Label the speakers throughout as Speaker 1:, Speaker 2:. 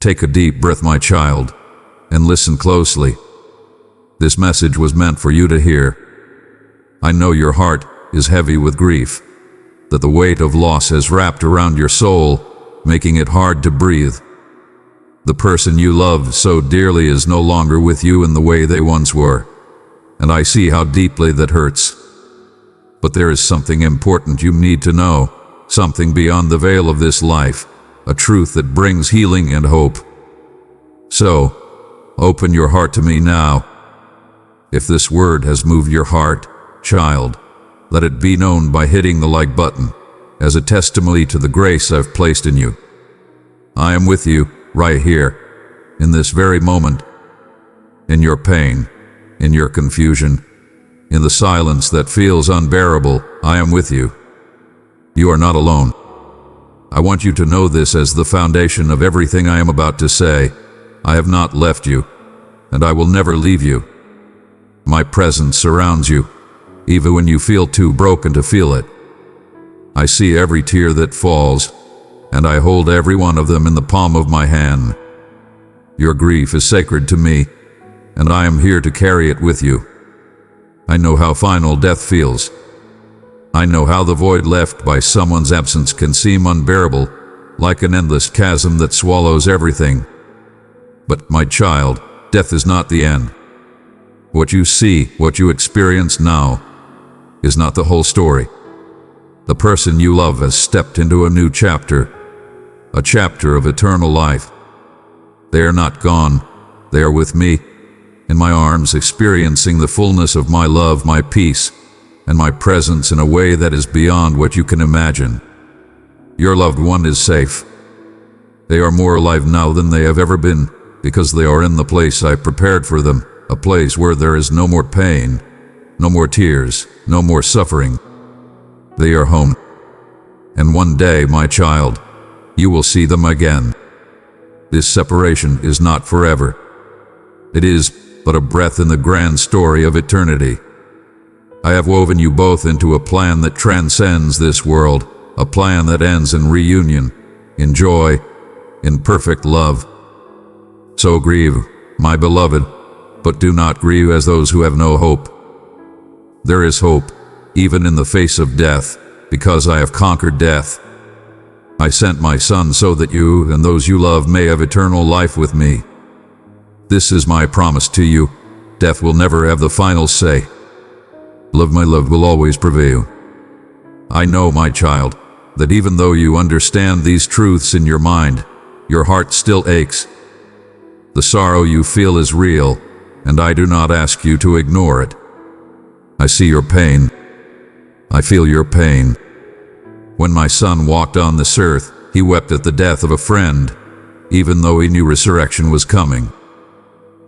Speaker 1: Take a deep breath, my child, and listen closely. This message was meant for you to hear. I know your heart is heavy with grief, that the weight of loss has wrapped around your soul, making it hard to breathe. The person you love so dearly is no longer with you in the way they once were, and I see how deeply that hurts. But there is something important you need to know, something beyond the veil of this life, a truth that brings healing and hope. So, open your heart to me now. If this word has moved your heart, child, let it be known by hitting the like button, as a testimony to the grace I've placed in you. I am with you, right here, in this very moment, in your pain, in your confusion, in the silence that feels unbearable. I am with you. You are not alone. I want you to know this as the foundation of everything I am about to say. I have not left you, and I will never leave you. My presence surrounds you, even when you feel too broken to feel it. I see every tear that falls, and I hold every one of them in the palm of my hand. Your grief is sacred to me, and I am here to carry it with you. I know how final death feels. I know how the void left by someone's absence can seem unbearable, like an endless chasm that swallows everything. But, my child, death is not the end. What you see, what you experience now, is not the whole story. The person you love has stepped into a new chapter, a chapter of eternal life. They are not gone. They are with me, in my arms, experiencing the fullness of my love, my peace, and my presence in a way that is beyond what you can imagine. Your loved one is safe. They are more alive now than they have ever been, because they are in the place I prepared for them, a place where there is no more pain, no more tears, no more suffering. They are home. And one day, my child, you will see them again. This separation is not forever. It is but a breath in the grand story of eternity. I have woven you both into a plan that transcends this world, a plan that ends in reunion, in joy, in perfect love. So grieve, my beloved, but do not grieve as those who have no hope. There is hope, even in the face of death, because I have conquered death. I sent my Son so that you and those you love may have eternal life with me. This is my promise to you. Death will never have the final say. Love, my love, will always prevail. I know, my child, that even though you understand these truths in your mind, your heart still aches. The sorrow you feel is real, and I do not ask you to ignore it. I see your pain. I feel your pain. When my Son walked on this earth, he wept at the death of a friend, even though he knew resurrection was coming.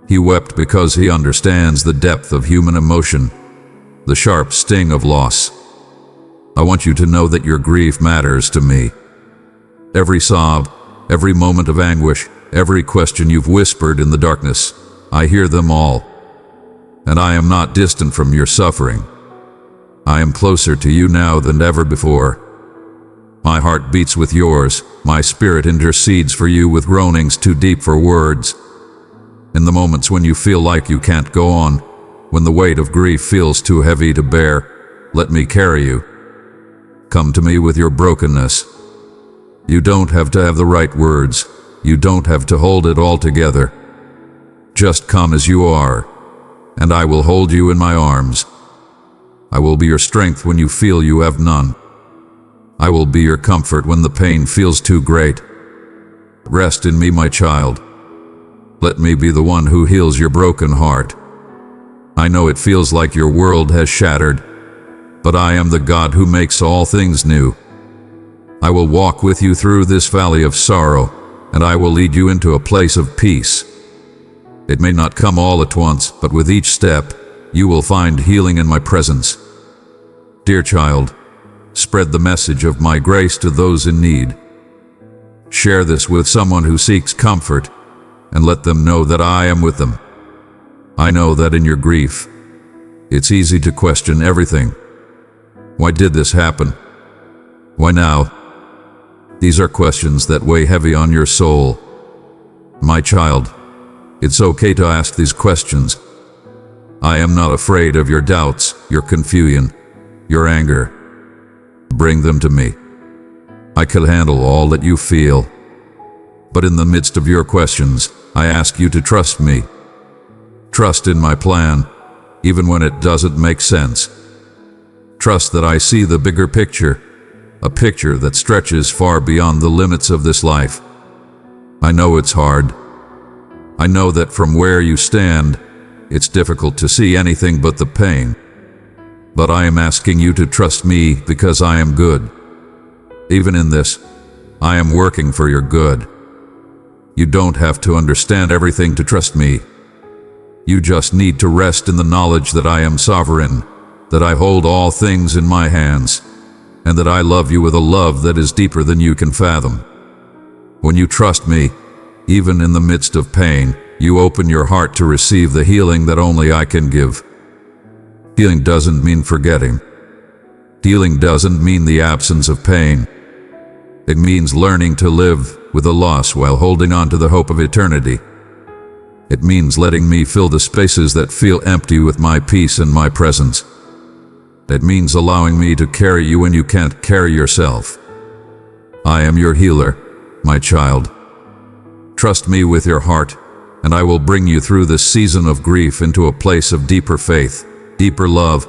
Speaker 1: He wept because he understands the depth of human emotion, the sharp sting of loss. I want you to know that your grief matters to me. Every sob, every moment of anguish, every question you've whispered in the darkness, I hear them all. And I am not distant from your suffering. I am closer to you now than ever before. My heart beats with yours, my spirit intercedes for you with groanings too deep for words. In the moments when you feel like you can't go on, when the weight of grief feels too heavy to bear, let me carry you. Come to me with your brokenness. You don't have to have the right words. You don't have to hold it all together. Just come as you are, and I will hold you in my arms. I will be your strength when you feel you have none. I will be your comfort when the pain feels too great. Rest in me, my child. Let me be the one who heals your broken heart. I know it feels like your world has shattered, but I am the God who makes all things new. I will walk with you through this valley of sorrow, and I will lead you into a place of peace. It may not come all at once, but with each step, you will find healing in my presence. Dear child, spread the message of my grace to those in need. Share this with someone who seeks comfort, and let them know that I am with them. I know that in your grief, it's easy to question everything. Why did this happen? Why now? These are questions that weigh heavy on your soul. My child, it's okay to ask these questions. I am not afraid of your doubts, your confusion, your anger. Bring them to me. I can handle all that you feel. But in the midst of your questions, I ask you to trust me. Trust in my plan, even when it doesn't make sense. Trust that I see the bigger picture, a picture that stretches far beyond the limits of this life. I know it's hard. I know that from where you stand, it's difficult to see anything but the pain. But I am asking you to trust me because I am good. Even in this, I am working for your good. You don't have to understand everything to trust me. You just need to rest in the knowledge that I am sovereign, that I hold all things in my hands, and that I love you with a love that is deeper than you can fathom. When you trust me, even in the midst of pain, you open your heart to receive the healing that only I can give. Healing doesn't mean forgetting. Healing doesn't mean the absence of pain. It means learning to live with the loss while holding on to the hope of eternity. It means letting me fill the spaces that feel empty with my peace and my presence. It means allowing me to carry you when you can't carry yourself. I am your healer, my child. Trust me with your heart, and I will bring you through this season of grief into a place of deeper faith, deeper love,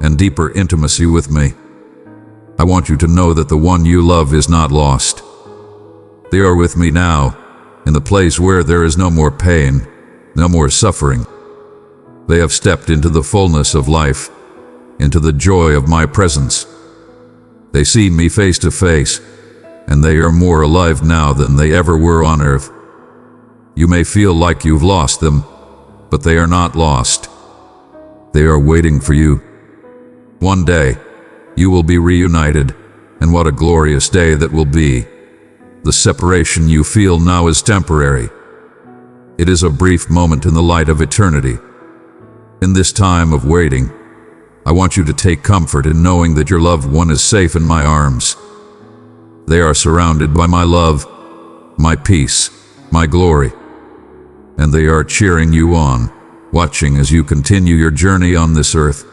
Speaker 1: and deeper intimacy with me. I want you to know that the one you love is not lost. They are with me now, in the place where there is no more pain, no more suffering. They have stepped into the fullness of life, into the joy of my presence. They see me face to face, and they are more alive now than they ever were on earth. You may feel like you've lost them, but they are not lost. They are waiting for you. One day, you will be reunited, and what a glorious day that will be. The separation you feel now is temporary. It is a brief moment in the light of eternity. In this time of waiting, I want you to take comfort in knowing that your loved one is safe in my arms. They are surrounded by my love, my peace, my glory, and they are cheering you on, watching as you continue your journey on this earth.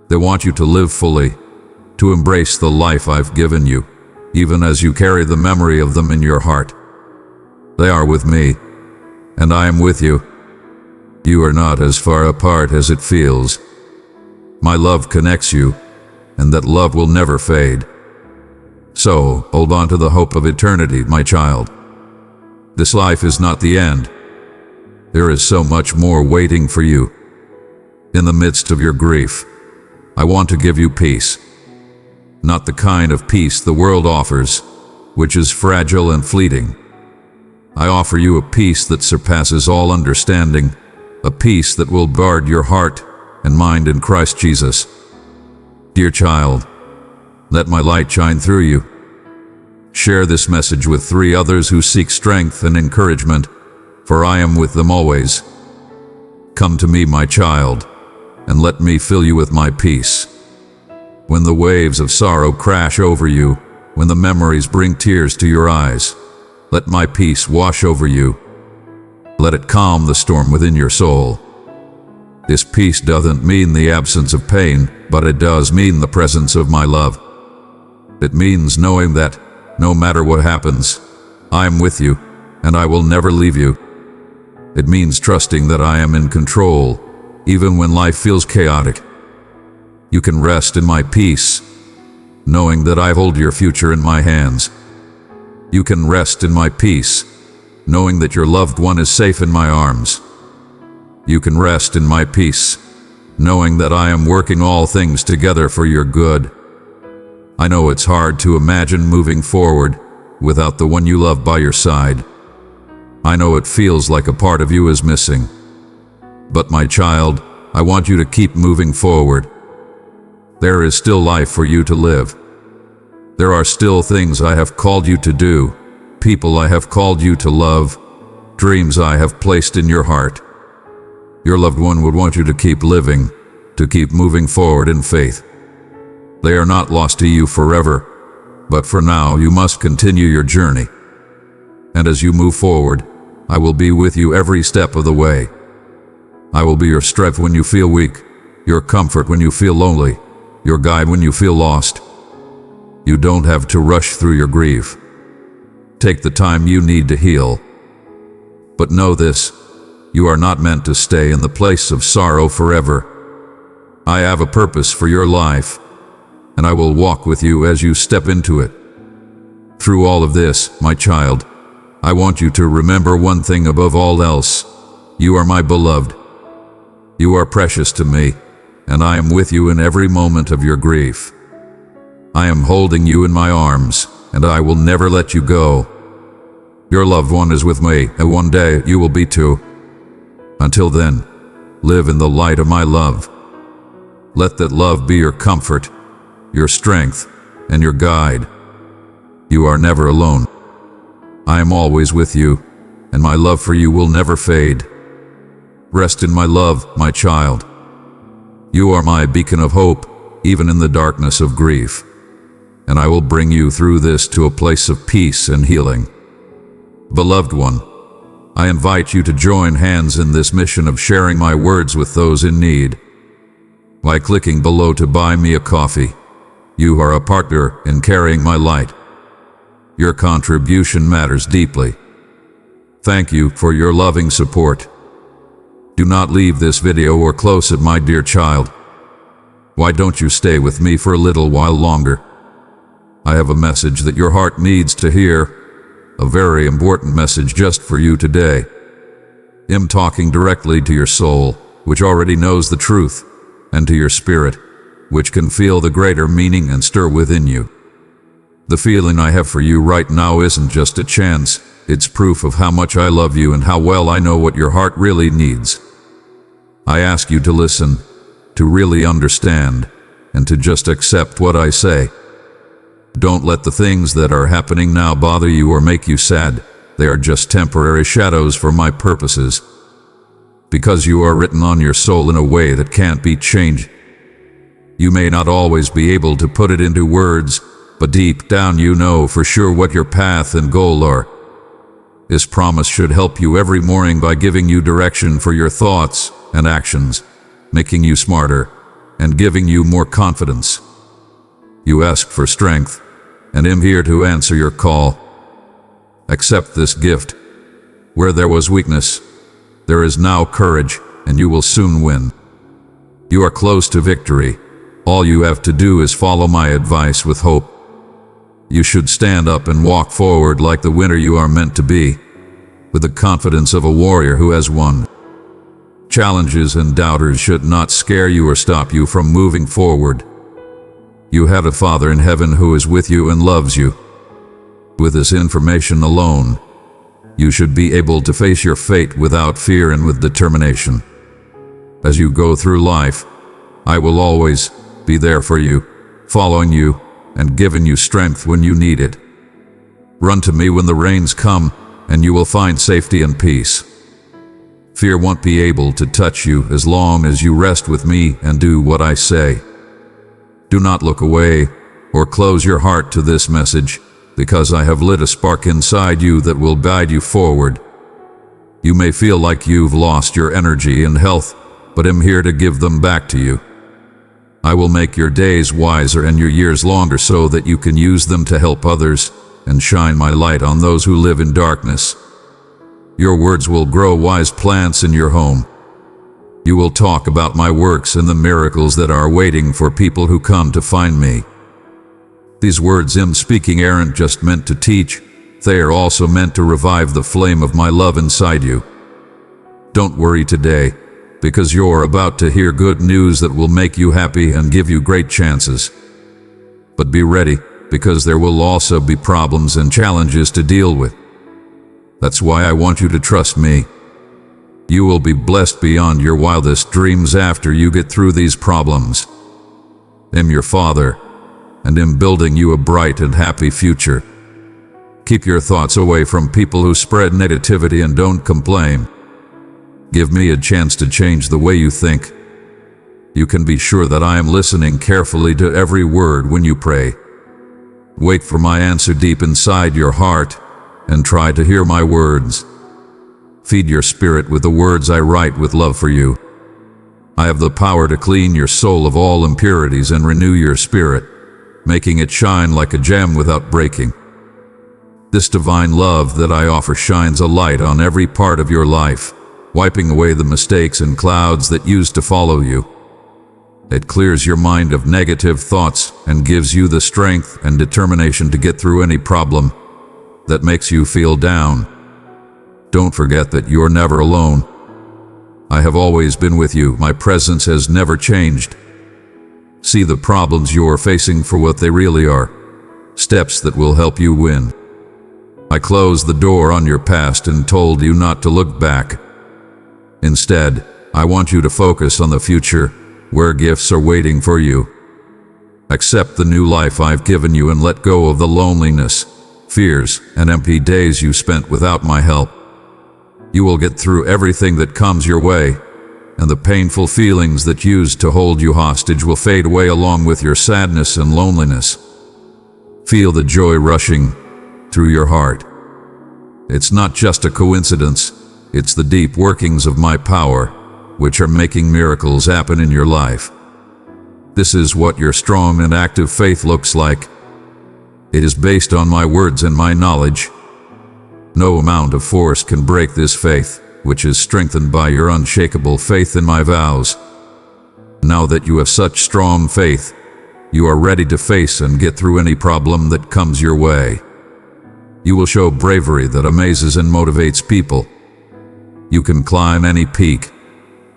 Speaker 1: They want you to live fully, to embrace the life I've given you, even as you carry the memory of them in your heart. They are with me, and I am with you. You are not as far apart as it feels. My love connects you, and that love will never fade. So, hold on to the hope of eternity, my child. This life is not the end. There is so much more waiting for you. In the midst of your grief, I want to give you peace. Not the kind of peace the world offers, which is fragile and fleeting. I offer you a peace that surpasses all understanding, a peace that will guard your heart and mind in Christ Jesus. Dear child, let my light shine through you. Share this message with 3 others who seek strength and encouragement, for I am with them always. Come to me, my child, and let me fill you with my peace. When the waves of sorrow crash over you, when the memories bring tears to your eyes, let my peace wash over you. Let it calm the storm within your soul. This peace doesn't mean the absence of pain, but it does mean the presence of my love. It means knowing that, no matter what happens, I am with you, and I will never leave you. It means trusting that I am in control, even when life feels chaotic. You can rest in my peace, knowing that I hold your future in my hands. You can rest in my peace, knowing that your loved one is safe in my arms. You can rest in my peace, knowing that I am working all things together for your good. I know it's hard to imagine moving forward without the one you love by your side. I know it feels like a part of you is missing. But my child, I want you to keep moving forward. There is still life for you to live. There are still things I have called you to do, people I have called you to love, dreams I have placed in your heart. Your loved one would want you to keep living, to keep moving forward in faith. They are not lost to you forever, but for now you must continue your journey. And as you move forward, I will be with you every step of the way. I will be your strength when you feel weak, your comfort when you feel lonely, your guide when you feel lost. You don't have to rush through your grief. Take the time you need to heal. But know this, you are not meant to stay in the place of sorrow forever. I have a purpose for your life, and I will walk with you as you step into it. Through all of this, my child, I want you to remember one thing above all else. You are my beloved. You are precious to me, and I am with you in every moment of your grief. I am holding you in my arms, and I will never let you go. Your loved one is with me, and one day you will be too. Until then, live in the light of my love. Let that love be your comfort, your strength, and your guide. You are never alone. I am always with you, and my love for you will never fade. Rest in my love, my child. You are my beacon of hope, even in the darkness of grief, and I will bring you through this to a place of peace and healing. Beloved one, I invite you to join hands in this mission of sharing my words with those in need. By clicking below to buy me a coffee, you are a partner in carrying my light. Your contribution matters deeply. Thank you for your loving support. Do not leave this video or close it, my dear child. Why don't you stay with me for a little while longer? I have a message that your heart needs to hear, a very important message just for you today. I'm talking directly to your soul, which already knows the truth, and to your spirit, which can feel the greater meaning and stir within you. The feeling I have for you right now isn't just a chance, it's proof of how much I love you and how well I know what your heart really needs. I ask you to listen, to really understand, and to just accept what I say. Don't let the things that are happening now bother you or make you sad. They are just temporary shadows for my purposes. Because you are written on your soul in a way that can't be changed. You may not always be able to put it into words, but deep down you know for sure what your path and goal are. This promise should help you every morning by giving you direction for your thoughts and actions, making you smarter, and giving you more confidence. You ask for strength, and I'm here to answer your call. Accept this gift. Where there was weakness, there is now courage, and you will soon win. You are close to victory. All you have to do is follow my advice with hope. You should stand up and walk forward like the winner you are meant to be, with the confidence of a warrior who has won. Challenges and doubters should not scare you or stop you from moving forward. You have a Father in heaven who is with you and loves you. With this information alone, you should be able to face your fate without fear and with determination. As you go through life, I will always be there for you, following you, and giving you strength when you need it. Run to me when the rains come, and you will find safety and peace. Fear won't be able to touch you as long as you rest with me and do what I say. Do not look away or close your heart to this message, because I have lit a spark inside you that will guide you forward. You may feel like you've lost your energy and health, but I'm here to give them back to you. I will make your days wiser and your years longer so that you can use them to help others and shine my light on those who live in darkness. Your words will grow wise plants in your home. You will talk about my works and the miracles that are waiting for people who come to find me. These words I'm speaking aren't just meant to teach, they are also meant to revive the flame of my love inside you. Don't worry today, because you're about to hear good news that will make you happy and give you great chances. But be ready, because there will also be problems and challenges to deal with. That's why I want you to trust me. You will be blessed beyond your wildest dreams after you get through these problems. I'm your Father, and I'm building you a bright and happy future. Keep your thoughts away from people who spread negativity and don't complain. Give me a chance to change the way you think. You can be sure that I am listening carefully to every word when you pray. Wait for my answer deep inside your heart and try to hear my words. Feed your spirit with the words I write with love for you. I have the power to clean your soul of all impurities and renew your spirit, making it shine like a gem without breaking. This divine love that I offer shines a light on every part of your life, wiping away the mistakes and clouds that used to follow you. It clears your mind of negative thoughts and gives you the strength and determination to get through any problem that makes you feel down. Don't forget that you're never alone. I have always been with you. My presence has never changed. See the problems you're facing for what they really are, steps that will help you win. I closed the door on your past and told you not to look back. Instead, I want you to focus on the future, where gifts are waiting for you. Accept the new life I've given you and let go of the loneliness, fears, and empty days you spent without my help. You will get through everything that comes your way, and the painful feelings that used to hold you hostage will fade away along with your sadness and loneliness. Feel the joy rushing through your heart. It's not just a coincidence, it's the deep workings of my power, which are making miracles happen in your life. This is what your strong and active faith looks like. It is based on my words and my knowledge. No amount of force can break this faith, which is strengthened by your unshakable faith in my vows. Now that you have such strong faith, you are ready to face and get through any problem that comes your way. You will show bravery that amazes and motivates people. You can climb any peak,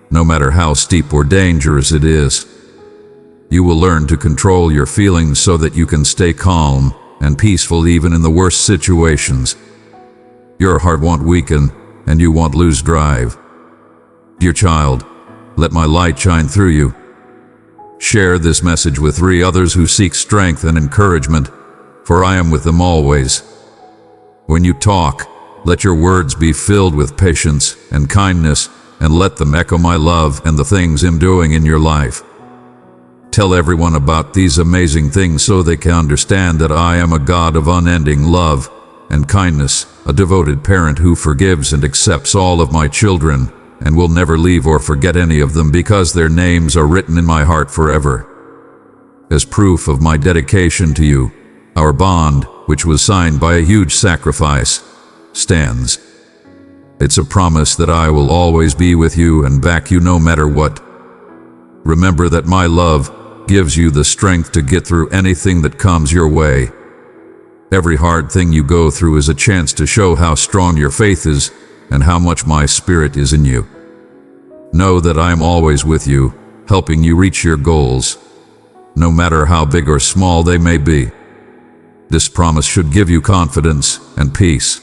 Speaker 1: no matter how steep or dangerous it is. You will learn to control your feelings so that you can stay calm and peaceful even in the worst situations. Your heart won't weaken, and you won't lose drive. Dear child, let my light shine through you. Share this message with 3 others who seek strength and encouragement, for I am with them always. When you talk, let your words be filled with patience and kindness, and let them echo my love and the things I'm doing in your life. Tell everyone about these amazing things so they can understand that I am a God of unending love and kindness, a devoted parent who forgives and accepts all of my children, and will never leave or forget any of them because their names are written in my heart forever. As proof of my dedication to you, our bond, which was signed by a huge sacrifice, stands. It's a promise that I will always be with you and back you no matter what. Remember that my love gives you the strength to get through anything that comes your way. Every hard thing you go through is a chance to show how strong your faith is and how much my spirit is in you. Know that I am always with you, helping you reach your goals, no matter how big or small they may be. This promise should give you confidence and peace.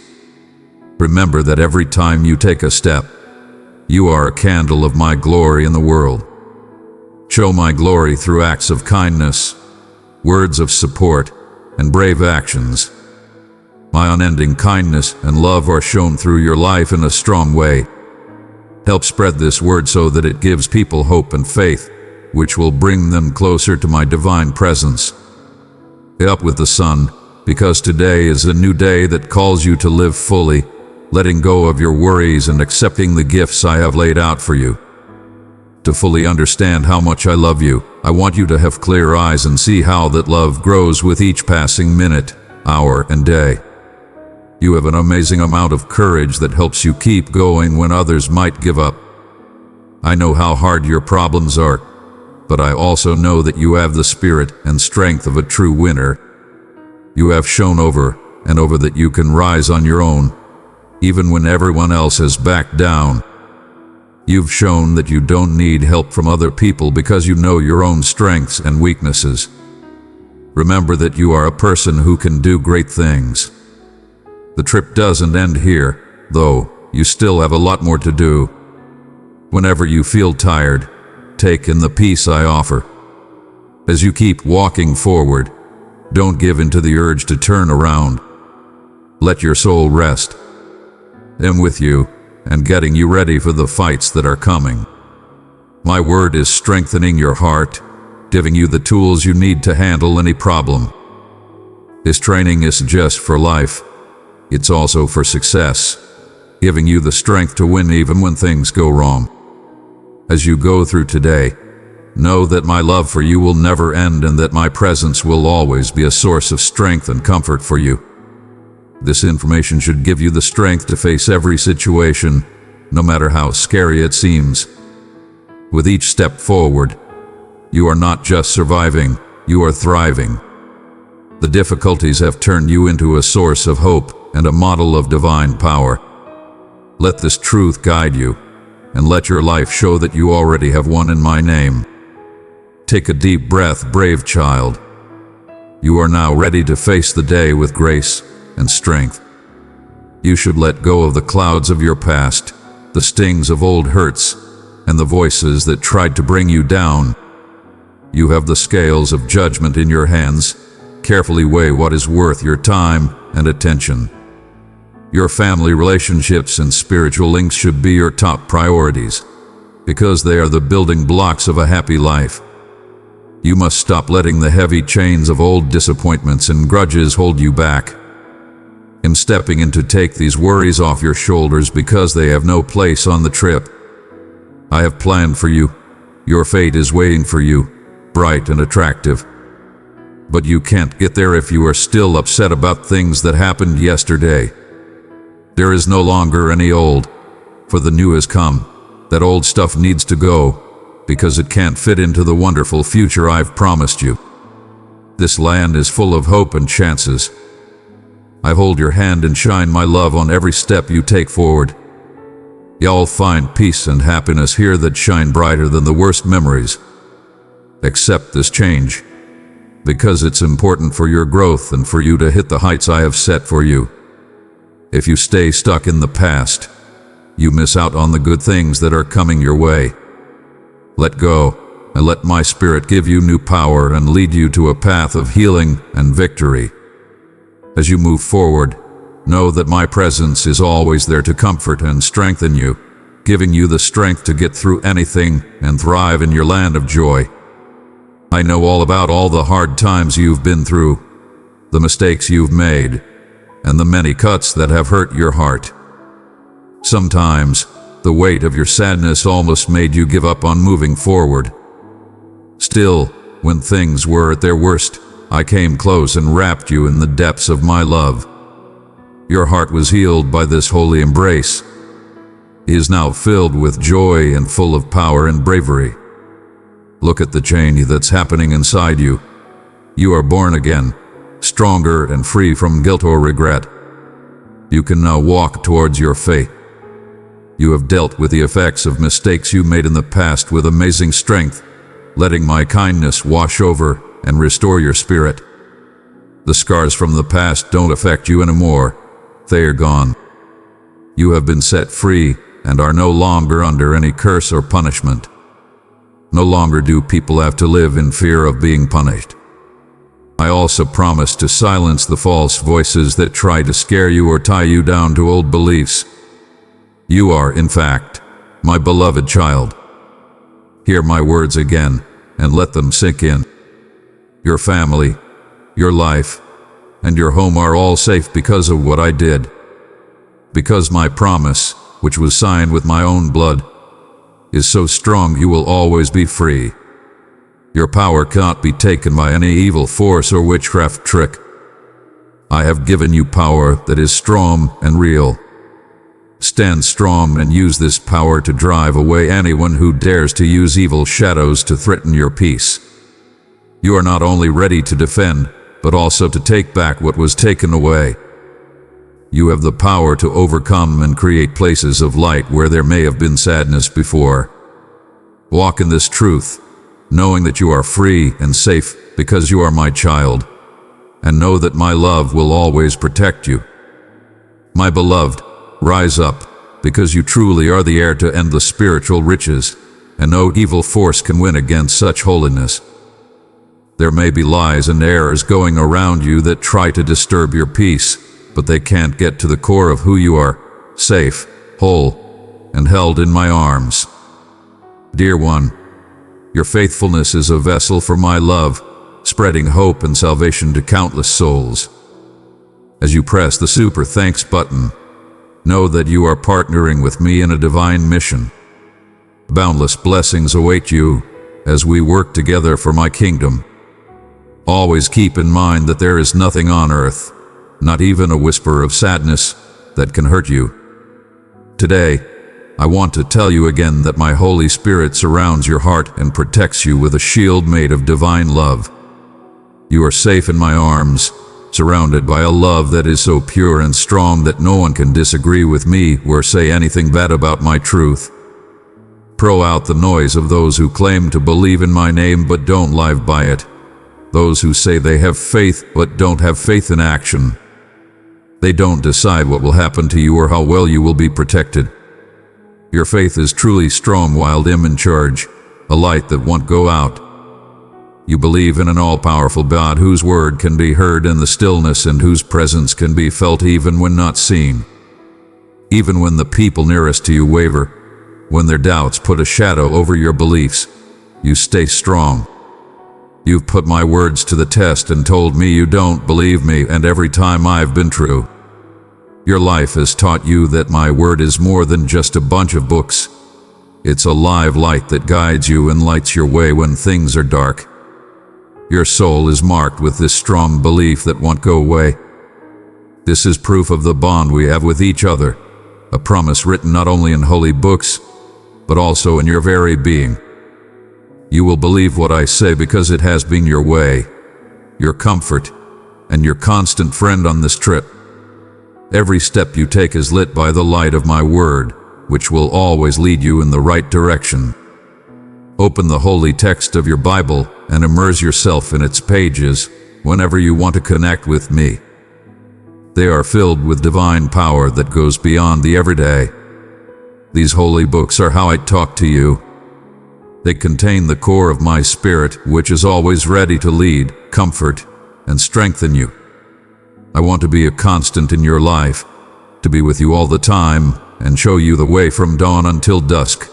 Speaker 1: Remember that every time you take a step, you are a candle of my glory in the world. Show my glory through acts of kindness, words of support, and brave actions. My unending kindness and love are shown through your life in a strong way. Help spread this word so that it gives people hope and faith, which will bring them closer to my divine presence. Up with the sun, because today is a new day that calls you to live fully, letting go of your worries and accepting the gifts I have laid out for you. To fully understand how much I love you, I want you to have clear eyes and see how that love grows with each passing minute, hour, and day. You have an amazing amount of courage that helps you keep going when others might give up. I know how hard your problems are, but I also know that you have the spirit and strength of a true winner. You have shown over and over that you can rise on your own, even when everyone else has backed down. You've shown that you don't need help from other people because you know your own strengths and weaknesses. Remember that you are a person who can do great things. The trip doesn't end here, though. You still have a lot more to do. Whenever you feel tired, take in the peace I offer. As you keep walking forward, don't give in to the urge to turn around. Let your soul rest. I'm with you and getting you ready for the fights that are coming. My word is strengthening your heart, giving you the tools you need to handle any problem. This training isn't just for life, it's also for success. giving you the strength to win even when things go wrong. As you go through today, know that my love for you will never end and that my presence will always be a source of strength and comfort for you. This information should give you the strength to face every situation, no matter how scary it seems. With each step forward, you are not just surviving, you are thriving. The difficulties have turned you into a source of hope and a model of divine power. Let this truth guide you, and let your life show that you already have won in my name. Take a deep breath, brave child. You are now ready to face the day with grace and strength. You should let go of the clouds of your past, the stings of old hurts, and the voices that tried to bring you down. You have the scales of judgment in your hands. Carefully weigh what is worth your time and attention. Your family relationships and spiritual links should be your top priorities, because they are the building blocks of a happy life. You must stop letting the heavy chains of old disappointments and grudges hold you back. I'm stepping in to take these worries off your shoulders because they have no place on the trip. I have planned for you. Your fate is waiting for you, bright and attractive. But you can't get there if you are still upset about things that happened yesterday. There is no longer any old, for the new has come. That old stuff needs to go, because it can't fit into the wonderful future I've promised you. This land is full of hope and chances. I hold your hand and shine my love on every step you take forward. You'll find peace and happiness here that shine brighter than the worst memories. Accept this change, because it's important for your growth and for you to hit the heights I have set for you. If you stay stuck in the past, you miss out on the good things that are coming your way. Let go, and let my spirit give you new power and lead you to a path of healing and victory. As you move forward, know that my presence is always there to comfort and strengthen you, giving you the strength to get through anything and thrive in your land of joy. I know all about all the hard times you've been through, the mistakes you've made, and the many cuts that have hurt your heart. Sometimes, the weight of your sadness almost made you give up on moving forward. Still, when things were at their worst, I came close and wrapped you in the depths of my love. Your heart was healed by this holy embrace. It is now filled with joy and full of power and bravery. Look at the change that's happening inside you. You are born again, stronger and free from guilt or regret. You can now walk towards your fate. You have dealt with the effects of mistakes you made in the past with amazing strength, letting my kindness wash over and restore your spirit. The scars from the past don't affect you anymore. They are gone. You have been set free and are no longer under any curse or punishment. No longer do people have to live in fear of being punished. I also promise to silence the false voices that try to scare you or tie you down to old beliefs. You are, in fact, my beloved child. Hear my words again and let them sink in. Your family, your life, and your home are all safe because of what I did. Because my promise, which was signed with my own blood, is so strong you will always be free. Your power cannot be taken by any evil force or witchcraft trick. I have given you power that is strong and real. Stand strong and use this power to drive away anyone who dares to use evil shadows to threaten your peace. You are not only ready to defend, but also to take back what was taken away. You have the power to overcome and create places of light where there may have been sadness before. Walk in this truth, knowing that you are free and safe because you are my child, and know that my love will always protect you. My beloved, rise up, because you truly are the heir to endless spiritual riches, and no evil force can win against such holiness. There may be lies and errors going around you that try to disturb your peace, but they can't get to the core of who you are, safe, whole, and held in my arms. Dear one, your faithfulness is a vessel for my love, spreading hope and salvation to countless souls. As you press the super thanks button, know that you are partnering with me in a divine mission. Boundless blessings await you as we work together for my kingdom. Always keep in mind that there is nothing on earth, not even a whisper of sadness, that can hurt you. Today, I want to tell you again that my Holy Spirit surrounds your heart and protects you with a shield made of divine love. You are safe in my arms, surrounded by a love that is so pure and strong that no one can disagree with me or say anything bad about my truth. Throw out the noise of those who claim to believe in my name but don't live by it. Those who say they have faith but don't have faith in action. They don't decide what will happen to you or how well you will be protected. Your faith is truly strong while I'm in charge, a light that won't go out. You believe in an all-powerful God whose word can be heard in the stillness and whose presence can be felt even when not seen. Even when the people nearest to you waver, when their doubts put a shadow over your beliefs, you stay strong. You've put my words to the test and told me you don't believe me, and every time I've been true. Your life has taught you that my word is more than just a bunch of books. It's a live light that guides you and lights your way when things are dark. Your soul is marked with this strong belief that won't go away. This is proof of the bond we have with each other, a promise written not only in holy books, but also in your very being. You will believe what I say because it has been your way, your comfort, and your constant friend on this trip. Every step you take is lit by the light of my word, which will always lead you in the right direction. Open the holy text of your Bible and immerse yourself in its pages whenever you want to connect with me. They are filled with divine power that goes beyond the everyday. These holy books are how I talk to you. They contain the core of my spirit, which is always ready to lead, comfort, and strengthen you. I want to be a constant in your life, to be with you all the time, and show you the way from dawn until dusk.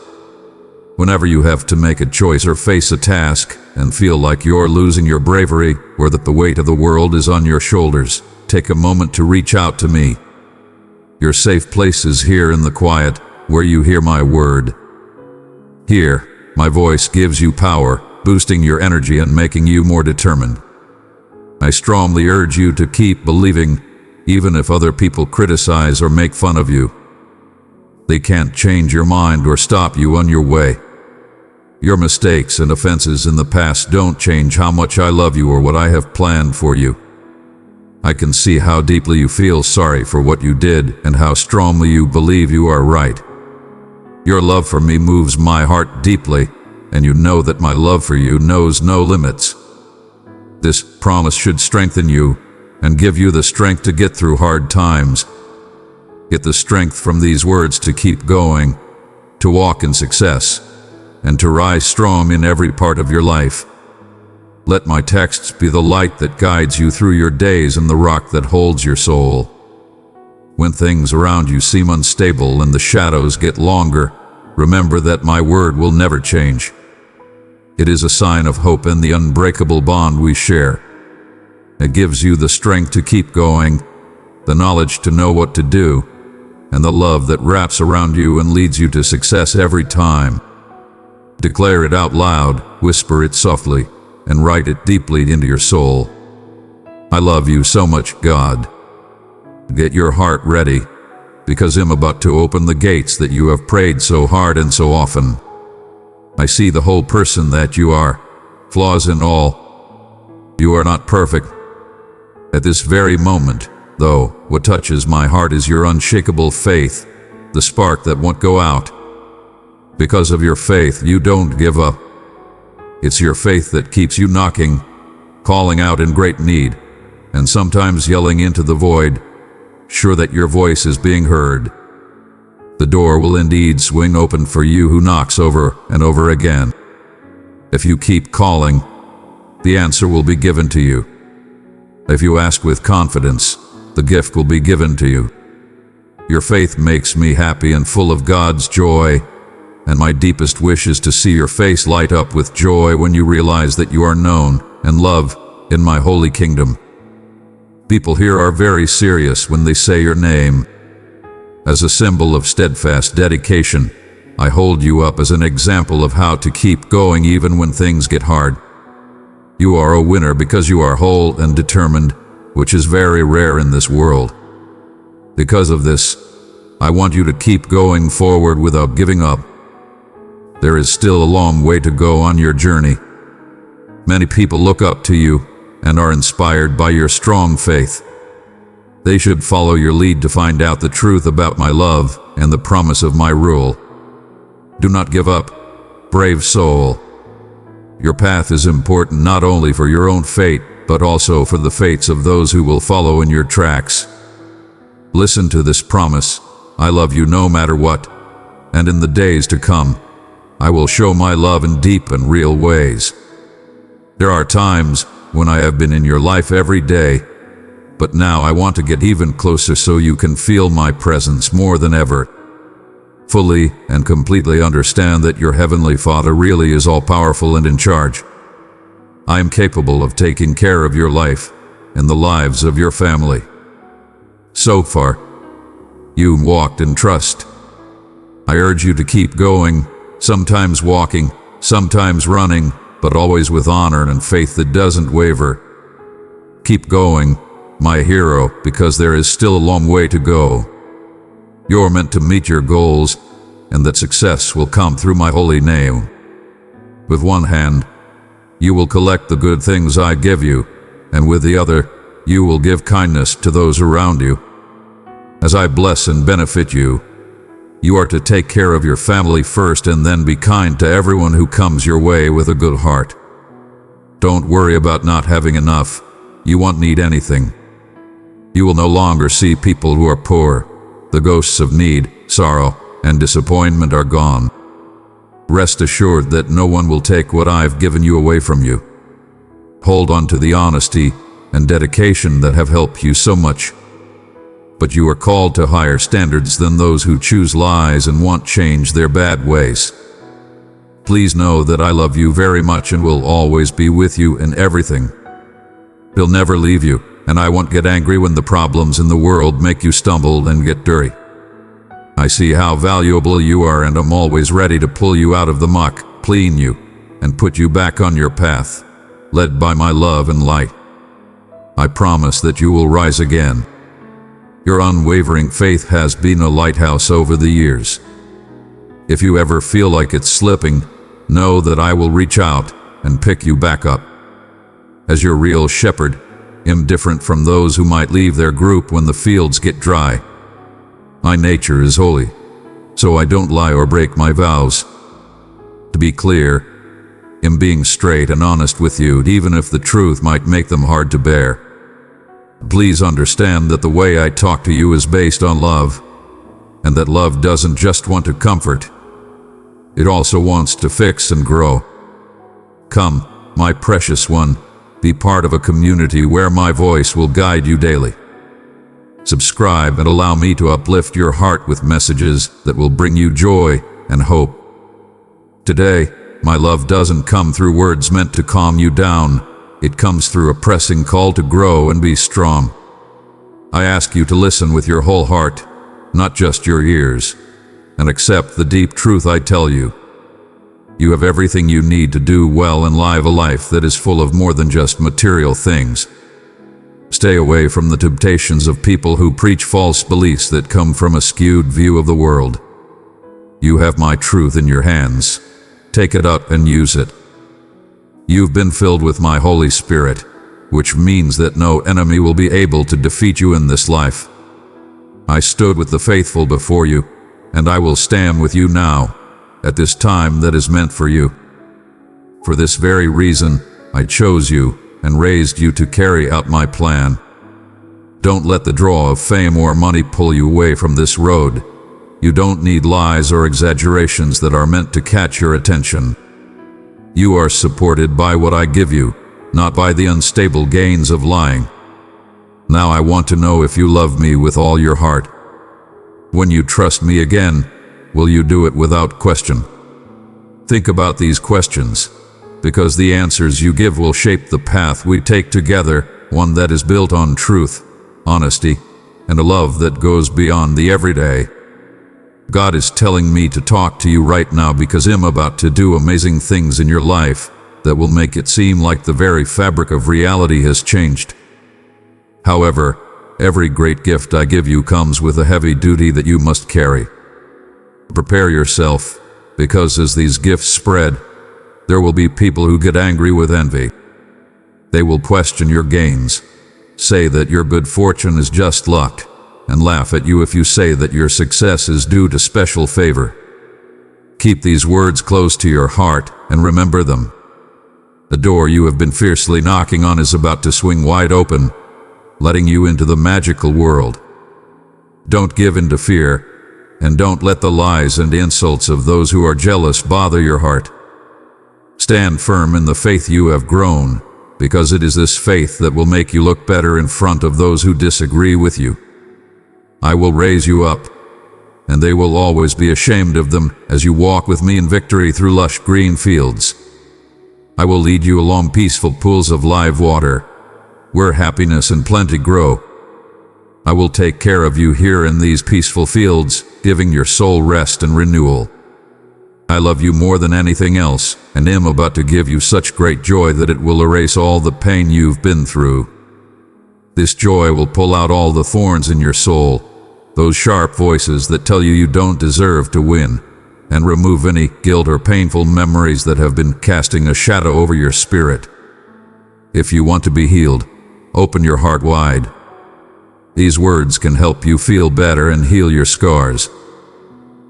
Speaker 1: Whenever you have to make a choice or face a task, and feel like you're losing your bravery, or that the weight of the world is on your shoulders, take a moment to reach out to me. Your safe place is here in the quiet, where you hear my word. Here, my voice gives you power, boosting your energy and making you more determined. I strongly urge you to keep believing, even if other people criticize or make fun of you. They can't change your mind or stop you on your way. Your mistakes and offenses in the past don't change how much I love you or what I have planned for you. I can see how deeply you feel sorry for what you did and how strongly you believe you are right. Your love for me moves my heart deeply, and you know that my love for you knows no limits. This promise should strengthen you and give you the strength to get through hard times. Get the strength from these words to keep going, to walk in success, and to rise strong in every part of your life. Let my texts be the light that guides you through your days and the rock that holds your soul. When things around you seem unstable and the shadows get longer, remember that my word will never change. It is a sign of hope and the unbreakable bond we share. It gives you the strength to keep going, the knowledge to know what to do, and the love that wraps around you and leads you to success every time. Declare it out loud, whisper it softly, and write it deeply into your soul. I love you so much, God. Get your heart ready, because I'm about to open the gates that you have prayed so hard and so often. I see the whole person that you are, flaws and all. You are not perfect. At this very moment, though, what touches my heart is your unshakable faith, the spark that won't go out. Because of your faith, you don't give up. It's your faith that keeps you knocking, calling out in great need, and sometimes yelling into the void, sure that your voice is being heard. The door will indeed swing open for you who knocks over and over again. If you keep calling, the answer will be given to you. If you ask with confidence, the gift will be given to you. Your faith makes me happy and full of God's joy, and my deepest wish is to see your face light up with joy when you realize that you are known and loved in my holy kingdom. People here are very serious when they say your name. As a symbol of steadfast dedication, I hold you up as an example of how to keep going even when things get hard. You are a winner because you are whole and determined, which is very rare in this world. Because of this, I want you to keep going forward without giving up. There is still a long way to go on your journey. Many people look up to you and are inspired by your strong faith. They should follow your lead to find out the truth about my love and the promise of my rule. Do not give up, brave soul. Your path is important not only for your own fate, but also for the fates of those who will follow in your tracks. Listen to this promise. I love you no matter what, and in the days to come, I will show my love in deep and real ways. There are times when I have been in your life every day, but now I want to get even closer so you can feel my presence more than ever. Fully and completely understand that your Heavenly Father really is all-powerful and in charge. I am capable of taking care of your life and the lives of your family. So far, you walked in trust. I urge you to keep going, sometimes walking, sometimes running, but always with honor and faith that doesn't waver. Keep going, my hero, because there is still a long way to go. You're meant to meet your goals, and that success will come through my holy name. With one hand, you will collect the good things I give you, and with the other, you will give kindness to those around you. As I bless and benefit you, you are to take care of your family first and then be kind to everyone who comes your way with a good heart. Don't worry about not having enough. You won't need anything. You will no longer see people who are poor. The ghosts of need, sorrow, and disappointment are gone. Rest assured that no one will take what I've given you away from you. Hold on to the honesty and dedication that have helped you so much. But you are called to higher standards than those who choose lies and want change their bad ways. Please know that I love you very much and will always be with you in everything. I'll never leave you, and I won't get angry when the problems in the world make you stumble and get dirty. I see how valuable you are and I'm always ready to pull you out of the muck, clean you, and put you back on your path, led by my love and light. I promise that you will rise again. Your unwavering faith has been a lighthouse over the years. If you ever feel like it's slipping, know that I will reach out and pick you back up. As your real shepherd, I'm different from those who might leave their group when the fields get dry. My nature is holy, so I don't lie or break my vows. To be clear, I'm being straight and honest with you, even if the truth might make them hard to bear. Please understand that the way I talk to you is based on love, and that love doesn't just want to comfort. It also wants to fix and grow. Come, my precious one, be part of a community where my voice will guide you daily. Subscribe and allow me to uplift your heart with messages that will bring you joy and hope. Today, my love doesn't come through words meant to calm you down. It comes through a pressing call to grow and be strong. I ask you to listen with your whole heart, not just your ears, and accept the deep truth I tell you. You have everything you need to do well and live a life that is full of more than just material things. Stay away from the temptations of people who preach false beliefs that come from a skewed view of the world. You have my truth in your hands. Take it up and use it. You've been filled with my Holy Spirit, which means that no enemy will be able to defeat you in this life. I stood with the faithful before you, and I will stand with you now, at this time that is meant for you. For this very reason, I chose you and raised you to carry out my plan. Don't let the draw of fame or money pull you away from this road. You don't need lies or exaggerations that are meant to catch your attention. You are supported by what I give you, not by the unstable gains of lying. Now I want to know if you love me with all your heart. When you trust me again, will you do it without question? Think about these questions, because the answers you give will shape the path we take together, one that is built on truth, honesty, and a love that goes beyond the everyday. God is telling me to talk to you right now because I'm about to do amazing things in your life that will make it seem like the very fabric of reality has changed. However, every great gift I give you comes with a heavy duty that you must carry. Prepare yourself, because as these gifts spread, there will be people who get angry with envy. They will question your gains, say that your good fortune is just luck, and laugh at you if you say that your success is due to special favor. Keep these words close to your heart and remember them. The door you have been fiercely knocking on is about to swing wide open, letting you into the magical world. Don't give in to fear, and don't let the lies and insults of those who are jealous bother your heart. Stand firm in the faith you have grown, because it is this faith that will make you look better in front of those who disagree with you. I will raise you up, and they will always be ashamed of them as you walk with me in victory through lush green fields. I will lead you along peaceful pools of live water, where happiness and plenty grow. I will take care of you here in these peaceful fields, giving your soul rest and renewal. I love you more than anything else, and am about to give you such great joy that it will erase all the pain you've been through. This joy will pull out all the thorns in your soul, those sharp voices that tell you you don't deserve to win, and remove any guilt or painful memories that have been casting a shadow over your spirit. If you want to be healed, open your heart wide. These words can help you feel better and heal your scars.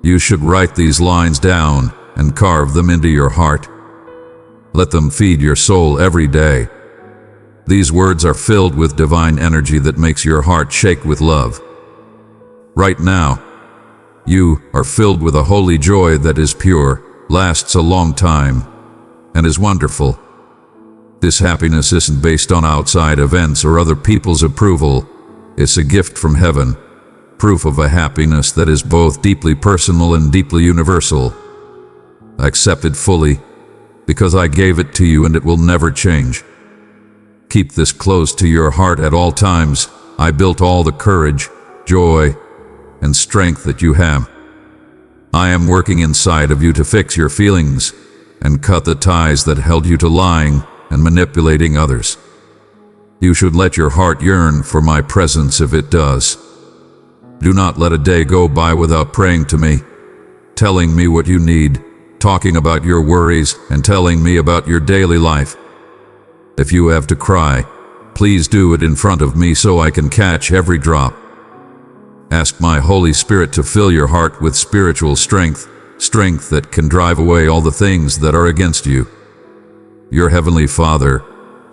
Speaker 1: You should write these lines down and carve them into your heart. Let them feed your soul every day. These words are filled with divine energy that makes your heart shake with love. Right now, you are filled with a holy joy that is pure, lasts a long time, and is wonderful. This happiness isn't based on outside events or other people's approval. It's a gift from heaven, proof of a happiness that is both deeply personal and deeply universal. Accept it fully, because I gave it to you and it will never change. Keep this close to your heart at all times. I built all the courage, joy, and strength that you have. I am working inside of you to fix your feelings and cut the ties that held you to lying and manipulating others. You should let your heart yearn for my presence if it does. Do not let a day go by without praying to me, telling me what you need, talking about your worries, and telling me about your daily life. If you have to cry, please do it in front of me so I can catch every drop. Ask my Holy Spirit to fill your heart with spiritual strength, strength that can drive away all the things that are against you. Your Heavenly Father,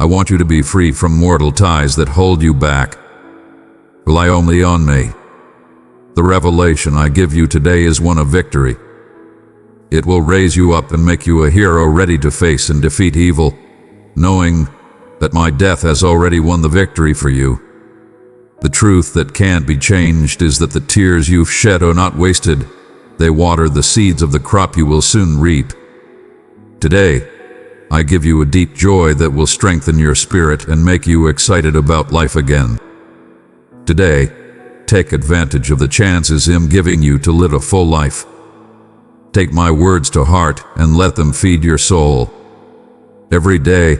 Speaker 1: I want you to be free from mortal ties that hold you back. Rely only on me. The revelation I give you today is one of victory. It will raise you up and make you a hero ready to face and defeat evil, knowing that my death has already won the victory for you. The truth that can't be changed is that the tears you've shed are not wasted. They water the seeds of the crop you will soon reap. Today, I give you a deep joy that will strengthen your spirit and make you excited about life again. Today, take advantage of the chances I'm giving you to live a full life. Take my words to heart and let them feed your soul. Every day,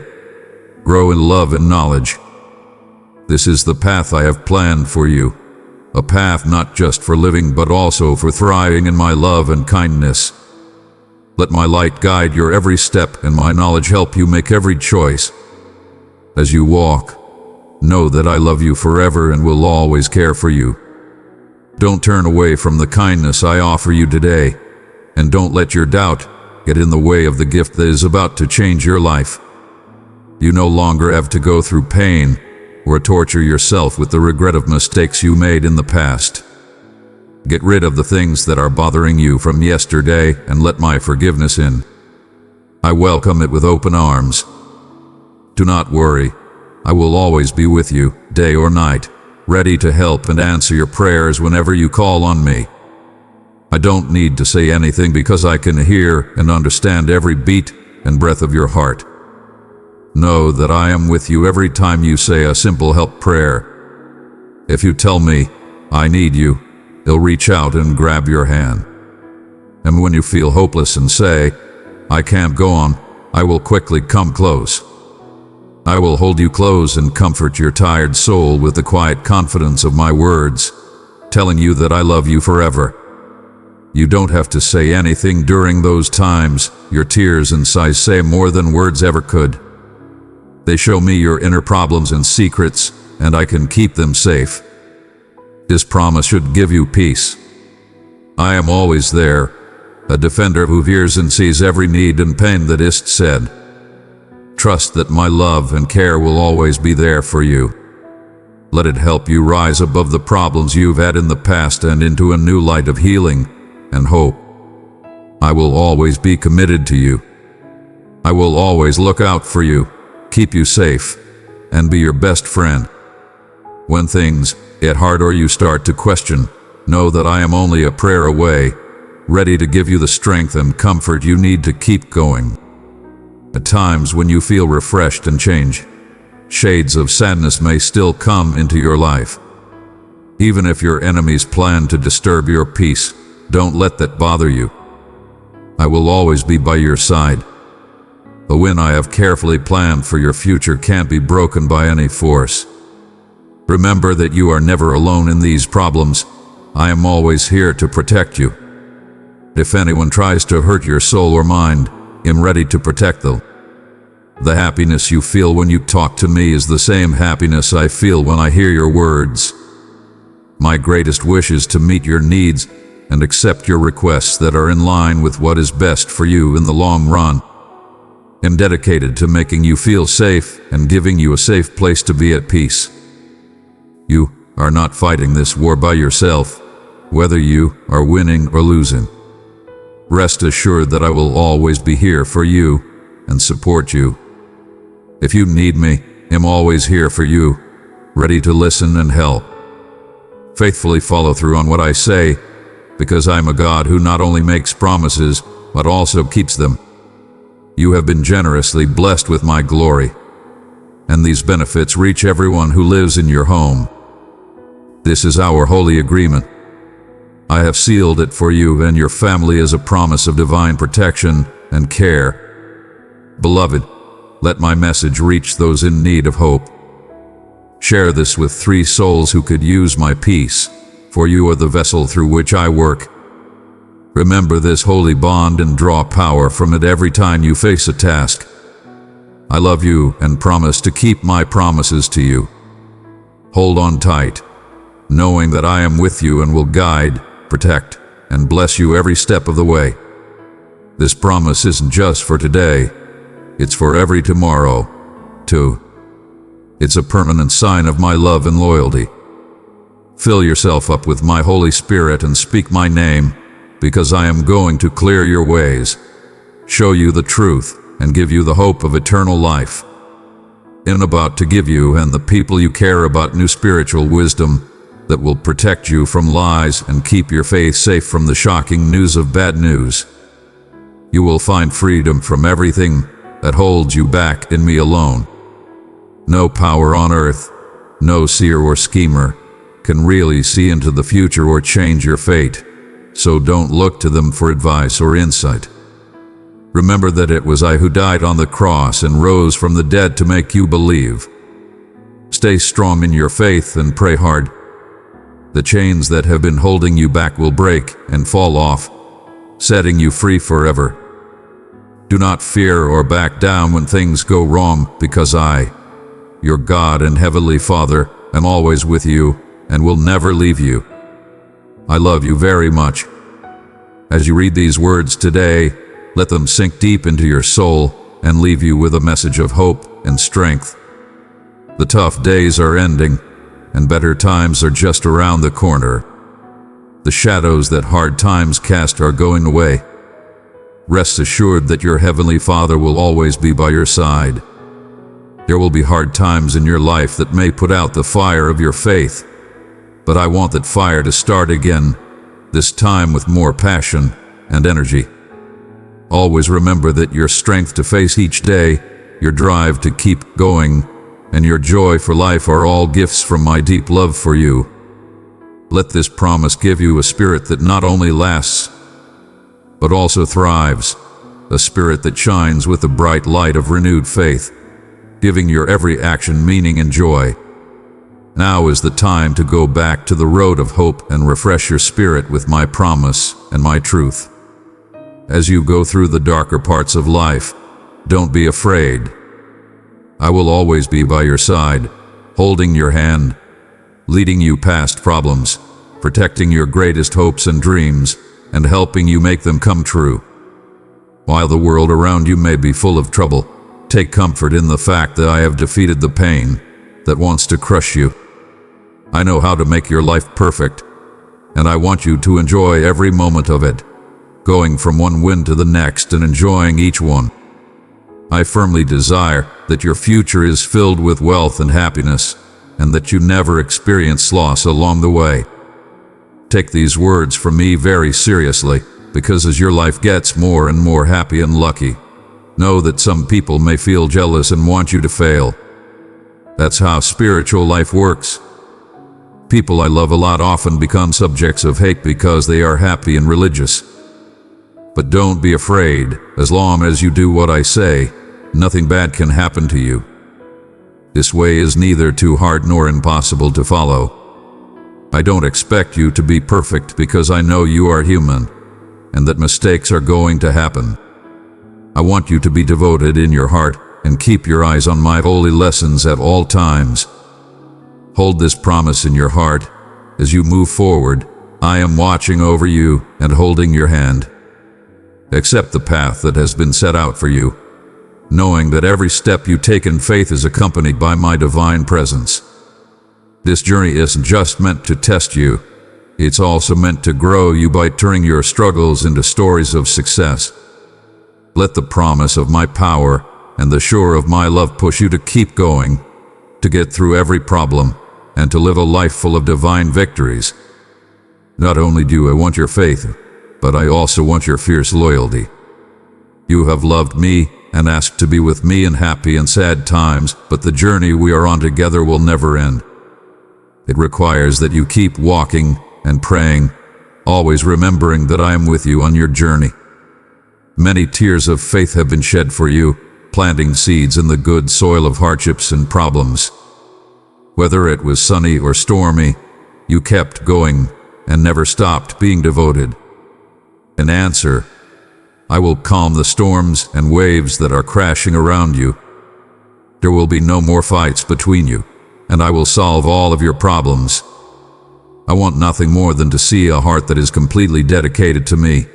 Speaker 1: grow in love and knowledge. This is the path I have planned for you, a path not just for living but also for thriving in my love and kindness. Let my light guide your every step and my knowledge help you make every choice. As you walk, know that I love you forever and will always care for you. Don't turn away from the kindness I offer you today, and don't let your doubt get in the way of the gift that is about to change your life. You no longer have to go through pain or torture yourself with the regret of mistakes you made in the past. Get rid of the things that are bothering you from yesterday and let my forgiveness in. I welcome it with open arms. Do not worry. I will always be with you, day or night, ready to help and answer your prayers whenever you call on me. I don't need to say anything because I can hear and understand every beat and breath of your heart. Know that I am with you every time you say a simple help prayer. If you tell me, I need you, he'll reach out and grab your hand. And when you feel hopeless and say, I can't go on, I will quickly come close. I will hold you close and comfort your tired soul with the quiet confidence of my words, telling you that I love you forever. You don't have to say anything during those times. Your tears and sighs say more than words ever could. They show me your inner problems and secrets, and I can keep them safe. This promise should give you peace. I am always there, a defender who hears and sees every need and pain that is said. Trust that my love and care will always be there for you. Let it help you rise above the problems you've had in the past and into a new light of healing and hope. I will always be committed to you. I will always look out for you, keep you safe, and be your best friend. When things get hard or you start to question, know that I am only a prayer away, ready to give you the strength and comfort you need to keep going. At times when you feel refreshed and change, shades of sadness may still come into your life. Even if your enemies plan to disturb your peace, don't let that bother you. I will always be by your side. The wind I have carefully planned for your future can't be broken by any force. Remember that you are never alone in these problems. I am always here to protect you. If anyone tries to hurt your soul or mind, I'm ready to protect them. The happiness you feel when you talk to me is the same happiness I feel when I hear your words. My greatest wish is to meet your needs and accept your requests that are in line with what is best for you in the long run. I'm dedicated to making you feel safe and giving you a safe place to be at peace. You are not fighting this war by yourself, whether you are winning or losing. Rest assured that I will always be here for you and support you. If you need me, I'm always here for you, ready to listen and help. Faithfully follow through on what I say, because I'm a God who not only makes promises, but also keeps them. You have been generously blessed with my glory, and these benefits reach everyone who lives in your home. This is our holy agreement. I have sealed it for you and your family as a promise of divine protection and care. Beloved, let my message reach those in need of hope. Share this with 3 souls who could use my peace, for you are the vessel through which I work. Remember this holy bond and draw power from it every time you face a task. I love you and promise to keep my promises to you. Hold on tight, knowing that I am with you and will guide, protect, and bless you every step of the way. This promise isn't just for today, it's for every tomorrow, too. It's a permanent sign of my love and loyalty. Fill yourself up with my Holy Spirit and speak my name, because I am going to clear your ways, show you the truth, and give you the hope of eternal life. I'm about to give you and the people you care about new spiritual wisdom that will protect you from lies and keep your faith safe from the shocking news of bad news. You will find freedom from everything that holds you back in me alone. No power on earth, no seer or schemer, can really see into the future or change your fate, so don't look to them for advice or insight. Remember that it was I who died on the cross and rose from the dead to make you believe. Stay strong in your faith and pray hard. The chains that have been holding you back will break and fall off, setting you free forever. Do not fear or back down when things go wrong, because I, your God and Heavenly Father, am always with you and will never leave you. I love you very much. As you read these words today, let them sink deep into your soul and leave you with a message of hope and strength. The tough days are ending, and better times are just around the corner. The shadows that hard times cast are going away. Rest assured that your Heavenly Father will always be by your side. There will be hard times in your life that may put out the fire of your faith, but I want that fire to start again, this time with more passion and energy. Always remember that your strength to face each day, your drive to keep going, and your joy for life are all gifts from my deep love for you. Let this promise give you a spirit that not only lasts, but also thrives, a spirit that shines with the bright light of renewed faith, giving your every action meaning and joy. Now is the time to go back to the road of hope and refresh your spirit with my promise and my truth. As you go through the darker parts of life, don't be afraid. I will always be by your side, holding your hand, leading you past problems, protecting your greatest hopes and dreams, and helping you make them come true. While the world around you may be full of trouble, take comfort in the fact that I have defeated the pain that wants to crush you. I know how to make your life perfect, and I want you to enjoy every moment of it, going from one win to the next and enjoying each one. I firmly desire that your future is filled with wealth and happiness, and that you never experience loss along the way. Take these words from me very seriously, because as your life gets more and more happy and lucky, know that some people may feel jealous and want you to fail. That's how spiritual life works. People I love a lot often become subjects of hate because they are happy and religious. But don't be afraid. As long as you do what I say, nothing bad can happen to you. This way is neither too hard nor impossible to follow. I don't expect you to be perfect because I know you are human, and that mistakes are going to happen. I want you to be devoted in your heart and keep your eyes on my holy lessons at all times. Hold this promise in your heart. As you move forward, I am watching over you and holding your hand. Accept the path that has been set out for you, knowing that every step you take in faith is accompanied by my divine presence. This journey isn't just meant to test you, it's also meant to grow you by turning your struggles into stories of success. Let the promise of my power and the shore of my love push you to keep going, to get through every problem, and to live a life full of divine victories. Not only do I want your faith, but I also want your fierce loyalty. You have loved me and asked to be with me in happy and sad times, but the journey we are on together will never end. It requires that you keep walking and praying, always remembering that I am with you on your journey. Many tears of faith have been shed for you, planting seeds in the good soil of hardships and problems. Whether it was sunny or stormy, you kept going and never stopped being devoted. In answer, I will calm the storms and waves that are crashing around you. There will be no more fights between you, and I will solve all of your problems. I want nothing more than to see a heart that is completely dedicated to me,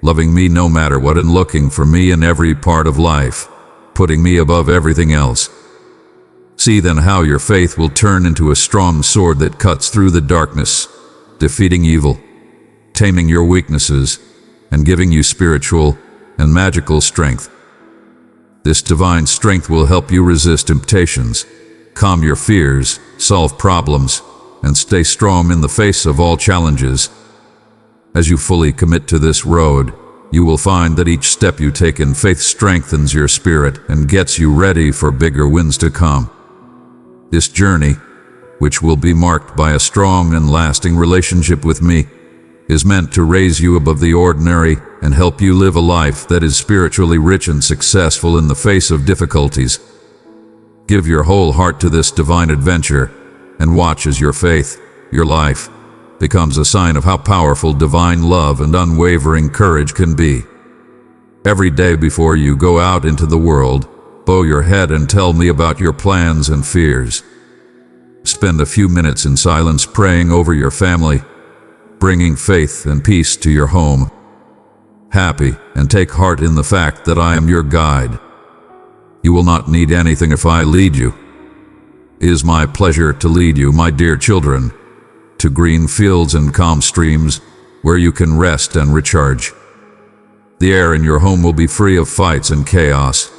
Speaker 1: loving me no matter what and looking for me in every part of life, putting me above everything else. See then how your faith will turn into a strong sword that cuts through the darkness, defeating evil, taming your weaknesses, and giving you spiritual and magical strength. This divine strength will help you resist temptations, calm your fears, solve problems, and stay strong in the face of all challenges. As you fully commit to this road, you will find that each step you take in faith strengthens your spirit and gets you ready for bigger wins to come. This journey, which will be marked by a strong and lasting relationship with me, is meant to raise you above the ordinary and help you live a life that is spiritually rich and successful in the face of difficulties. Give your whole heart to this divine adventure and watch as your faith, your life, becomes a sign of how powerful divine love and unwavering courage can be. Every day before you go out into the world, bow your head and tell me about your plans and fears. Spend a few minutes in silence praying over your family, bringing faith and peace to your home. Happy and take heart in the fact that I am your guide. You will not need anything if I lead you. It is my pleasure to lead you, my dear children, to green fields and calm streams where you can rest and recharge. The air in your home will be free of fights and chaos.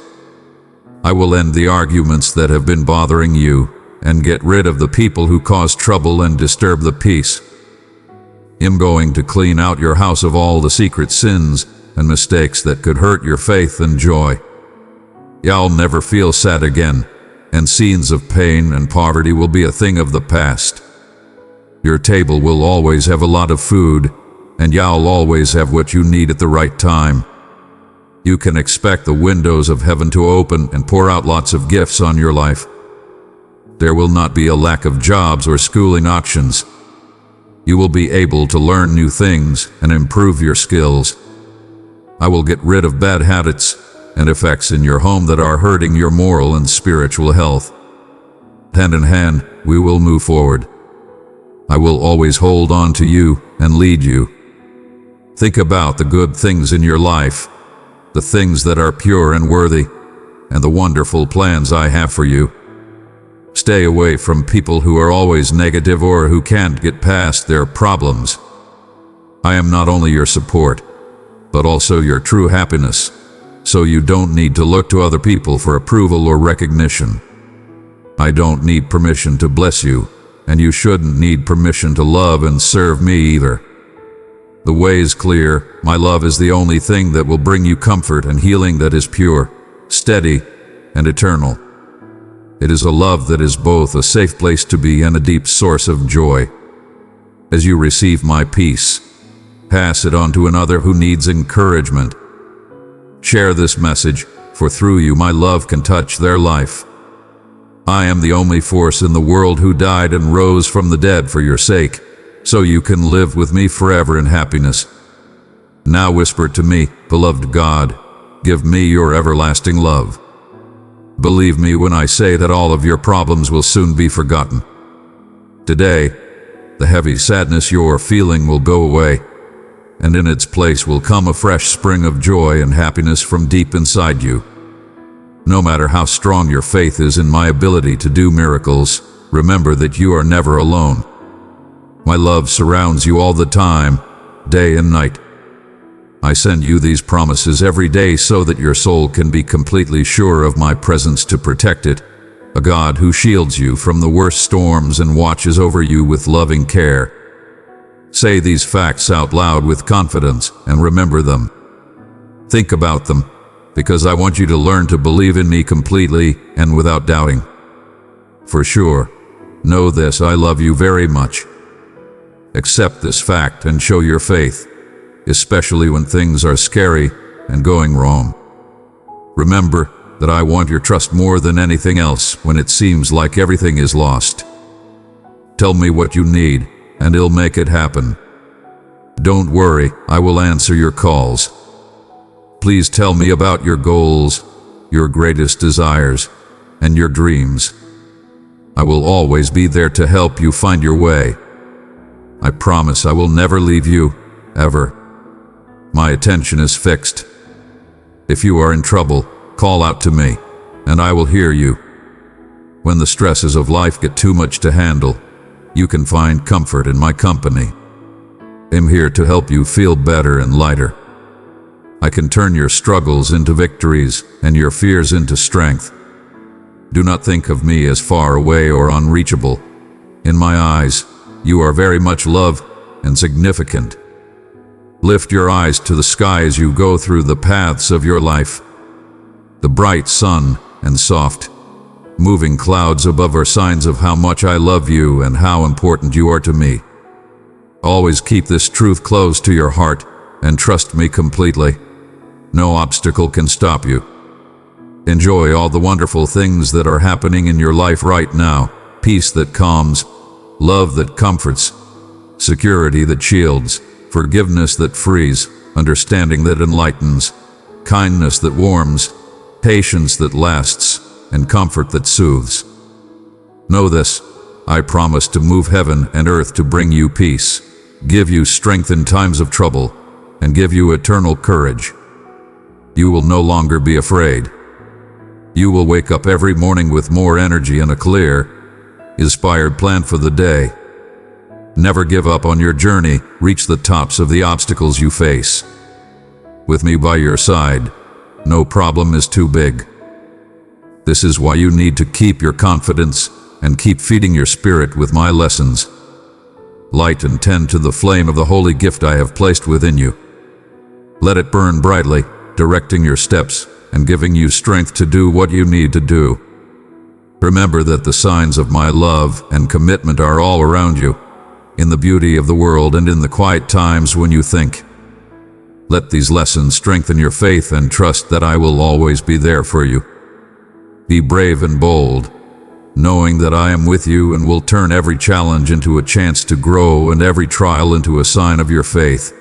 Speaker 1: I will end the arguments that have been bothering you and get rid of the people who cause trouble and disturb the peace. I'm going to clean out your house of all the secret sins and mistakes that could hurt your faith and joy. You'll never feel sad again, and scenes of pain and poverty will be a thing of the past. Your table will always have a lot of food, and you'll always have what you need at the right time. You can expect the windows of heaven to open and pour out lots of gifts on your life. There will not be a lack of jobs or schooling options. You will be able to learn new things and improve your skills. I will get rid of bad habits and effects in your home that are hurting your moral and spiritual health. Hand in hand, we will move forward. I will always hold on to you and lead you. Think about the good things in your life, the things that are pure and worthy, and the wonderful plans I have for you. Stay away from people who are always negative or who can't get past their problems. I am not only your support, but also your true happiness, so you don't need to look to other people for approval or recognition. I don't need permission to bless you, and you shouldn't need permission to love and serve me either. The way is clear. My love is the only thing that will bring you comfort and healing that is pure, steady, and eternal. It is a love that is both a safe place to be and a deep source of joy. As you receive my peace, pass it on to another who needs encouragement. Share this message, for through you my love can touch their life. I am the only force in the world who died and rose from the dead for your sake, so you can live with me forever in happiness. Now whisper to me, beloved God, give me your everlasting love. Believe me when I say that all of your problems will soon be forgotten. Today, the heavy sadness you're feeling will go away, and in its place will come a fresh spring of joy and happiness from deep inside you. No matter how strong your faith is in my ability to do miracles, remember that you are never alone. My love surrounds you all the time, day and night. I send you these promises every day so that your soul can be completely sure of my presence to protect it, a God who shields you from the worst storms and watches over you with loving care. Say these facts out loud with confidence and remember them. Think about them, because I want you to learn to believe in me completely and without doubting. For sure, know this: I love you very much. Accept this fact and show your faith, especially when things are scary and going wrong. Remember that I want your trust more than anything else when it seems like everything is lost. Tell me what you need, and I'll make it happen. Don't worry, I will answer your calls. Please tell me about your goals, your greatest desires, and your dreams. I will always be there to help you find your way. I promise I will never leave you, ever. My attention is fixed. If you are in trouble, call out to me, and I will hear you. When the stresses of life get too much to handle, you can find comfort in my company. I'm here to help you feel better and lighter. I can turn your struggles into victories and your fears into strength. Do not think of me as far away or unreachable. In my eyes, you are very much loved and significant. Lift your eyes to the sky as you go through the paths of your life. The bright sun and soft, moving clouds above are signs of how much I love you and how important you are to me. Always keep this truth close to your heart and trust me completely. No obstacle can stop you. Enjoy all the wonderful things that are happening in your life right now. Peace that calms, love that comforts, security that shields, forgiveness that frees, understanding that enlightens, kindness that warms, patience that lasts, and comfort that soothes. Know this: I promise to move heaven and earth to bring you peace, give you strength in times of trouble, and give you eternal courage. You will no longer be afraid. You will wake up every morning with more energy and a clear, inspired plan for the day. Never give up on your journey. Reach the tops of the obstacles you face. With me by your side, no problem is too big. This is why you need to keep your confidence and keep feeding your spirit with my lessons. Light and tend to the flame of the holy gift I have placed within you. Let it burn brightly, directing your steps and giving you strength to do what you need to do. Remember that the signs of my love and commitment are all around you. in the beauty of the world and in the quiet times when you think. Let these lessons strengthen your faith and trust that I will always be there for you. Be brave and bold, knowing that I am with you and will turn every challenge into a chance to grow and every trial into a sign of your faith.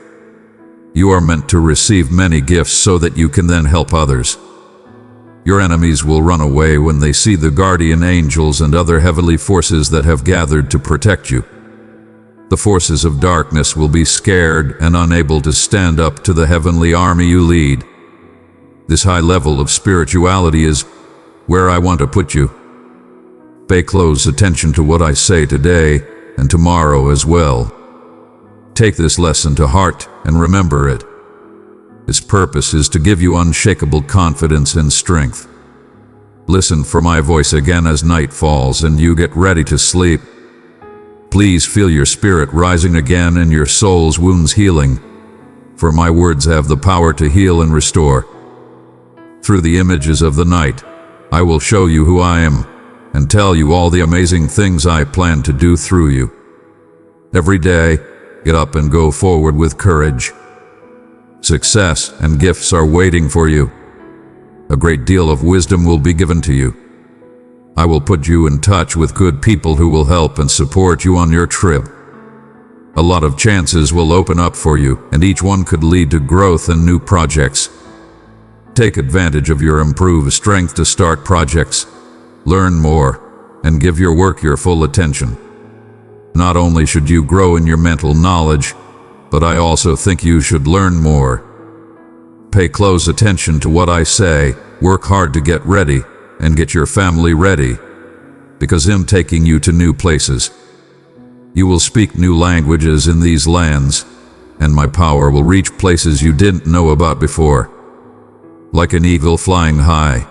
Speaker 1: You are meant to receive many gifts so that you can then help others. Your enemies will run away when they see the guardian angels and other heavenly forces that have gathered to protect you. The forces of darkness will be scared and unable to stand up to the heavenly army you lead. This high level of spirituality is where I want to put you. Pay close attention to what I say today and tomorrow as well. Take this lesson to heart and remember it. Its purpose is to give you unshakable confidence and strength. Listen for my voice again as night falls and you get ready to sleep. Please feel your spirit rising again and your soul's wounds healing, for my words have the power to heal and restore. Through the images of the night, I will show you who I am and tell you all the amazing things I plan to do through you. Every day, get up and go forward with courage. Success and gifts are waiting for you. A great deal of wisdom will be given to you. I will put you in touch with good people who will help and support you on your trip. A lot of chances will open up for you, and each one could lead to growth and new projects. Take advantage of your improved strength to start projects, learn more, and give your work your full attention. Not only should you grow in your mental knowledge, but I also think you should learn more. Pay close attention to what I say, work hard to get ready, and get your family ready, because I'm taking you to new places. You will speak new languages in these lands, and my power will reach places you didn't know about before. Like an eagle flying high,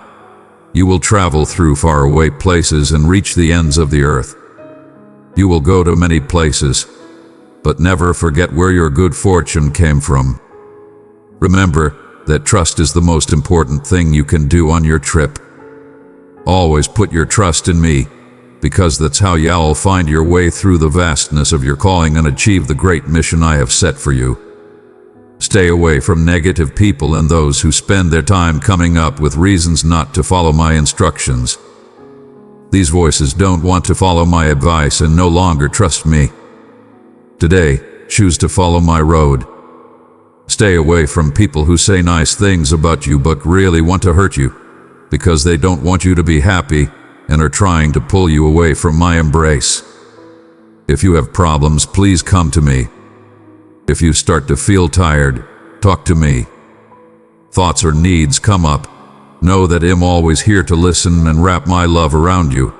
Speaker 1: you will travel through faraway places and reach the ends of the earth. You will go to many places, but never forget where your good fortune came from. Remember that trust is the most important thing you can do on your trip. Always put your trust in me, because that's how you'll find your way through the vastness of your calling and achieve the great mission I have set for you. Stay away from negative people and those who spend their time coming up with reasons not to follow my instructions. These voices don't want to follow my advice and no longer trust me. Today, choose to follow my road. Stay away from people who say nice things about you but really want to hurt you, because they don't want you to be happy and are trying to pull you away from my embrace. If you have problems, please come to me. If you start to feel tired, talk to me. Thoughts or needs come up, know that I'm always here to listen and wrap my love around you.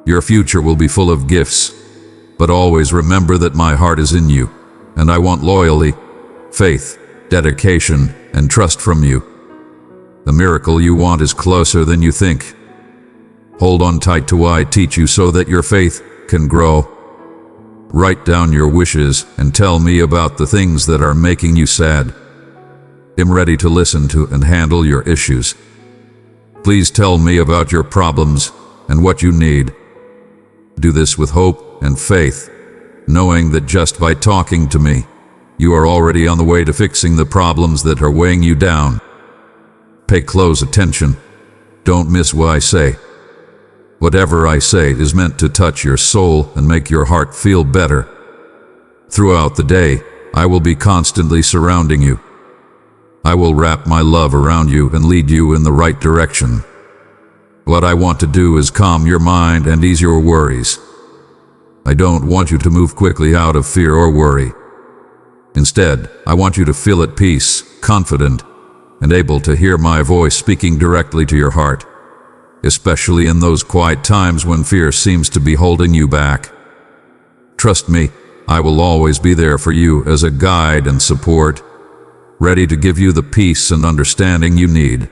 Speaker 1: Your future will be full of gifts, but always remember that my heart is in you, and I want loyalty, faith, dedication, and trust from you. The miracle you want is closer than you think. Hold on tight to what I teach you so that your faith can grow. Write down your wishes and tell me about the things that are making you sad. I'm ready to listen to and handle your issues. Please tell me about your problems and what you need. Do this with hope and faith, knowing that just by talking to me, you are already on the way to fixing the problems that are weighing you down. Pay close attention. Don't miss what I say. Whatever I say is meant to touch your soul and make your heart feel better. Throughout the day, I will be constantly surrounding you. I will wrap my love around you and lead you in the right direction. What I want to do is calm your mind and ease your worries. I don't want you to move quickly out of fear or worry. Instead, I want you to feel at peace, confident, and able to hear my voice speaking directly to your heart, especially in those quiet times when fear seems to be holding you back. Trust me, I will always be there for you as a guide and support, ready to give you the peace and understanding you need.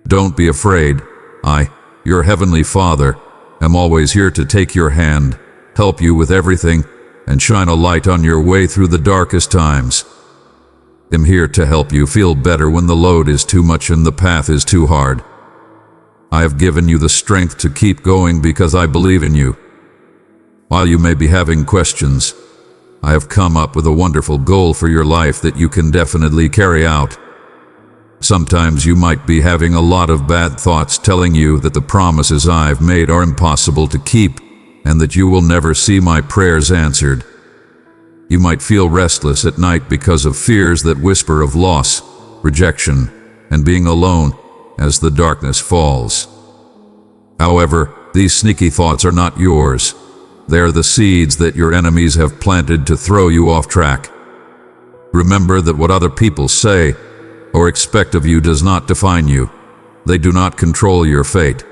Speaker 1: Don't be afraid. I, your Heavenly Father, am always here to take your hand, help you with everything, and shine a light on your way through the darkest times. I'm here to help you feel better when the load is too much and the path is too hard. I have given you the strength to keep going because I believe in you. While you may be having questions, I have come up with a wonderful goal for your life that you can definitely carry out. Sometimes you might be having a lot of bad thoughts telling you that the promises I've made are impossible to keep and that you will never see my prayers answered. You might feel restless at night because of fears that whisper of loss, rejection, and being alone as the darkness falls. However, these sneaky thoughts are not yours. They are the seeds that your enemies have planted to throw you off track. Remember that what other people say or expect of you does not define you. They do not control your fate.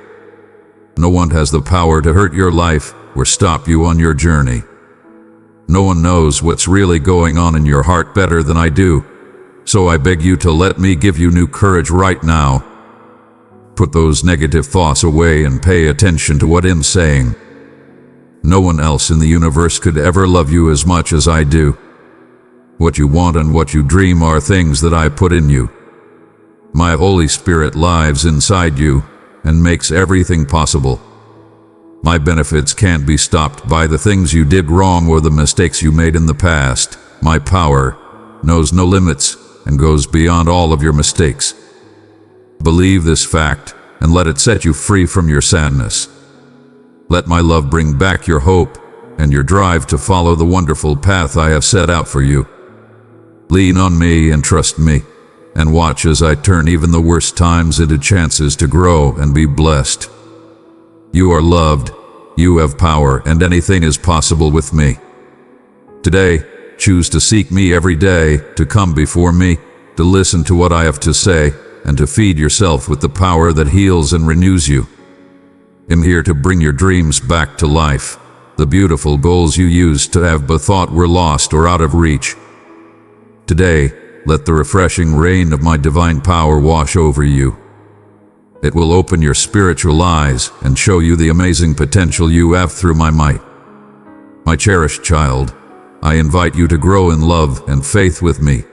Speaker 1: No one has the power to hurt your life or stop you on your journey. No one knows what's really going on in your heart better than I do, so I beg you to let me give you new courage right now. Put those negative thoughts away and pay attention to what I'm saying. No one else in the universe could ever love you as much as I do. What you want and what you dream are things that I put in you. My Holy Spirit lives inside you and makes everything possible. My benefits can't be stopped by the things you did wrong or the mistakes you made in the past. My power knows no limits and goes beyond all of your mistakes. Believe this fact and let it set you free from your sadness. Let my love bring back your hope and your drive to follow the wonderful path I have set out for you. Lean on me and trust me, and watch as I turn even the worst times into chances to grow and be blessed. You are loved, you have power, and anything is possible with me. Today, choose to seek me every day, to come before me, to listen to what I have to say, and to feed yourself with the power that heals and renews you. I'm here to bring your dreams back to life, the beautiful goals you used to have but thought were lost or out of reach. Today, let the refreshing rain of my divine power wash over you. It will open your spiritual eyes and show you the amazing potential you have through my might. My cherished child, I invite you to grow in love and faith with me.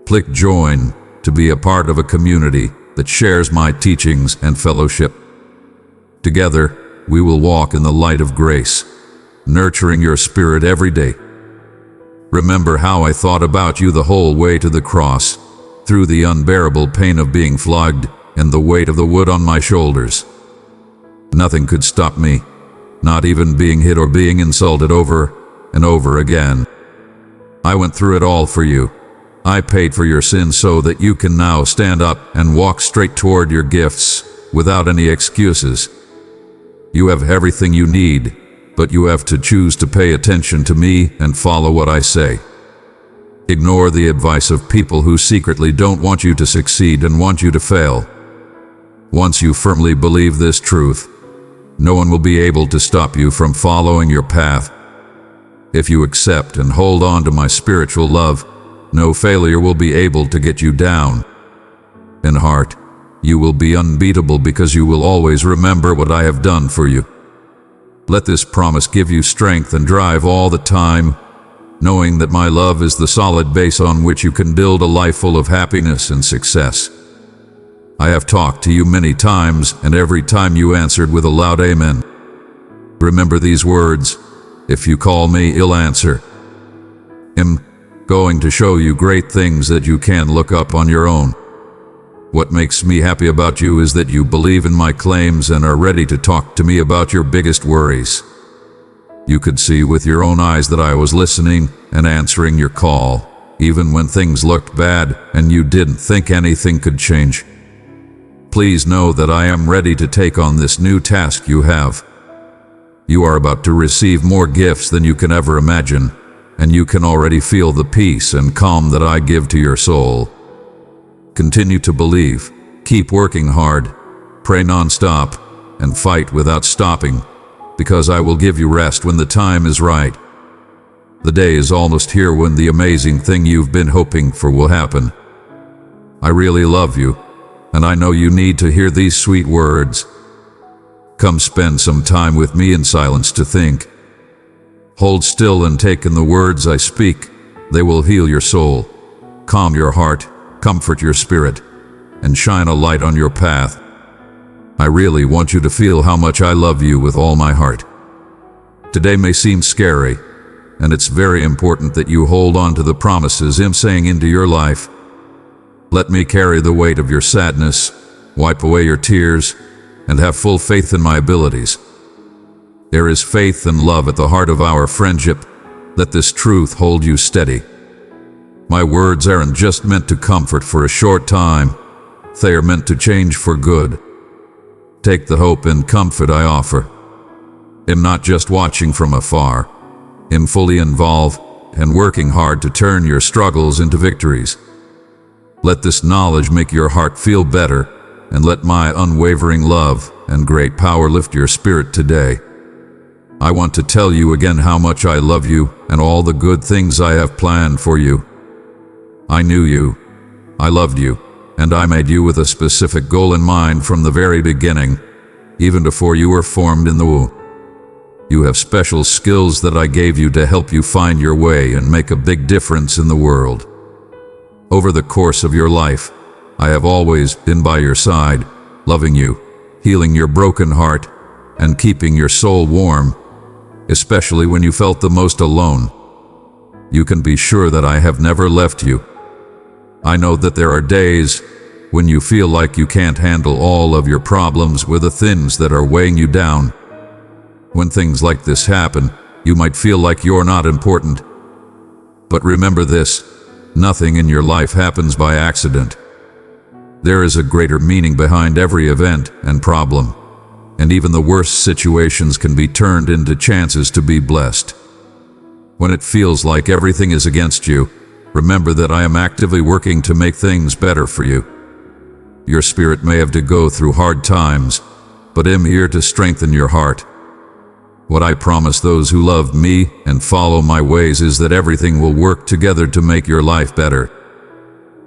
Speaker 1: Click join to be a part of a community that shares my teachings and fellowship. Together, we will walk in the light of grace, nurturing your spirit every day. Remember how I thought about you the whole way to the cross, through the unbearable pain of being flogged and the weight of the wood on my shoulders. Nothing could stop me, not even being hit or being insulted over and over again. I went through it all for you. I paid for your sins so that you can now stand up and walk straight toward your gifts without any excuses. You have everything you need, but you have to choose to pay attention to me and follow what I say. Ignore the advice of people who secretly don't want you to succeed and want you to fail. Once you firmly believe this truth, no one will be able to stop you from following your path. If you accept and hold on to my spiritual love, no failure will be able to get you down. In heart, you will be unbeatable because you will always remember what I have done for you. Let this promise give you strength and drive all the time, knowing that my love is the solid base on which you can build a life full of happiness and success. I have talked to you many times, and every time you answered with a loud amen. Remember these words: if you call me, I'll answer. I'm going to show you great things that you can look up on your own. What makes me happy about you is that you believe in my claims and are ready to talk to me about your biggest worries. You could see with your own eyes that I was listening and answering your call, even when things looked bad and you didn't think anything could change. Please know that I am ready to take on this new task you have. You are about to receive more gifts than you can ever imagine, and you can already feel the peace and calm that I give to your soul. Continue to believe, keep working hard, pray non-stop, and fight without stopping, because I will give you rest when the time is right. The day is almost here when the amazing thing you've been hoping for will happen. I really love you, and I know you need to hear these sweet words. Come spend some time with me in silence to think. Hold still and take in the words I speak. They will heal your soul, calm your heart, comfort your spirit, and shine a light on your path. I really want you to feel how much I love you with all my heart. Today may seem scary, and it's very important that you hold on to the promises I'm saying into your life. Let me carry the weight of your sadness, wipe away your tears, and have full faith in my abilities. There is faith and love at the heart of our friendship. Let this truth hold you steady. My words aren't just meant to comfort for a short time. They are meant to change for good. Take the hope and comfort I offer. I'm not just watching from afar. I'm fully involved and working hard to turn your struggles into victories. Let this knowledge make your heart feel better, and let my unwavering love and great power lift your spirit today. I want to tell you again how much I love you and all the good things I have planned for you. I knew you, I loved you, and I made you with a specific goal in mind from the very beginning, even before you were formed in the womb. You have special skills that I gave you to help you find your way and make a big difference in the world. Over the course of your life, I have always been by your side, loving you, healing your broken heart, and keeping your soul warm, especially when you felt the most alone. You can be sure that I have never left you. I know that there are days when you feel like you can't handle all of your problems with the things that are weighing you down. When things like this happen, you might feel like you're not important. But remember this, nothing in your life happens by accident. There is a greater meaning behind every event and problem, and even the worst situations can be turned into chances to be blessed. When it feels like everything is against you, remember that I am actively working to make things better for you. Your spirit may have to go through hard times, but I'm here to strengthen your heart. What I promise those who love me and follow my ways is that everything will work together to make your life better.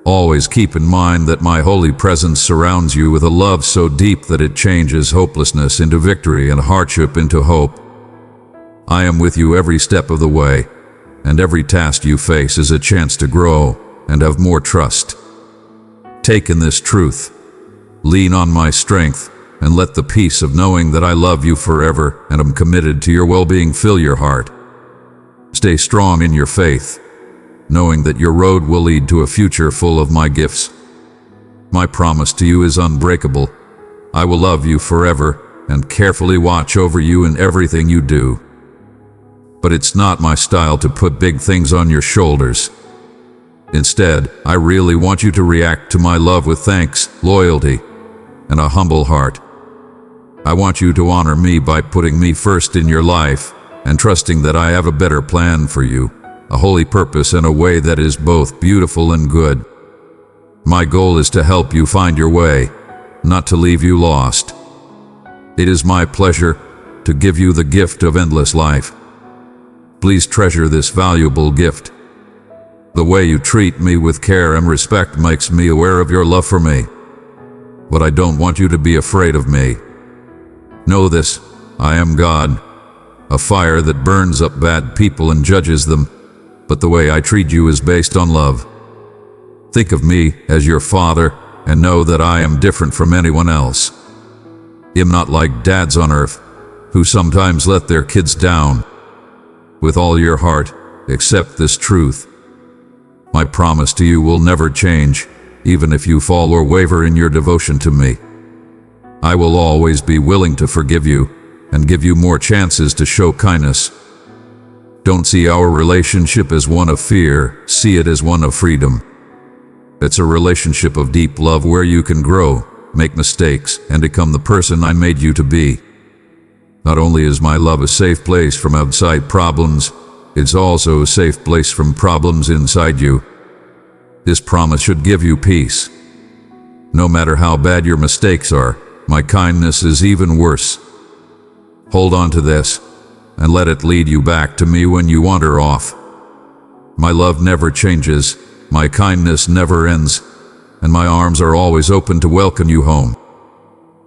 Speaker 1: Always keep in mind that my holy presence surrounds you with a love so deep that it changes hopelessness into victory and hardship into hope. I am with you every step of the way, and every task you face is a chance to grow and have more trust. Take in this truth, lean on my strength, and let the peace of knowing that I love you forever and am committed to your well-being fill your heart. Stay strong in your faith, knowing that your road will lead to a future full of my gifts. My promise to you is unbreakable. I will love you forever and carefully watch over you in everything you do. But it's not my style to put big things on your shoulders. Instead, I really want you to react to my love with thanks, loyalty, and a humble heart. I want you to honor me by putting me first in your life and trusting that I have a better plan for you, a holy purpose and a way that is both beautiful and good. My goal is to help you find your way, not to leave you lost. It is my pleasure to give you the gift of endless life. Please treasure this valuable gift. The way you treat me with care and respect makes me aware of your love for me. But I don't want you to be afraid of me. Know this, I am God, a fire that burns up bad people and judges them, but the way I treat you is based on love. Think of me as your father and know that I am different from anyone else. I'm not like dads on earth, who sometimes let their kids down. With all your heart, accept this truth. My promise to you will never change, even if you fall or waver in your devotion to me. I will always be willing to forgive you and give you more chances to show kindness. Don't see our relationship as one of fear, see it as one of freedom. It's a relationship of deep love where you can grow, make mistakes, and become the person I made you to be. Not only is my love a safe place from outside problems, it's also a safe place from problems inside you. This promise should give you peace. No matter how bad your mistakes are, my kindness is even worse. Hold on to this, and let it lead you back to me when you wander off. My love never changes, my kindness never ends, and my arms are always open to welcome you home.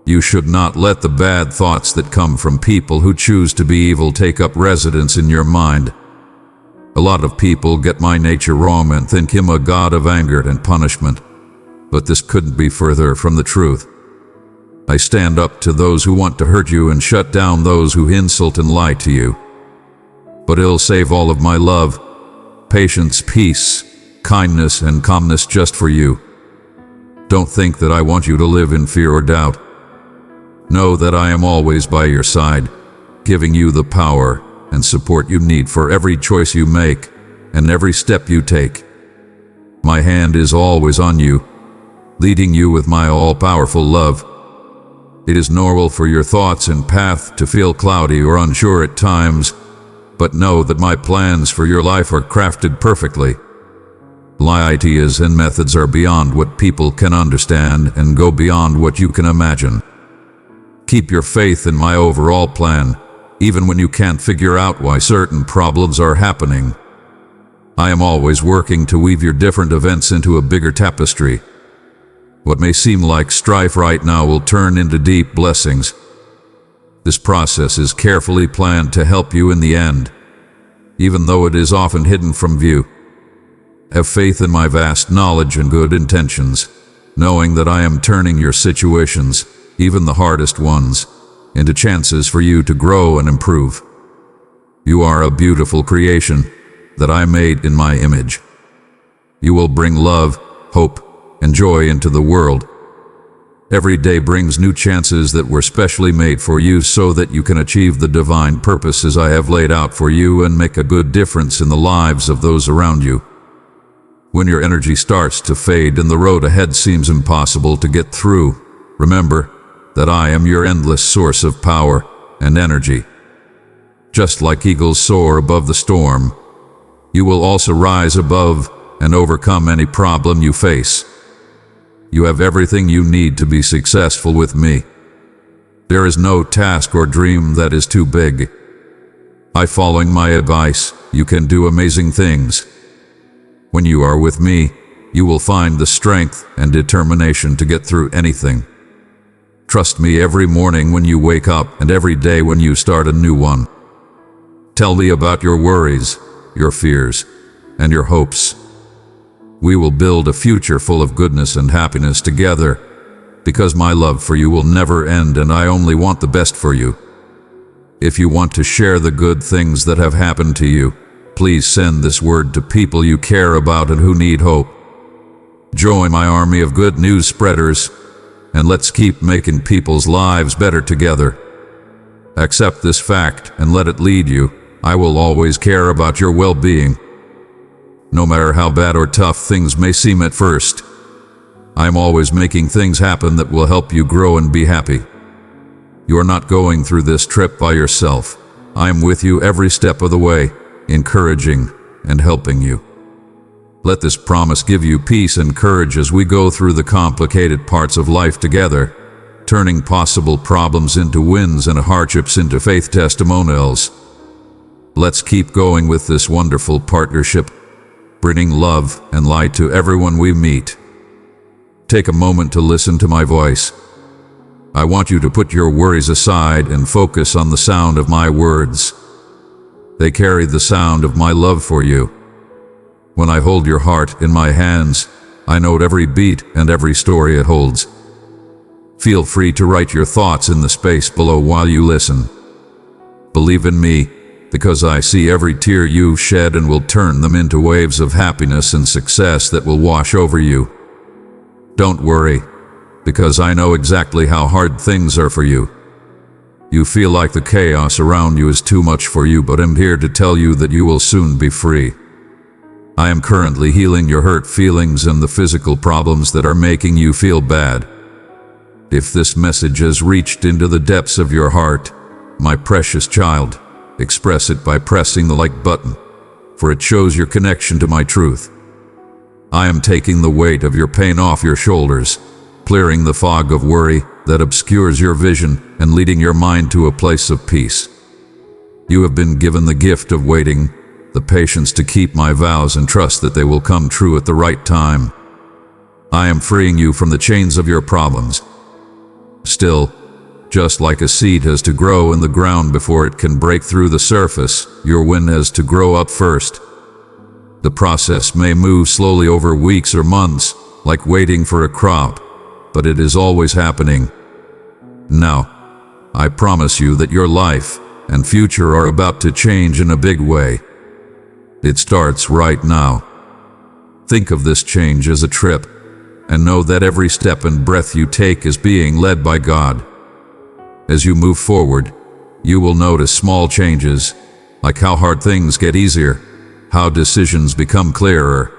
Speaker 1: You should not let the bad thoughts that come from people who choose to be evil take up residence in your mind. A lot of people get my nature wrong and think I'm a god of anger and punishment, but this couldn't be further from the truth. I stand up to those who want to hurt you and shut down those who insult and lie to you. but it'll save all of my love, patience, peace, kindness, and calmness just for you. Don't think that I want you to live in fear or doubt. Know that I am always by your side, giving you the power and support you need for every choice you make and every step you take. My hand is always on you, leading you with my all-powerful love. It is normal for your thoughts and path to feel cloudy or unsure at times, but know that my plans for your life are crafted perfectly. My ideas and methods are beyond what people can understand and go beyond what you can imagine. Keep your faith in my overall plan, even when you can't figure out why certain problems are happening. I am always working to weave your different events into a bigger tapestry. What may seem like strife right now will turn into deep blessings. This process is carefully planned to help you in the end, even though it is often hidden from view. Have faith in my vast knowledge and good intentions, knowing that I am turning your situations, even the hardest ones, into chances for you to grow and improve. You are a beautiful creation that I made in my image. You will bring love, hope, and joy into the world. Every day brings new chances that were specially made for you so that you can achieve the divine purposes I have laid out for you and make a good difference in the lives of those around you. When your energy starts to fade and the road ahead seems impossible to get through, remember that I am your endless source of power and energy. Just like eagles soar above the storm, you will also rise above and overcome any problem you face. You have everything you need to be successful with me. There is no task or dream that is too big. By following my advice, you can do amazing things. When you are with me, you will find the strength and determination to get through anything. Trust me every morning when you wake up and every day when you start a new one. Tell me about your worries, your fears, and your hopes. We will build a future full of goodness and happiness together, because my love for you will never end and I only want the best for you. If you want to share the good things that have happened to you, please send this word to people you care about and who need hope. Join my army of good news spreaders, and let's keep making people's lives better together. Accept this fact and let it lead you. I will always care about your well-being. No matter how bad or tough things may seem at first, I am always making things happen that will help you grow and be happy. You are not going through this trip by yourself. I am with you every step of the way, encouraging and helping you. Let this promise give you peace and courage as we go through the complicated parts of life together, turning possible problems into wins and hardships into faith testimonials. Let's keep going with this wonderful partnership, bringing love and light to everyone we meet. Take a moment to listen to my voice. I want you to put your worries aside and focus on the sound of my words. They carry the sound of my love for you. When I hold your heart in my hands, I note every beat and every story it holds. Feel free to write your thoughts in the space below while you listen. Believe in me, because I see every tear you shed and will turn them into waves of happiness and success that will wash over you. Don't worry, because I know exactly how hard things are for you. You feel like the chaos around you is too much for you, but I'm here to tell you that you will soon be free. I am currently healing your hurt feelings and the physical problems that are making you feel bad. If this message has reached into the depths of your heart, my precious child, express it by pressing the like button, for it shows your connection to my truth. I am taking the weight of your pain off your shoulders, clearing the fog of worry that obscures your vision and leading your mind to a place of peace. You have been given the gift of waiting, the patience to keep my vows and trust that they will come true at the right time. I am freeing you from the chains of your problems. Still, just like a seed has to grow in the ground before it can break through the surface, your win has to grow up first. The process may move slowly over weeks or months, like waiting for a crop, but it is always happening. Now, I promise you that your life, and future are about to change in a big way. It starts right now. Think of this change as a trip, and know that every step and breath you take is being led by God. As you move forward, you will notice small changes, like how hard things get easier, how decisions become clearer,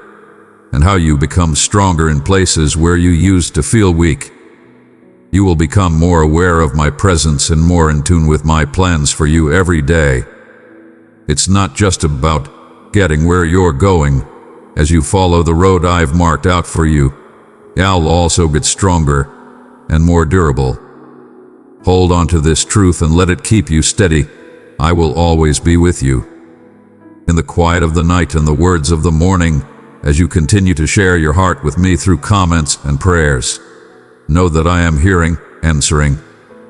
Speaker 1: and how you become stronger in places where you used to feel weak. You will become more aware of my presence and more in tune with my plans for you every day. It's not just about getting where you're going. As you follow the road I've marked out for you, you'll also get stronger and more durable. Hold on to this truth and let it keep you steady. I will always be with you. In the quiet of the night and the words of the morning, as you continue to share your heart with me through comments and prayers, know that I am hearing, answering,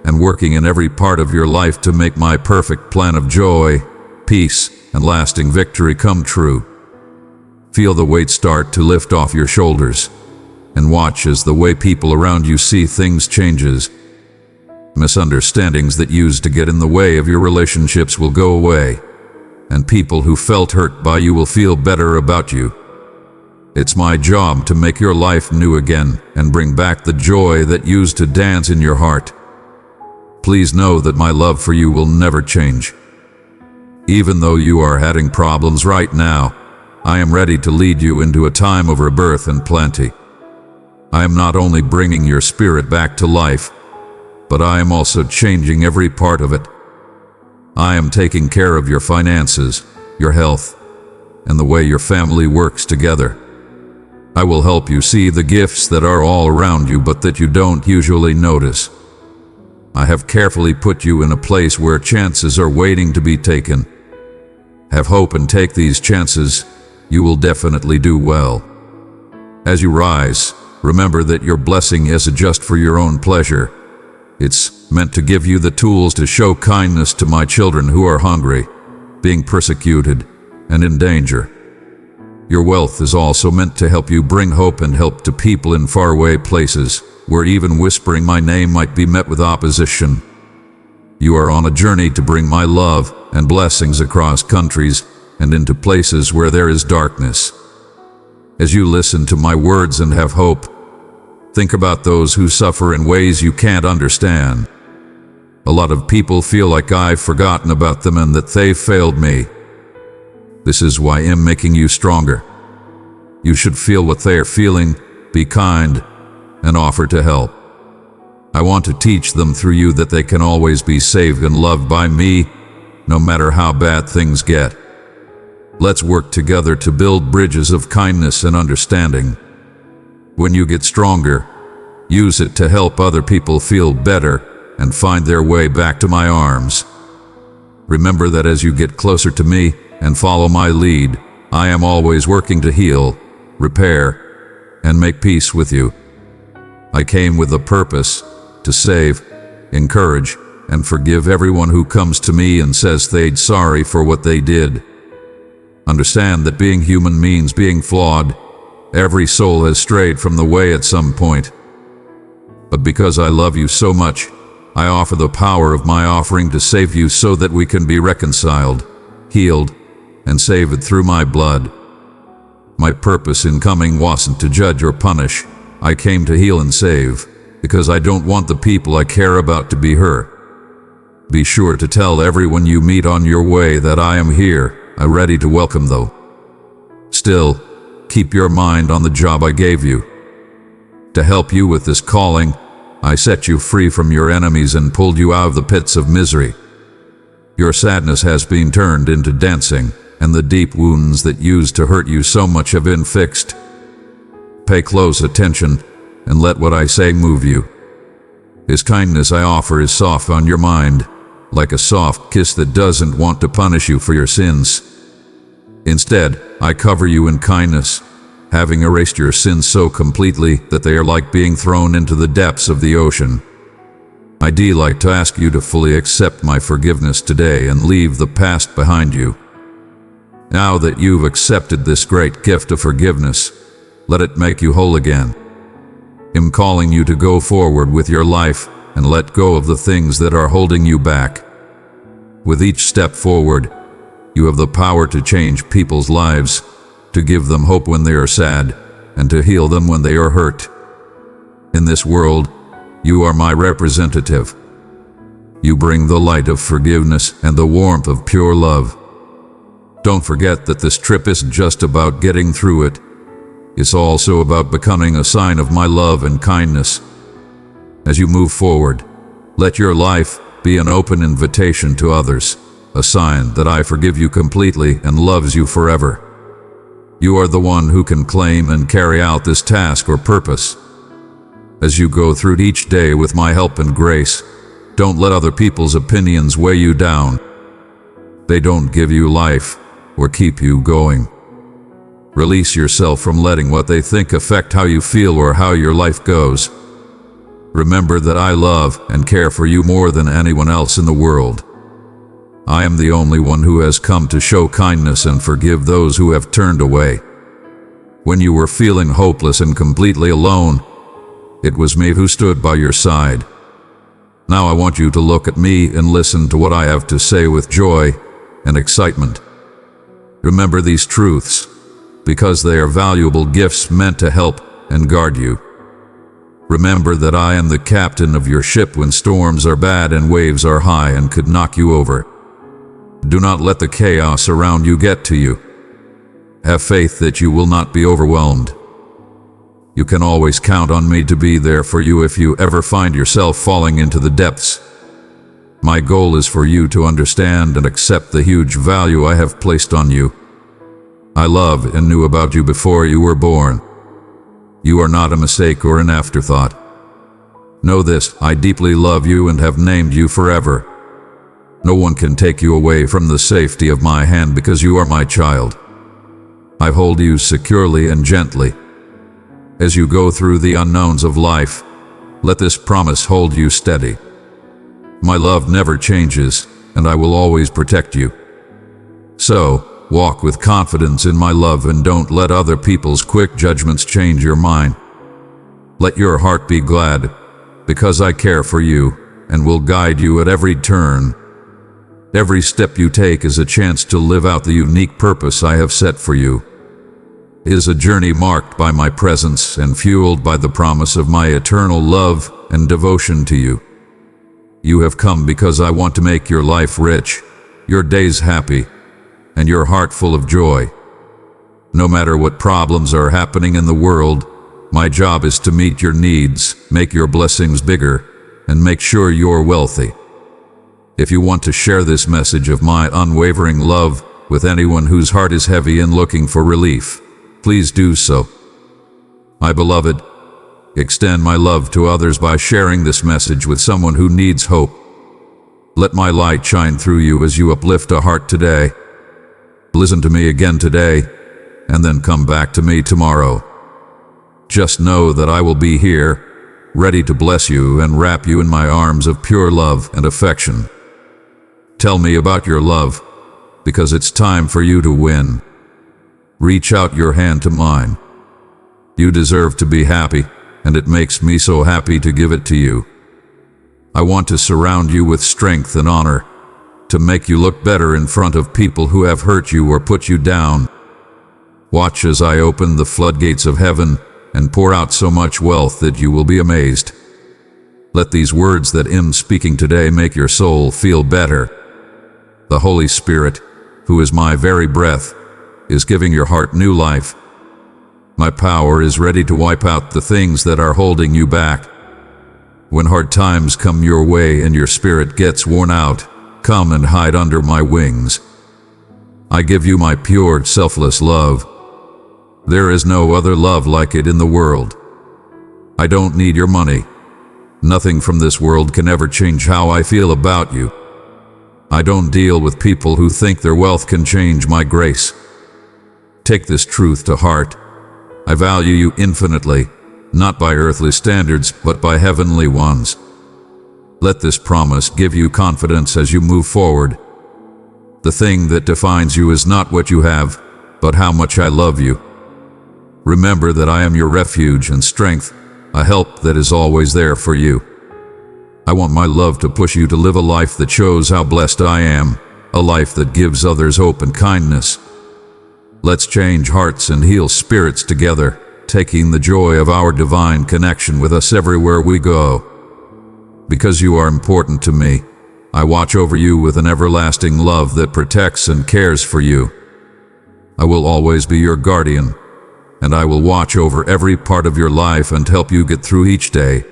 Speaker 1: and working in every part of your life to make my perfect plan of joy, peace, and lasting victory come true. Feel the weight start to lift off your shoulders, and watch as the way people around you see things changes. Misunderstandings that used to get in the way of your relationships will go away, and people who felt hurt by you will feel better about you. It's my job to make your life new again and bring back the joy that used to dance in your heart. Please know that my love for you will never change. Even though you are having problems right now, I am ready to lead you into a time of rebirth and plenty. I am not only bringing your spirit back to life, but I am also changing every part of it. I am taking care of your finances, your health, and the way your family works together. I will help you see the gifts that are all around you but that you don't usually notice. I have carefully put you in a place where chances are waiting to be taken. Have hope and take these chances. You will definitely do well. As you rise, remember that your blessing isn't just for your own pleasure. It's meant to give you the tools to show kindness to my children who are hungry, being persecuted, and in danger. Your wealth is also meant to help you bring hope and help to people in faraway places, where even whispering my name might be met with opposition. You are on a journey to bring my love and blessings across countries and into places where there is darkness. As you listen to my words and have hope, think about those who suffer in ways you can't understand. A lot of people feel like I've forgotten about them and that they've failed me. This is why I'm making you stronger. You should feel what they are feeling, be kind, and offer to help. I want to teach them through you that they can always be saved and loved by me, no matter how bad things get. Let's work together to build bridges of kindness and understanding. When you get stronger, use it to help other people feel better and find their way back to my arms. Remember that as you get closer to me and follow my lead, I am always working to heal, repair, and make peace with you. I came with a purpose to save, encourage, and forgive everyone who comes to me and says they're sorry for what they did. Understand that being human means being flawed. Every soul has strayed from the way at some point. But because I love you so much, I offer the power of my offering to save you so that we can be reconciled, healed, and saved through my blood. My purpose in coming wasn't to judge or punish. I came to heal and save, because I don't want the people I care about to be hurt. Be sure to tell everyone you meet on your way that I am here. I'm ready to welcome them. Still, keep your mind on the job I gave you. To help you with this calling, I set you free from your enemies and pulled you out of the pits of misery. Your sadness has been turned into dancing, and the deep wounds that used to hurt you so much have been fixed. Pay close attention and let what I say move you. His kindness I offer is soft on your mind, like a soft kiss that doesn't want to punish you for your sins. Instead, I cover you in kindness, having erased your sins so completely that they are like being thrown into the depths of the ocean. I'd like to ask you to fully accept my forgiveness today and leave the past behind you. Now that you've accepted this great gift of forgiveness, let it make you whole again. I'm calling you to go forward with your life and let go of the things that are holding you back. With each step forward, you have the power to change people's lives, to give them hope when they are sad, and to heal them when they are hurt. In this world, you are my representative. You bring the light of forgiveness and the warmth of pure love. Don't forget that this trip isn't just about getting through it. It's also about becoming a sign of my love and kindness. As you move forward, let your life be an open invitation to others, a sign that I forgive you completely and loves you forever. You are the one who can claim and carry out this task or purpose. As you go through each day with my help and grace, don't let other people's opinions weigh you down. They don't give you life or keep you going. Release yourself from letting what they think affect how you feel or how your life goes. Remember that I love and care for you more than anyone else in the world. I am the only one who has come to show kindness and forgive those who have turned away. When you were feeling hopeless and completely alone, it was me who stood by your side. Now I want you to look at me and listen to what I have to say with joy and excitement. Remember these truths, because they are valuable gifts meant to help and guard you. Remember that I am the captain of your ship when storms are bad and waves are high and could knock you over. Do not let the chaos around you get to you. Have faith that you will not be overwhelmed. You can always count on me to be there for you if you ever find yourself falling into the depths. My goal is for you to understand and accept the huge value I have placed on you. I love and knew about you before you were born. You are not a mistake or an afterthought. Know this, I deeply love you and have named you forever. No one can take you away from the safety of my hand because you are my child. I hold you securely and gently. As you go through the unknowns of life, let this promise hold you steady. My love never changes, and I will always protect you. So, walk with confidence in my love and don't let other people's quick judgments change your mind. Let your heart be glad, because I care for you and will guide you at every turn. Every step you take is a chance to live out the unique purpose I have set for you. It is a journey marked by my presence and fueled by the promise of my eternal love and devotion to you. You have come because I want to make your life rich, your days happy, and your heart full of joy. No matter what problems are happening in the world, my job is to meet your needs, make your blessings bigger, and make sure you're wealthy. If you want to share this message of my unwavering love with anyone whose heart is heavy and looking for relief, please do so. My beloved, extend my love to others by sharing this message with someone who needs hope. Let my light shine through you as you uplift a heart today. Listen to me again today, and then come back to me tomorrow. Just know that I will be here, ready to bless you and wrap you in my arms of pure love and affection. Tell me about your love, because it's time for you to win. Reach out your hand to mine. You deserve to be happy, and it makes me so happy to give it to you. I want to surround you with strength and honor, to make you look better in front of people who have hurt you or put you down. Watch as I open the floodgates of heaven and pour out so much wealth that you will be amazed. Let these words that I'm speaking today make your soul feel better. The Holy Spirit, who is my very breath, is giving your heart new life. My power is ready to wipe out the things that are holding you back. When hard times come your way and your spirit gets worn out, come and hide under my wings. I give you my pure, selfless love. There is no other love like it in the world. I don't need your money. Nothing from this world can ever change how I feel about you. I don't deal with people who think their wealth can change my grace. Take this truth to heart. I value you infinitely, not by earthly standards, but by heavenly ones. Let this promise give you confidence as you move forward. The thing that defines you is not what you have, but how much I love you. Remember that I am your refuge and strength, a help that is always there for you. I want my love to push you to live a life that shows how blessed I am, a life that gives others hope and kindness. Let's change hearts and heal spirits together, taking the joy of our divine connection with us everywhere we go. Because you are important to me, I watch over you with an everlasting love that protects and cares for you. I will always be your guardian, and I will watch over every part of your life and help you get through each day.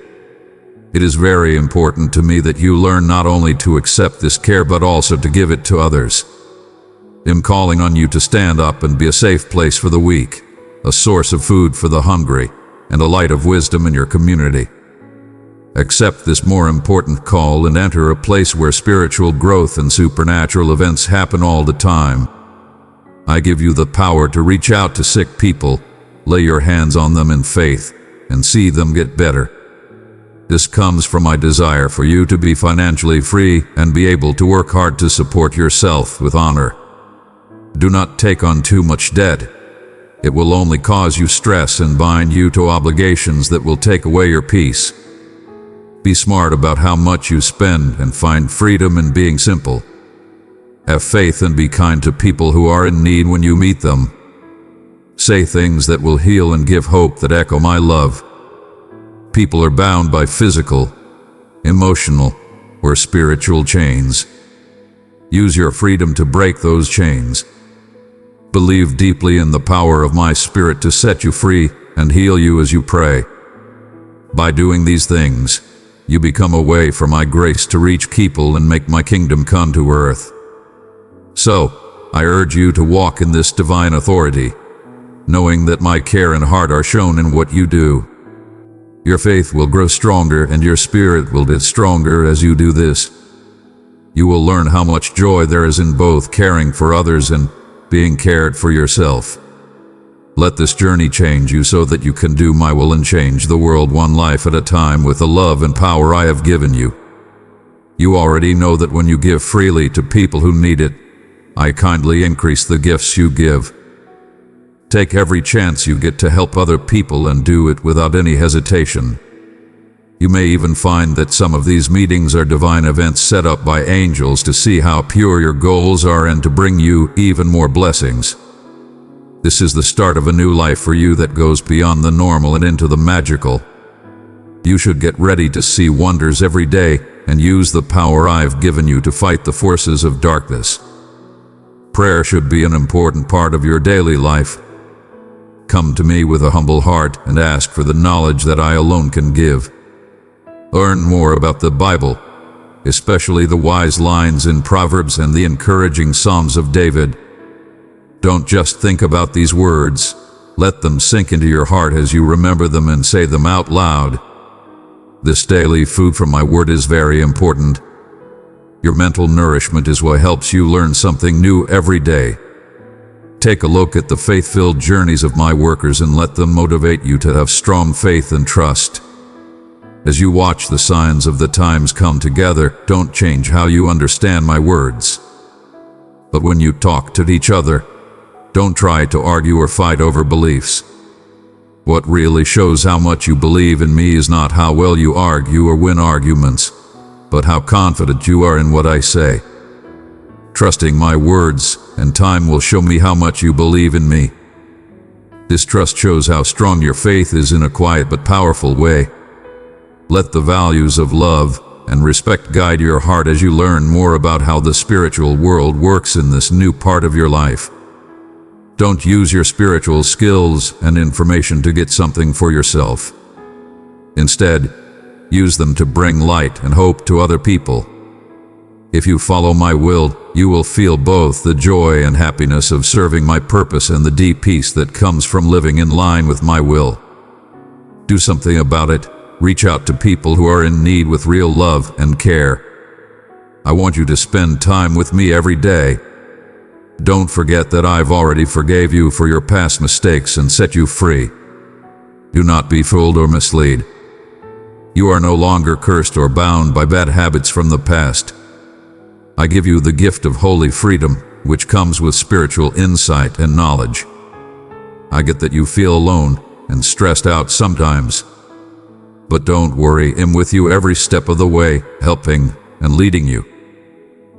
Speaker 1: It is very important to me that you learn not only to accept this care but also to give it to others. I'm calling on you to stand up and be a safe place for the weak, a source of food for the hungry, and a light of wisdom in your community. Accept this more important call and enter a place where spiritual growth and supernatural events happen all the time. I give you the power to reach out to sick people, lay your hands on them in faith, and see them get better. This comes from my desire for you to be financially free and be able to work hard to support yourself with honor. Do not take on too much debt. It will only cause you stress and bind you to obligations that will take away your peace. Be smart about how much you spend and find freedom in being simple. Have faith and be kind to people who are in need when you meet them. Say things that will heal and give hope that echo my love. People are bound by physical, emotional, or spiritual chains. Use your freedom to break those chains. Believe deeply in the power of my Spirit to set you free and heal you as you pray. By doing these things, you become a way for my grace to reach people and make my kingdom come to earth. So, I urge you to walk in this divine authority, knowing that my care and heart are shown in what you do. Your faith will grow stronger and your spirit will get stronger as you do this. You will learn how much joy there is in both caring for others and being cared for yourself. Let this journey change you so that you can do my will and change the world one life at a time with the love and power I have given you. You already know that when you give freely to people who need it, I kindly increase the gifts you give. Take every chance you get to help other people and do it without any hesitation. You may even find that some of these meetings are divine events set up by angels to see how pure your goals are and to bring you even more blessings. This is the start of a new life for you that goes beyond the normal and into the magical. You should get ready to see wonders every day and use the power I've given you to fight the forces of darkness. Prayer should be an important part of your daily life. Come to me with a humble heart and ask for the knowledge that I alone can give. Learn more about the Bible, especially the wise lines in Proverbs and the encouraging Psalms of David. Don't just think about these words. Let them sink into your heart as you remember them and say them out loud. This daily food from my word is very important. Your mental nourishment is what helps you learn something new every day. Take a look at the faith-filled journeys of my workers and let them motivate you to have strong faith and trust. As you watch the signs of the times come together, don't change how you understand my words. But when you talk to each other, don't try to argue or fight over beliefs. What really shows how much you believe in me is not how well you argue or win arguments, but how confident you are in what I say. Trusting my words, and time will show me how much you believe in me. This trust shows how strong your faith is in a quiet but powerful way. Let the values of love and respect guide your heart as you learn more about how the spiritual world works in this new part of your life. Don't use your spiritual skills and information to get something for yourself. Instead, use them to bring light and hope to other people. If you follow my will, you will feel both the joy and happiness of serving my purpose and the deep peace that comes from living in line with my will. Do something about it. Reach out to people who are in need with real love and care. I want you to spend time with me every day. Don't forget that I've already forgave you for your past mistakes and set you free. Do not be fooled or misled. You are no longer cursed or bound by bad habits from the past. I give you the gift of holy freedom, which comes with spiritual insight and knowledge. I get that you feel alone and stressed out sometimes. But don't worry, I'm with you every step of the way, helping and leading you.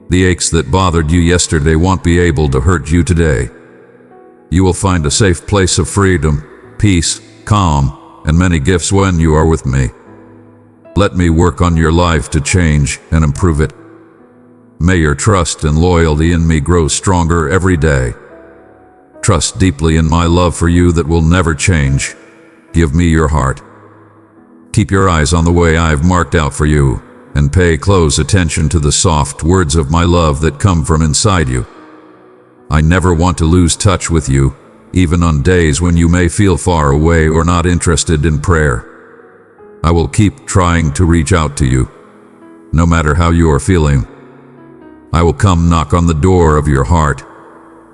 Speaker 1: The aches that bothered you yesterday won't be able to hurt you today. You will find a safe place of freedom, peace, calm, and many gifts when you are with me. Let me work on your life to change and improve it. May your trust and loyalty in me grow stronger every day. Trust deeply in my love for you that will never change. Give me your heart. Keep your eyes on the way I've marked out for you, and pay close attention to the soft words of my love that come from inside you. I never want to lose touch with you, even on days when you may feel far away or not interested in prayer. I will keep trying to reach out to you, no matter how you are feeling. I will come knock on the door of your heart,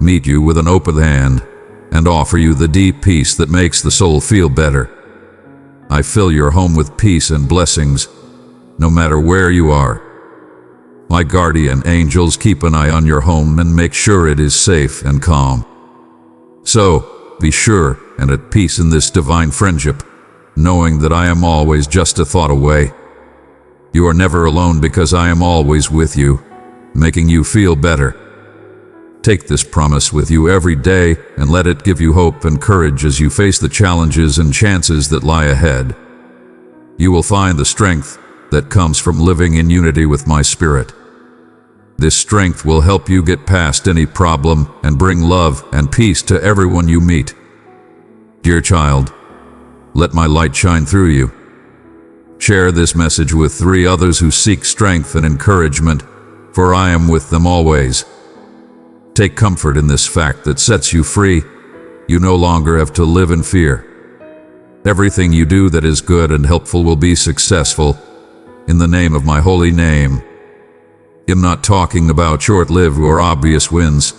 Speaker 1: meet you with an open hand, and offer you the deep peace that makes the soul feel better. I fill your home with peace and blessings, no matter where you are. My guardian angels keep an eye on your home and make sure it is safe and calm. So, be sure and at peace in this divine friendship, knowing that I am always just a thought away. You are never alone because I am always with you, making you feel better. Take this promise with you every day and let it give you hope and courage as you face the challenges and chances that lie ahead. You will find the strength that comes from living in unity with my spirit. This strength will help you get past any problem and bring love and peace to everyone you meet. Dear child, let my light shine through you. Share this message with 3 others who seek strength and encouragement, for I am with them always. Take comfort in this fact that sets you free. You no longer have to live in fear. Everything you do that is good and helpful will be successful, in the name of my holy name. I'm not talking about short-lived or obvious wins,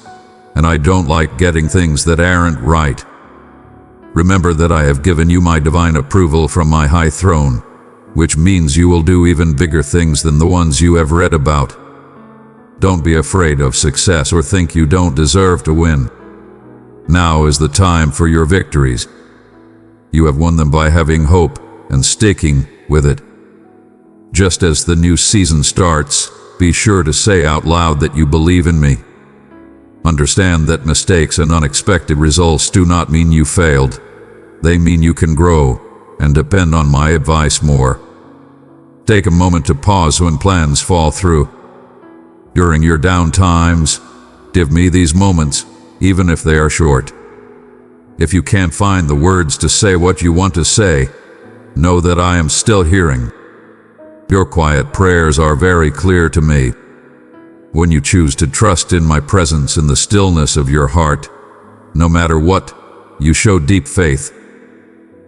Speaker 1: and I don't like getting things that aren't right. Remember that I have given you my divine approval from my high throne, which means you will do even bigger things than the ones you have read about. Don't be afraid of success or think you don't deserve to win. Now is the time for your victories. You have won them by having hope and sticking with it. Just as the new season starts, be sure to say out loud that you believe in me. Understand that mistakes and unexpected results do not mean you failed. They mean you can grow and depend on my advice more. Take a moment to pause when plans fall through. During your down times, give me these moments, even if they are short. If you can't find the words to say what you want to say, know that I am still hearing. Your quiet prayers are very clear to me. When you choose to trust in my presence in the stillness of your heart, no matter what, you show deep faith.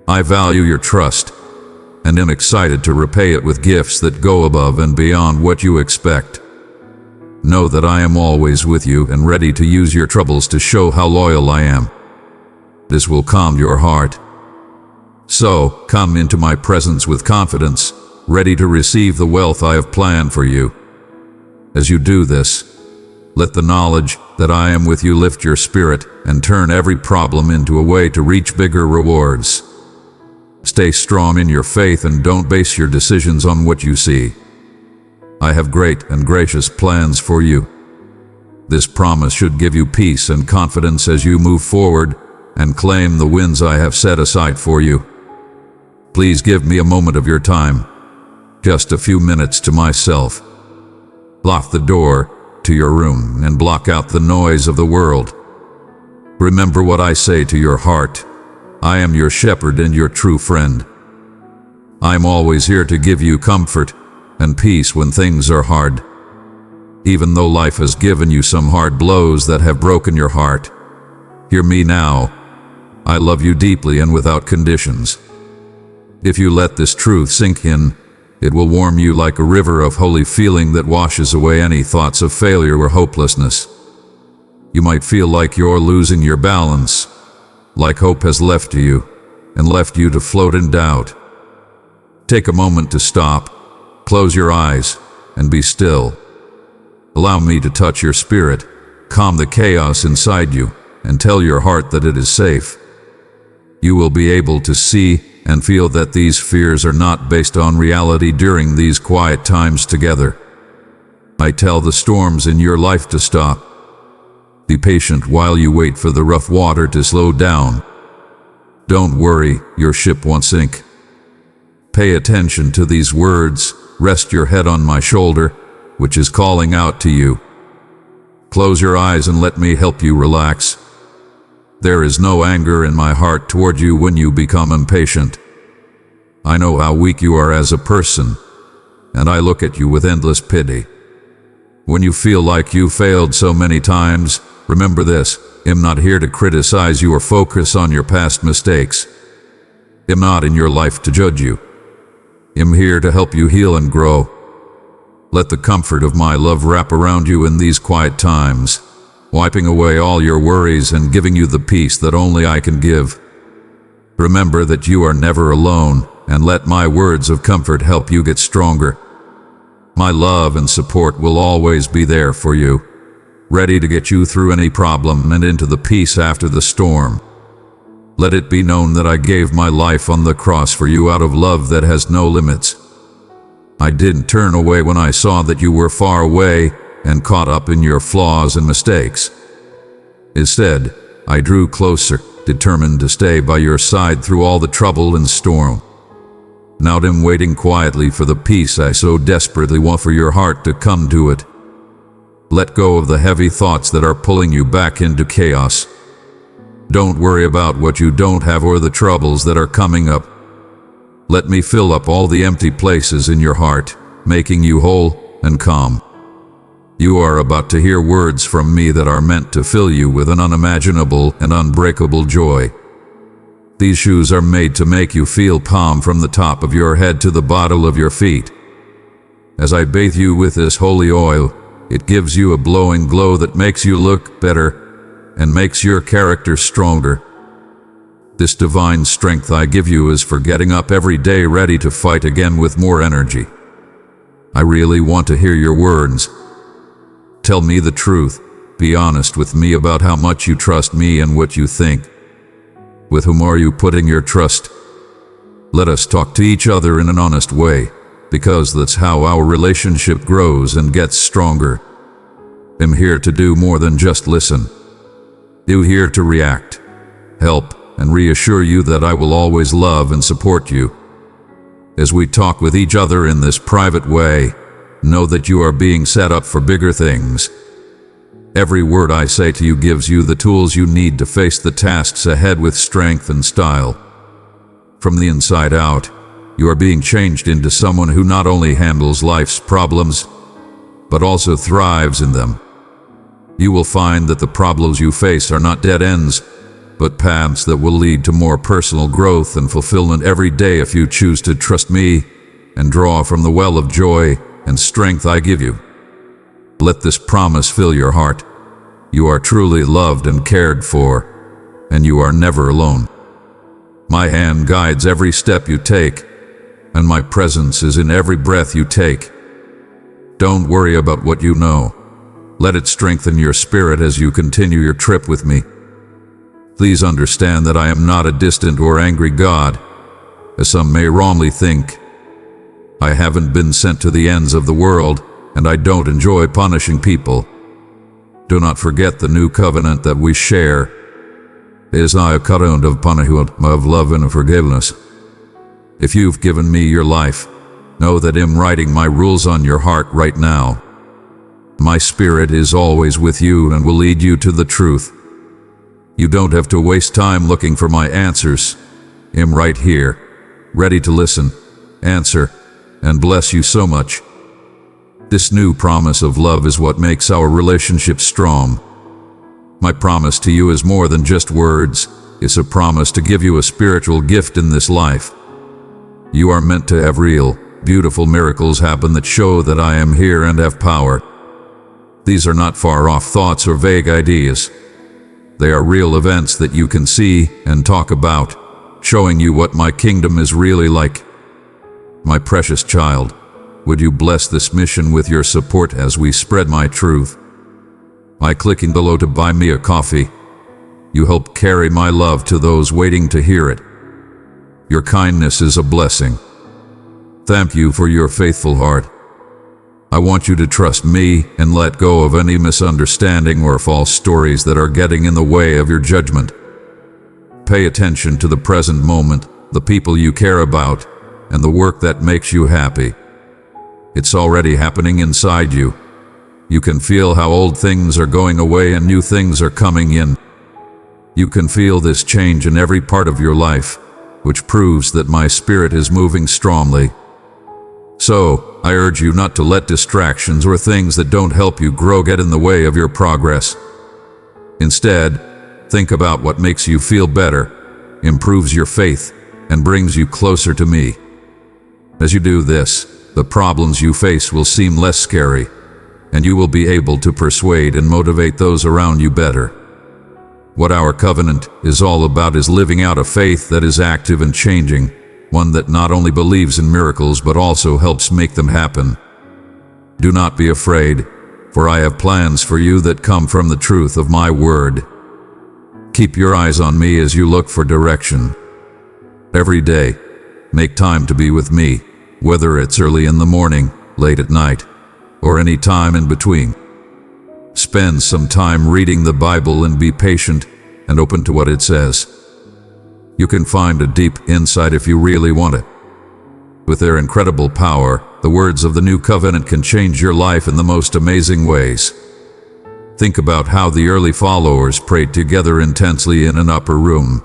Speaker 1: I value your trust, and am excited to repay it with gifts that go above and beyond what you expect. Know that I am always with you and ready to use your troubles to show how loyal I am. This will calm your heart. So, come into my presence with confidence, ready to receive the wealth I have planned for you. As you do this, let the knowledge that I am with you lift your spirit and turn every problem into a way to reach bigger rewards. Stay strong in your faith and don't base your decisions on what you see. I have great and gracious plans for you. This promise should give you peace and confidence as you move forward and claim the wins I have set aside for you. Please give me a moment of your time, just a few minutes to myself. Lock the door to your room and block out the noise of the world. Remember what I say to your heart. I am your shepherd and your true friend. I am always here to give you comfort and peace when things are hard. Even though life has given you some hard blows that have broken your heart, hear me now. I love you deeply and without conditions. If you let this truth sink in, it will warm you like a river of holy feeling that washes away any thoughts of failure or hopelessness. You might feel like you're losing your balance, like hope has left you and left you to float in doubt. Take a moment to stop. Close your eyes and be still. Allow me to touch your spirit, calm the chaos inside you, and tell your heart that it is safe. You will be able to see and feel that these fears are not based on reality during these quiet times together. I tell the storms in your life to stop. Be patient while you wait for the rough water to slow down. Don't worry, your ship won't sink. Pay attention to these words. Rest your head on my shoulder, which is calling out to you. Close your eyes and let me help you relax. There is no anger in my heart toward you when you become impatient. I know how weak you are as a person, and I look at you with endless pity. When you feel like you failed so many times, remember this: I'm not here to criticize you or focus on your past mistakes. I'm not in your life to judge you. I'm here to help you heal and grow. Let the comfort of my love wrap around you in these quiet times, wiping away all your worries and giving you the peace that only I can give. Remember that you are never alone, and let my words of comfort help you get stronger. My love and support will always be there for you, ready to get you through any problem and into the peace after the storm. Let it be known that I gave my life on the cross for you out of love that has no limits. I didn't turn away when I saw that you were far away and caught up in your flaws and mistakes. Instead, I drew closer, determined to stay by your side through all the trouble and storm. Now I'm waiting quietly for the peace I so desperately want for your heart to come to it. Let go of the heavy thoughts that are pulling you back into chaos. Don't worry about what you don't have or the troubles that are coming up. Let me fill up all the empty places in your heart, making you whole and calm. You are about to hear words from me that are meant to fill you with an unimaginable and unbreakable joy. These shoes are made to make you feel calm from the top of your head to the bottom of your feet. As I bathe you with this holy oil, it gives you a glowing glow that makes you look better and makes your character stronger. This divine strength I give you is for getting up every day ready to fight again with more energy. I really want to hear your words. Tell me the truth. Be honest with me about how much you trust me and what you think. With whom are you putting your trust? Let us talk to each other in an honest way, because that's how our relationship grows and gets stronger. I'm here to do more than just listen. I'm here to react, help, and reassure you that I will always love and support you. As we talk with each other in this private way, know that you are being set up for bigger things. Every word I say to you gives you the tools you need to face the tasks ahead with strength and style. From the inside out, you are being changed into someone who not only handles life's problems, but also thrives in them. You will find that the problems you face are not dead ends, but paths that will lead to more personal growth and fulfillment every day if you choose to trust me and draw from the well of joy and strength I give you. Let this promise fill your heart. You are truly loved and cared for, and you are never alone. My hand guides every step you take, and my presence is in every breath you take. Don't worry about what you know. Let it strengthen your spirit as you continue your trip with me. Please understand that I am not a distant or angry God, as some may wrongly think. I haven't been sent to the ends of the world, and I don't enjoy punishing people. Do not forget the new covenant that we share. It is not a covenant of punishment, but of love and forgiveness. If you've given me your life, know that I'm writing my rules on your heart right now. My spirit is always with you and will lead you to the truth. You don't have to waste time looking for my answers. I'm right here, ready to listen, answer, and bless you so much. This new promise of love is what makes our relationship strong. My promise to you is more than just words. It's a promise to give you a spiritual gift in this life. You are meant to have real, beautiful miracles happen that show that I am here and have power. These are not far-off thoughts or vague ideas. They are real events that you can see and talk about, showing you what my kingdom is really like. My precious child, would you bless this mission with your support as we spread my truth? By clicking below to buy me a coffee, you help carry my love to those waiting to hear it. Your kindness is a blessing. Thank you for your faithful heart. I want you to trust me and let go of any misunderstanding or false stories that are getting in the way of your judgment. Pay attention to the present moment, the people you care about, and the work that makes you happy. It's already happening inside you. You can feel how old things are going away and new things are coming in. You can feel this change in every part of your life, which proves that my spirit is moving strongly. So, I urge you not to let distractions or things that don't help you grow get in the way of your progress. Instead, think about what makes you feel better, improves your faith, and brings you closer to me. As you do this, the problems you face will seem less scary, and you will be able to persuade and motivate those around you better. What our covenant is all about is living out a faith that is active and changing, one that not only believes in miracles but also helps make them happen. Do not be afraid, for I have plans for you that come from the truth of my word. Keep your eyes on me as you look for direction. Every day, make time to be with me, whether it's early in the morning, late at night, or any time in between. Spend some time reading the Bible and be patient and open to what it says. You can find a deep insight if you really want it. With their incredible power, the words of the new covenant can change your life in the most amazing ways. Think about how the early followers prayed together intensely in an upper room.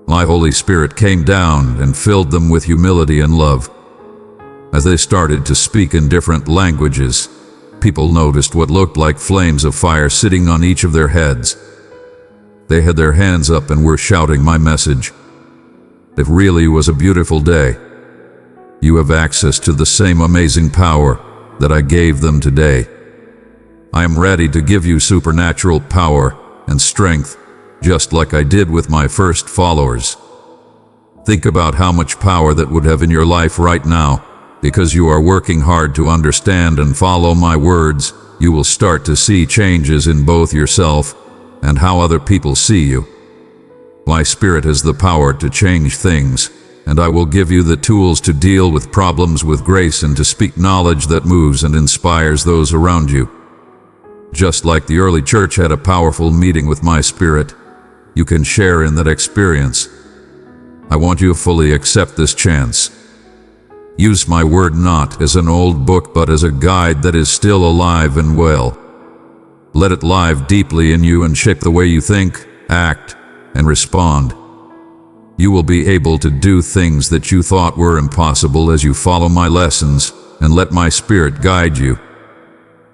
Speaker 1: My Holy Spirit came down and filled them with humility and love. As they started to speak in different languages, people noticed what looked like flames of fire sitting on each of their heads. They had their hands up and were shouting my message. It really was a beautiful day. You have access to the same amazing power that I gave them today. I am ready to give you supernatural power and strength, just like I did with my first followers. Think about how much power that would have in your life right now. Because you are working hard to understand and follow my words, you will start to see changes in both yourself and how other people see you. My Spirit has the power to change things, and I will give you the tools to deal with problems with grace and to speak knowledge that moves and inspires those around you. Just like the early church had a powerful meeting with my Spirit, you can share in that experience. I want you to fully accept this chance. Use my word not as an old book but as a guide that is still alive and well. Let it live deeply in you and shape the way you think, act, and respond. You will be able to do things that you thought were impossible as you follow my lessons and let my Spirit guide you.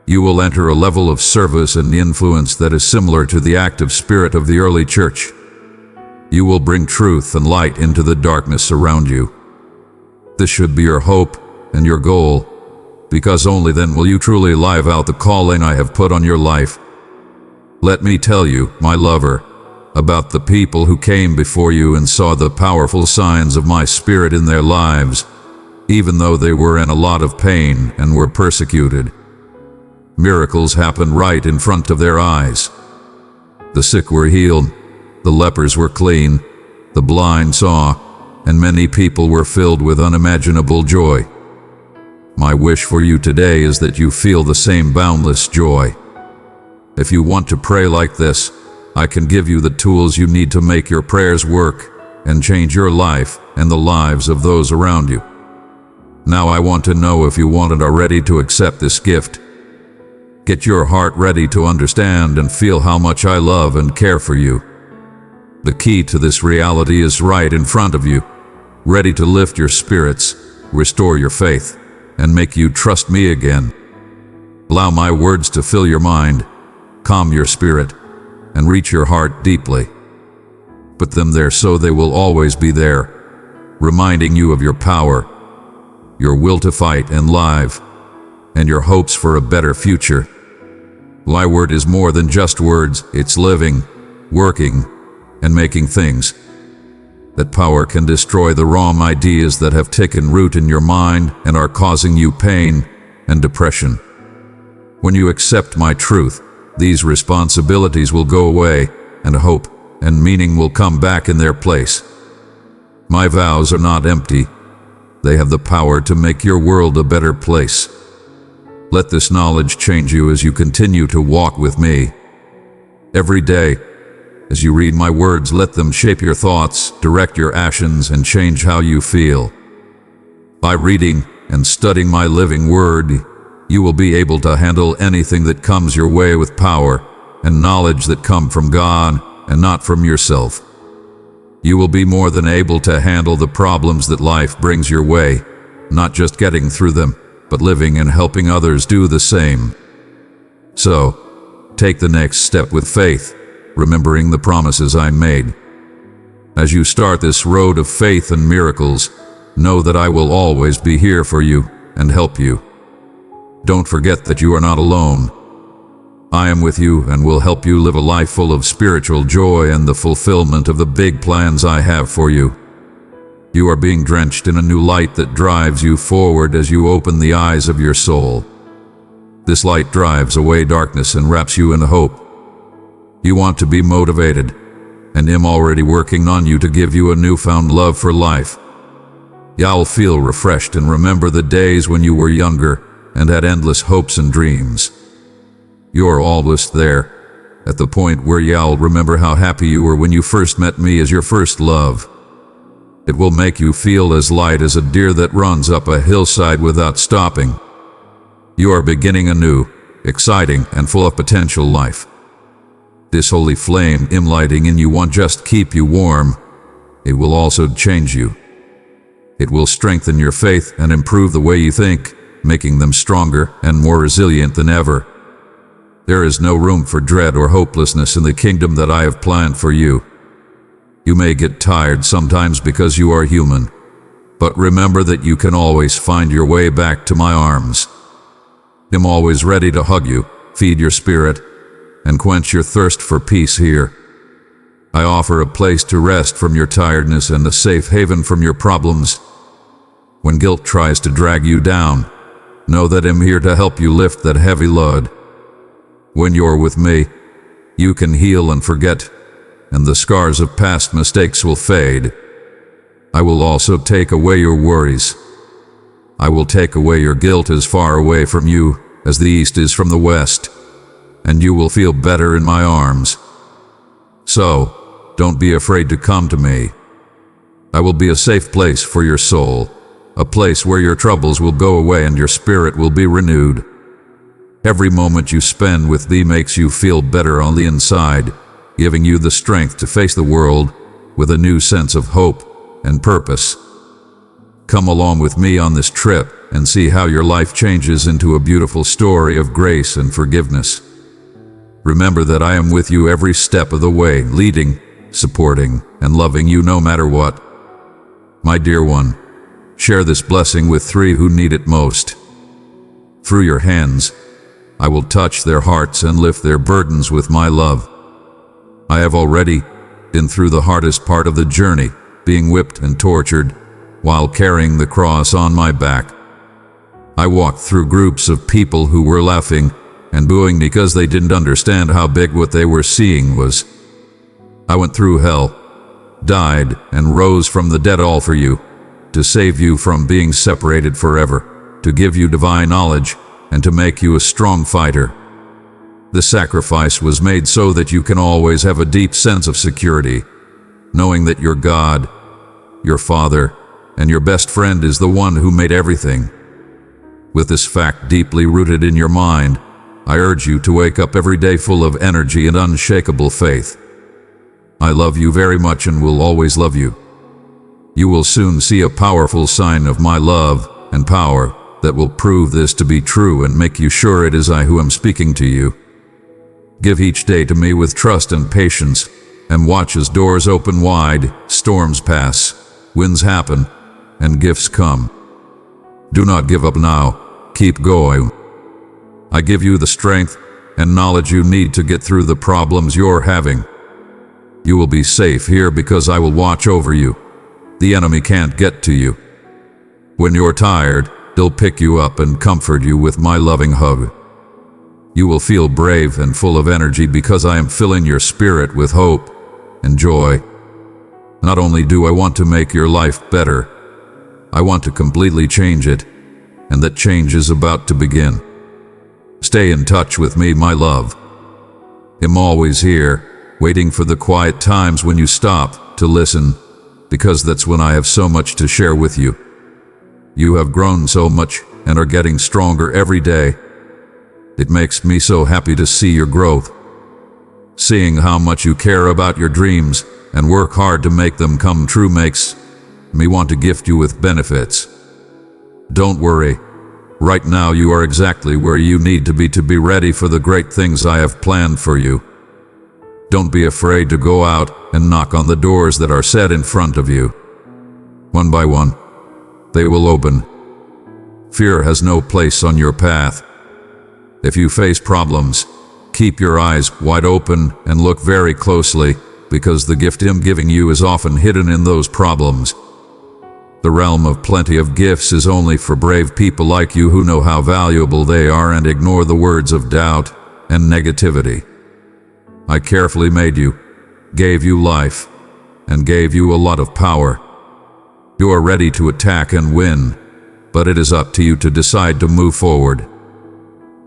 Speaker 1: You will enter a level of service and influence that is similar to the active spirit of the early church. You will bring truth and light into the darkness around you. This should be your hope and your goal, because only then will you truly live out the calling I have put on your life. Let me tell you, my lover, about the people who came before you and saw the powerful signs of my Spirit in their lives, even though they were in a lot of pain and were persecuted. Miracles happened right in front of their eyes. The sick were healed, the lepers were clean, the blind saw, and many people were filled with unimaginable joy. My wish for you today is that you feel the same boundless joy. If you want to pray like this, I can give you the tools you need to make your prayers work and change your life and the lives of those around you. Now I want to know if you want and are ready to accept this gift. Get your heart ready to understand and feel how much I love and care for you. The key to this reality is right in front of you, ready to lift your spirits, restore your faith, and make you trust me again. Allow my words to fill your mind, calm your spirit, and reach your heart deeply. Put them there so they will always be there, reminding you of your power, your will to fight and live, and your hopes for a better future. My word is more than just words, it's living, working, and making things. That power can destroy the wrong ideas that have taken root in your mind and are causing you pain and depression. When you accept my truth, these responsibilities will go away, and hope and meaning will come back in their place. My vows are not empty. They have the power to make your world a better place. Let this knowledge change you as you continue to walk with me. Every day, as you read my words, let them shape your thoughts, direct your actions, and change how you feel. By reading and studying my living word, you will be able to handle anything that comes your way with power and knowledge that come from God and not from yourself. You will be more than able to handle the problems that life brings your way, not just getting through them, but living and helping others do the same. So, take the next step with faith, remembering the promises I made. As you start this road of faith and miracles, know that I will always be here for you and help you. Don't forget that you are not alone. I am with you and will help you live a life full of spiritual joy and the fulfillment of the big plans I have for you. You are being drenched in a new light that drives you forward as you open the eyes of your soul. This light drives away darkness and wraps you in hope. You want to be motivated, and I'm already working on you to give you a newfound love for life. You'll feel refreshed and remember the days when you were younger and had endless hopes and dreams. You're almost there, at the point where you'll remember how happy you were when you first met me as your first love. It will make you feel as light as a deer that runs up a hillside without stopping. You are beginning a new, exciting, and full of potential life. This holy flame I'm lighting in you won't just keep you warm, it will also change you. It will strengthen your faith and improve the way you think, making them stronger and more resilient than ever. There is no room for dread or hopelessness in the kingdom that I have planned for you. You may get tired sometimes because you are human, but remember that you can always find your way back to my arms. I'm always ready to hug you, feed your spirit, and quench your thirst for peace here. I offer a place to rest from your tiredness and a safe haven from your problems. When guilt tries to drag you down, know that I'm here to help you lift that heavy load. When you're with me, you can heal and forget, and the scars of past mistakes will fade. I will also take away your worries. I will take away your guilt as far away from you as the east is from the west, and you will feel better in my arms. So, don't be afraid to come to me. I will be a safe place for your soul, a place where your troubles will go away and your spirit will be renewed. Every moment you spend with me makes you feel better on the inside, giving you the strength to face the world with a new sense of hope and purpose. Come along with me on this trip and see how your life changes into a beautiful story of grace and forgiveness. Remember that I am with you every step of the way, leading, supporting, and loving you no matter what. My dear one, share this blessing with 3 who need it most. Through your hands, I will touch their hearts and lift their burdens with my love. I have already been through the hardest part of the journey, being whipped and tortured, while carrying the cross on my back. I walked through groups of people who were laughing and booing because they didn't understand how big what they were seeing was. I went through hell, died, and rose from the dead all for you, to save you from being separated forever, to give you divine knowledge, and to make you a strong fighter. The sacrifice was made so that you can always have a deep sense of security, knowing that your God, your Father, and your best friend is the one who made everything. With this fact deeply rooted in your mind, I urge you to wake up every day full of energy and unshakable faith. I love you very much and will always love you. You will soon see a powerful sign of my love and power that will prove this to be true and make you sure it is I who am speaking to you. Give each day to me with trust and patience, and watch as doors open wide, storms pass, winds happen, and gifts come. Do not give up now. Keep going. I give you the strength and knowledge you need to get through the problems you're having. You will be safe here because I will watch over you. The enemy can't get to you. When you're tired, He'll pick you up and comfort you with my loving hug. You will feel brave and full of energy because I am filling your spirit with hope and joy. Not only do I want to make your life better, I want to completely change it, and that change is about to begin. Stay in touch with me, my love. I'm always here, waiting for the quiet times when you stop to listen, because that's when I have so much to share with you. You have grown so much and are getting stronger every day. It makes me so happy to see your growth. Seeing how much you care about your dreams and work hard to make them come true makes me want to gift you with benefits. Don't worry. Right now you are exactly where you need to be ready for the great things I have planned for you. Don't be afraid to go out and knock on the doors that are set in front of you. One by one, they will open. Fear has no place on your path. If you face problems, keep your eyes wide open and look very closely, because the gift I'm giving you is often hidden in those problems. The realm of plenty of gifts is only for brave people like you who know how valuable they are and ignore the words of doubt and negativity. I carefully made you, gave you life, and gave you a lot of power. You are ready to attack and win, but it is up to you to decide to move forward.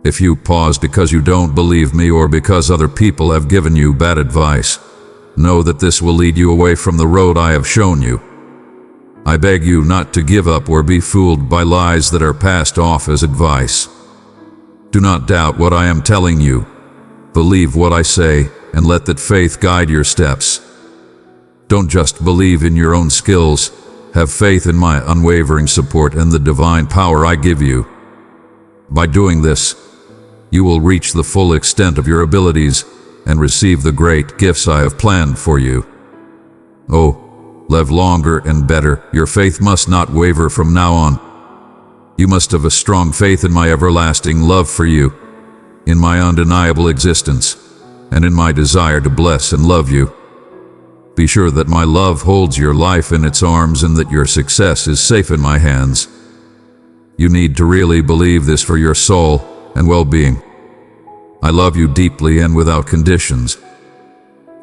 Speaker 1: If you pause because you don't believe me or because other people have given you bad advice, know that this will lead you away from the road I have shown you. I beg you not to give up or be fooled by lies that are passed off as advice. Do not doubt what I am telling you. Believe what I say and let that faith guide your steps. Don't just believe in your own skills. Have faith in my unwavering support and the divine power I give you. By doing this, you will reach the full extent of your abilities and receive the great gifts I have planned for you. Oh, live longer and better. Your faith must not waver from now on. You must have a strong faith in my everlasting love for you, in my undeniable existence, and in my desire to bless and love you. Be sure that my love holds your life in its arms and that your success is safe in my hands. You need to really believe this for your soul and well-being. I love you deeply and without conditions.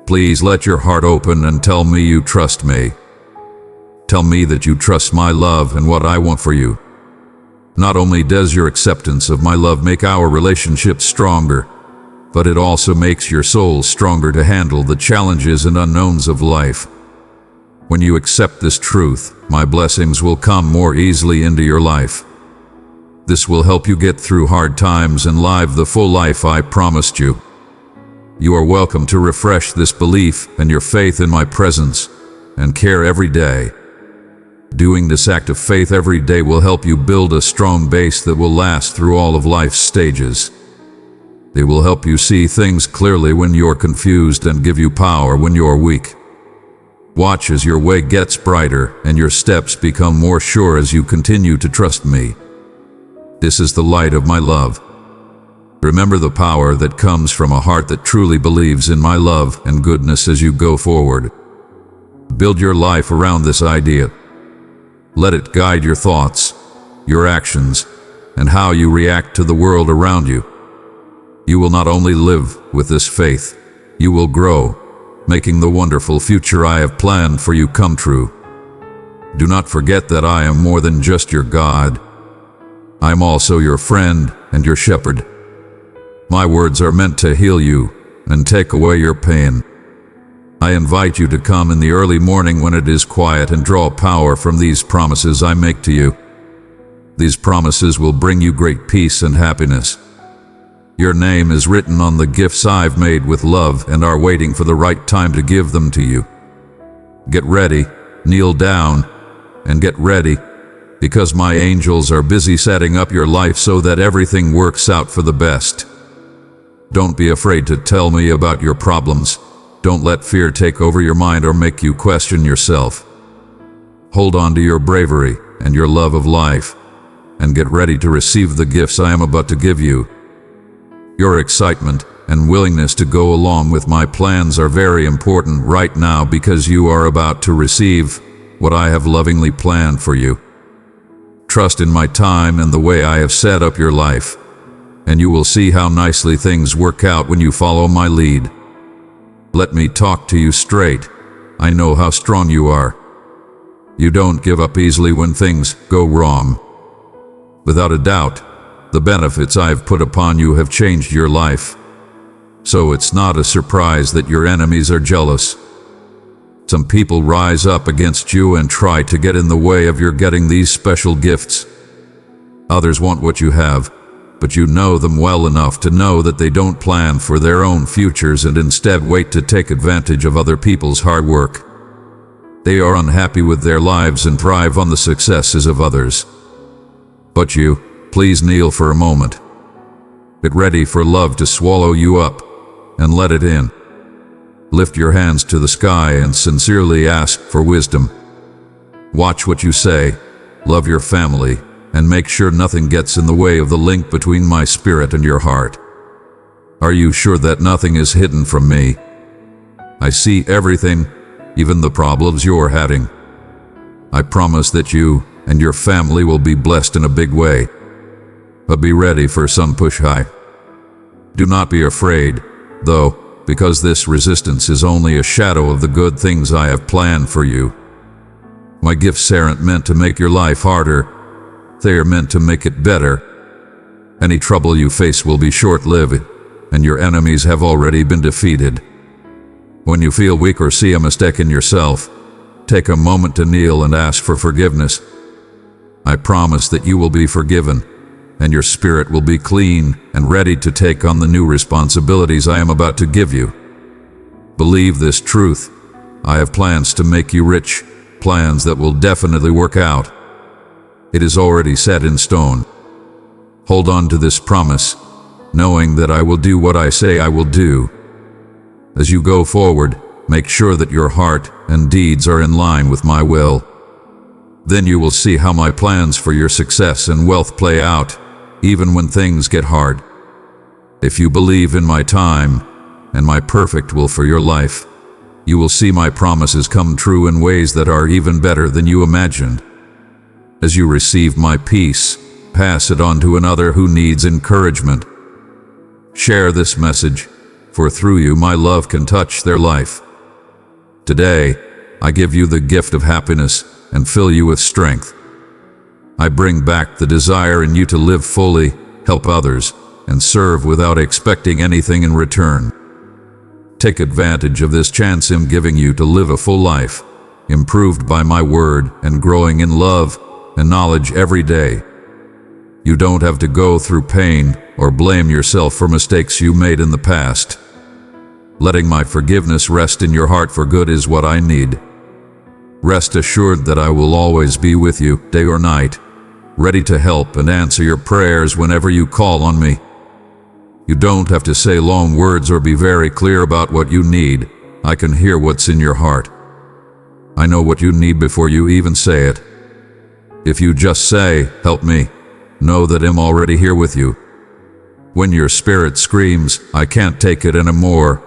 Speaker 1: Please let your heart open and tell me you trust me. Tell me that you trust my love and what I want for you. Not only does your acceptance of my love make our relationship stronger, but it also makes your soul stronger to handle the challenges and unknowns of life. When you accept this truth, my blessings will come more easily into your life. This will help you get through hard times and live the full life I promised you. You are welcome to refresh this belief and your faith in my presence and care every day. Doing this act of faith every day will help you build a strong base that will last through all of life's stages. They will help you see things clearly when you're confused and give you power when you're weak. Watch as your way gets brighter and your steps become more sure as you continue to trust me. This is the light of my love. Remember the power that comes from a heart that truly believes in my love and goodness as you go forward. Build your life around this idea. Let it guide your thoughts, your actions, and how you react to the world around you. You will not only live with this faith, you will grow, making the wonderful future I have planned for you come true. Do not forget that I am more than just your God. I am also your friend and your shepherd. My words are meant to heal you and take away your pain. I invite you to come in the early morning when it is quiet and draw power from these promises I make to you. These promises will bring you great peace and happiness. Your name is written on the gifts I've made with love and are waiting for the right time to give them to you. Get ready, kneel down, and get ready, because my angels are busy setting up your life so that everything works out for the best. Don't be afraid to tell me about your problems. Don't let fear take over your mind or make you question yourself. Hold on to your bravery and your love of life, and get ready to receive the gifts I am about to give you. Your excitement and willingness to go along with my plans are very important right now because you are about to receive what I have lovingly planned for you. Trust in my time and the way I have set up your life, and you will see how nicely things work out when you follow my lead. Let me talk to you straight. I know how strong you are. You don't give up easily when things go wrong. Without a doubt, the benefits I have put upon you have changed your life. So it's not a surprise that your enemies are jealous. Some people rise up against you and try to get in the way of your getting these special gifts. Others want what you have, but you know them well enough to know that they don't plan for their own futures and instead wait to take advantage of other people's hard work. They are unhappy with their lives and thrive on the successes of others. But you, please kneel for a moment. Get ready for love to swallow you up, and let it in. Lift your hands to the sky and sincerely ask for wisdom. Watch what you say, love your family, and make sure nothing gets in the way of the link between my spirit and your heart. Are you sure that nothing is hidden from me? I see everything, even the problems you're having. I promise that you and your family will be blessed in a big way. But be ready for some push-high. Do not be afraid, though, because this resistance is only a shadow of the good things I have planned for you. My gifts aren't meant to make your life harder. They are meant to make it better. Any trouble you face will be short-lived, and your enemies have already been defeated. When you feel weak or see a mistake in yourself, take a moment to kneel and ask for forgiveness. I promise that you will be forgiven, and your spirit will be clean and ready to take on the new responsibilities I am about to give you. Believe this truth. I have plans to make you rich, plans that will definitely work out. It is already set in stone. Hold on to this promise, knowing that I will do what I say I will do. As you go forward, make sure that your heart and deeds are in line with my will. Then you will see how my plans for your success and wealth play out, even when things get hard. If you believe in my time and my perfect will for your life, you will see my promises come true in ways that are even better than you imagined. As you receive my peace, pass it on to another who needs encouragement. Share this message, for through you my love can touch their life. Today, I give you the gift of happiness and fill you with strength. I bring back the desire in you to live fully, help others, and serve without expecting anything in return. Take advantage of this chance I'm giving you to live a full life, improved by my word and growing in love and knowledge every day. You don't have to go through pain or blame yourself for mistakes you made in the past. Letting my forgiveness rest in your heart for good is what I need. Rest assured that I will always be with you, day or night, ready to help and answer your prayers whenever you call on me. You don't have to say long words or be very clear about what you need. I can hear what's in your heart. I know what you need before you even say it. If you just say, "Help me," know that I'm already here with you. When your spirit screams, "I can't take it anymore,"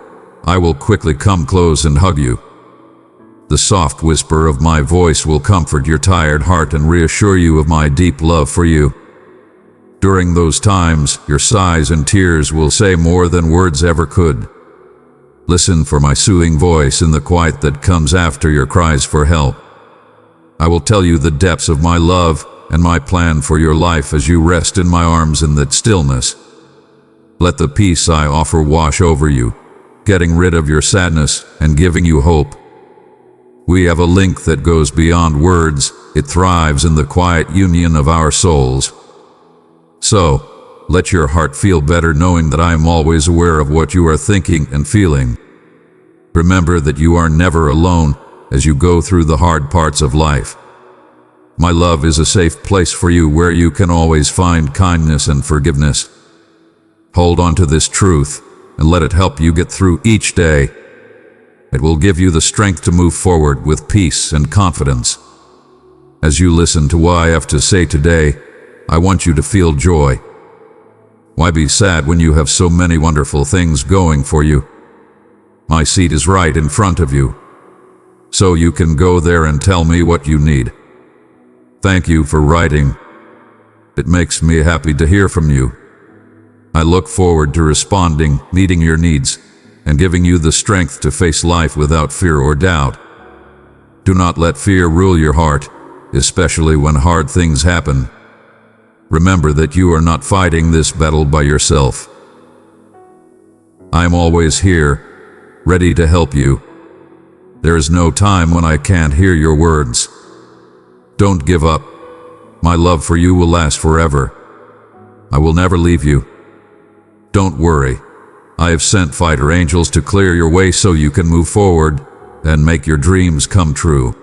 Speaker 1: I will quickly come close and hug you. The soft whisper of my voice will comfort your tired heart and reassure you of my deep love for you. During those times, your sighs and tears will say more than words ever could. Listen for my soothing voice in the quiet that comes after your cries for help. I will tell you the depths of my love and my plan for your life as you rest in my arms in that stillness. Let the peace I offer wash over you, getting rid of your sadness and giving you hope. We have a link that goes beyond words. It thrives in the quiet union of our souls. So, let your heart feel better knowing that I am always aware of what you are thinking and feeling. Remember that you are never alone as you go through the hard parts of life. My love is a safe place for you where you can always find kindness and forgiveness. Hold on to this truth and let it help you get through each day. It will give you the strength to move forward with peace and confidence. As you listen to what I have to say today, I want you to feel joy. Why be sad when you have so many wonderful things going for you? My seat is right in front of you, so you can go there and tell me what you need. Thank you for writing. It makes me happy to hear from you. I look forward to responding, meeting your needs, and giving you the strength to face life without fear or doubt. Do not let fear rule your heart, especially when hard things happen. Remember that you are not fighting this battle by yourself. I am always here, ready to help you. There is no time when I can't hear your words. Don't give up. My love for you will last forever. I will never leave you. Don't worry. I have sent fighter angels to clear your way so you can move forward and make your dreams come true.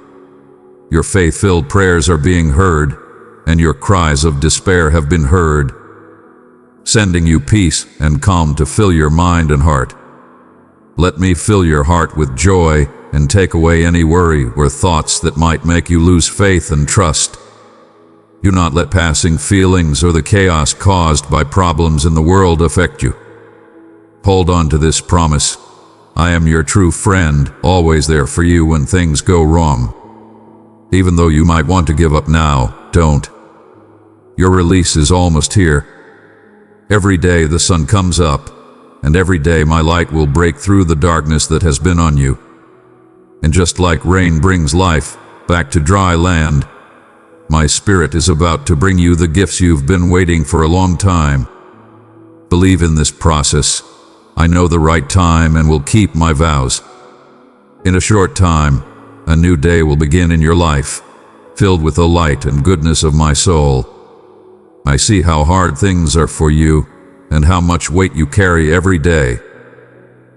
Speaker 1: Your faith-filled prayers are being heard, and your cries of despair have been heard, sending you peace and calm to fill your mind and heart. Let me fill your heart with joy and take away any worry or thoughts that might make you lose faith and trust. Do not let passing feelings or the chaos caused by problems in the world affect you. Hold on to this promise. I am your true friend, always there for you when things go wrong. Even though you might want to give up now, don't. Your release is almost here. Every day the sun comes up, and every day my light will break through the darkness that has been on you. And just like rain brings life back to dry land, my spirit is about to bring you the gifts you've been waiting for a long time. Believe in this process. I know the right time and will keep my vows. In a short time, a new day will begin in your life, filled with the light and goodness of my soul. I see how hard things are for you and how much weight you carry every day.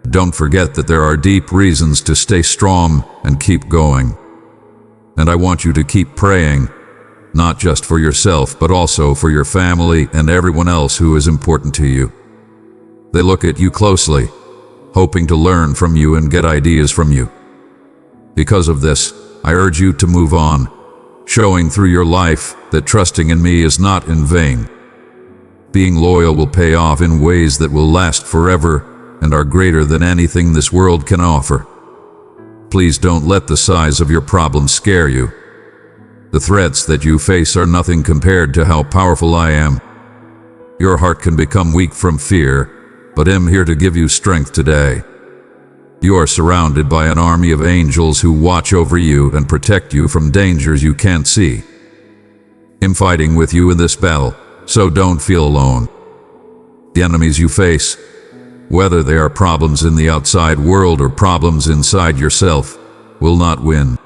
Speaker 1: Don't forget that there are deep reasons to stay strong and keep going. And I want you to keep praying, not just for yourself, but also for your family and everyone else who is important to you. They look at you closely, hoping to learn from you and get ideas from you. Because of this, I urge you to move on, showing through your life that trusting in me is not in vain. Being loyal will pay off in ways that will last forever and are greater than anything this world can offer. Please don't let the size of your problems scare you. The threats that you face are nothing compared to how powerful I am. Your heart can become weak from fear, but I'm here to give you strength today. You are surrounded by an army of angels who watch over you and protect you from dangers you can't see. I'm fighting with you in this battle, so don't feel alone. The enemies you face, whether they are problems in the outside world or problems inside yourself, will not win.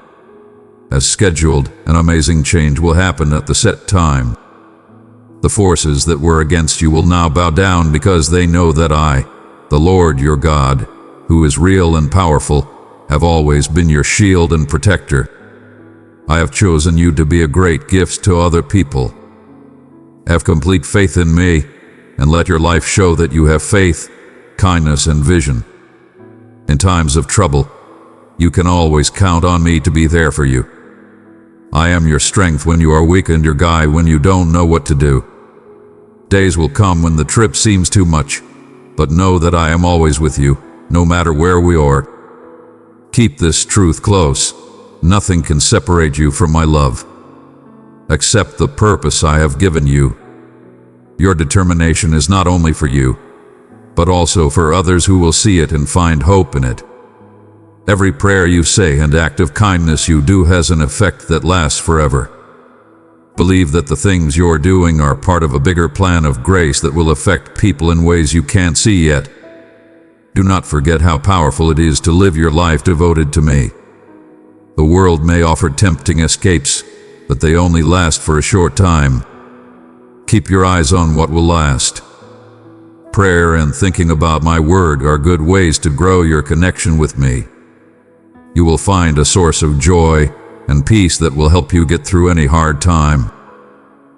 Speaker 1: As scheduled, an amazing change will happen at the set time. The forces that were against you will now bow down because they know that I, the Lord your God, who is real and powerful, have always been your shield and protector. I have chosen you to be a great gift to other people. Have complete faith in me, and let your life show that you have faith, kindness, and vision. In times of trouble, you can always count on me to be there for you. I am your strength when you are weak and your guide when you don't know what to do. Days will come when the trip seems too much, but know that I am always with you, no matter where we are. Keep this truth close. Nothing can separate you from my love. Accept the purpose I have given you. Your determination is not only for you, but also for others who will see it and find hope in it. Every prayer you say and act of kindness you do has an effect that lasts forever. Believe that the things you're doing are part of a bigger plan of grace that will affect people in ways you can't see yet. Do not forget how powerful it is to live your life devoted to me. The world may offer tempting escapes, but they only last for a short time. Keep your eyes on what will last. Prayer and thinking about my word are good ways to grow your connection with me. You will find a source of joy and peace that will help you get through any hard time.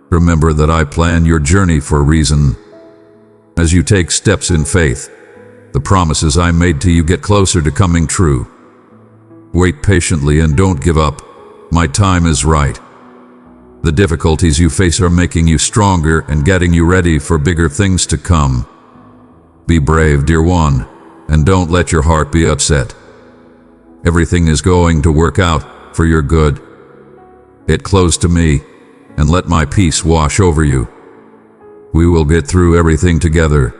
Speaker 1: Remember that I plan your journey for a reason. As you take steps in faith, the promises I made to you get closer to coming true. Wait patiently and don't give up. My time is right. The difficulties you face are making you stronger and getting you ready for bigger things to come. Be brave, dear one, and don't let your heart be upset. Everything is going to work out for your good. Get close to me and let my peace wash over you. We will get through everything together.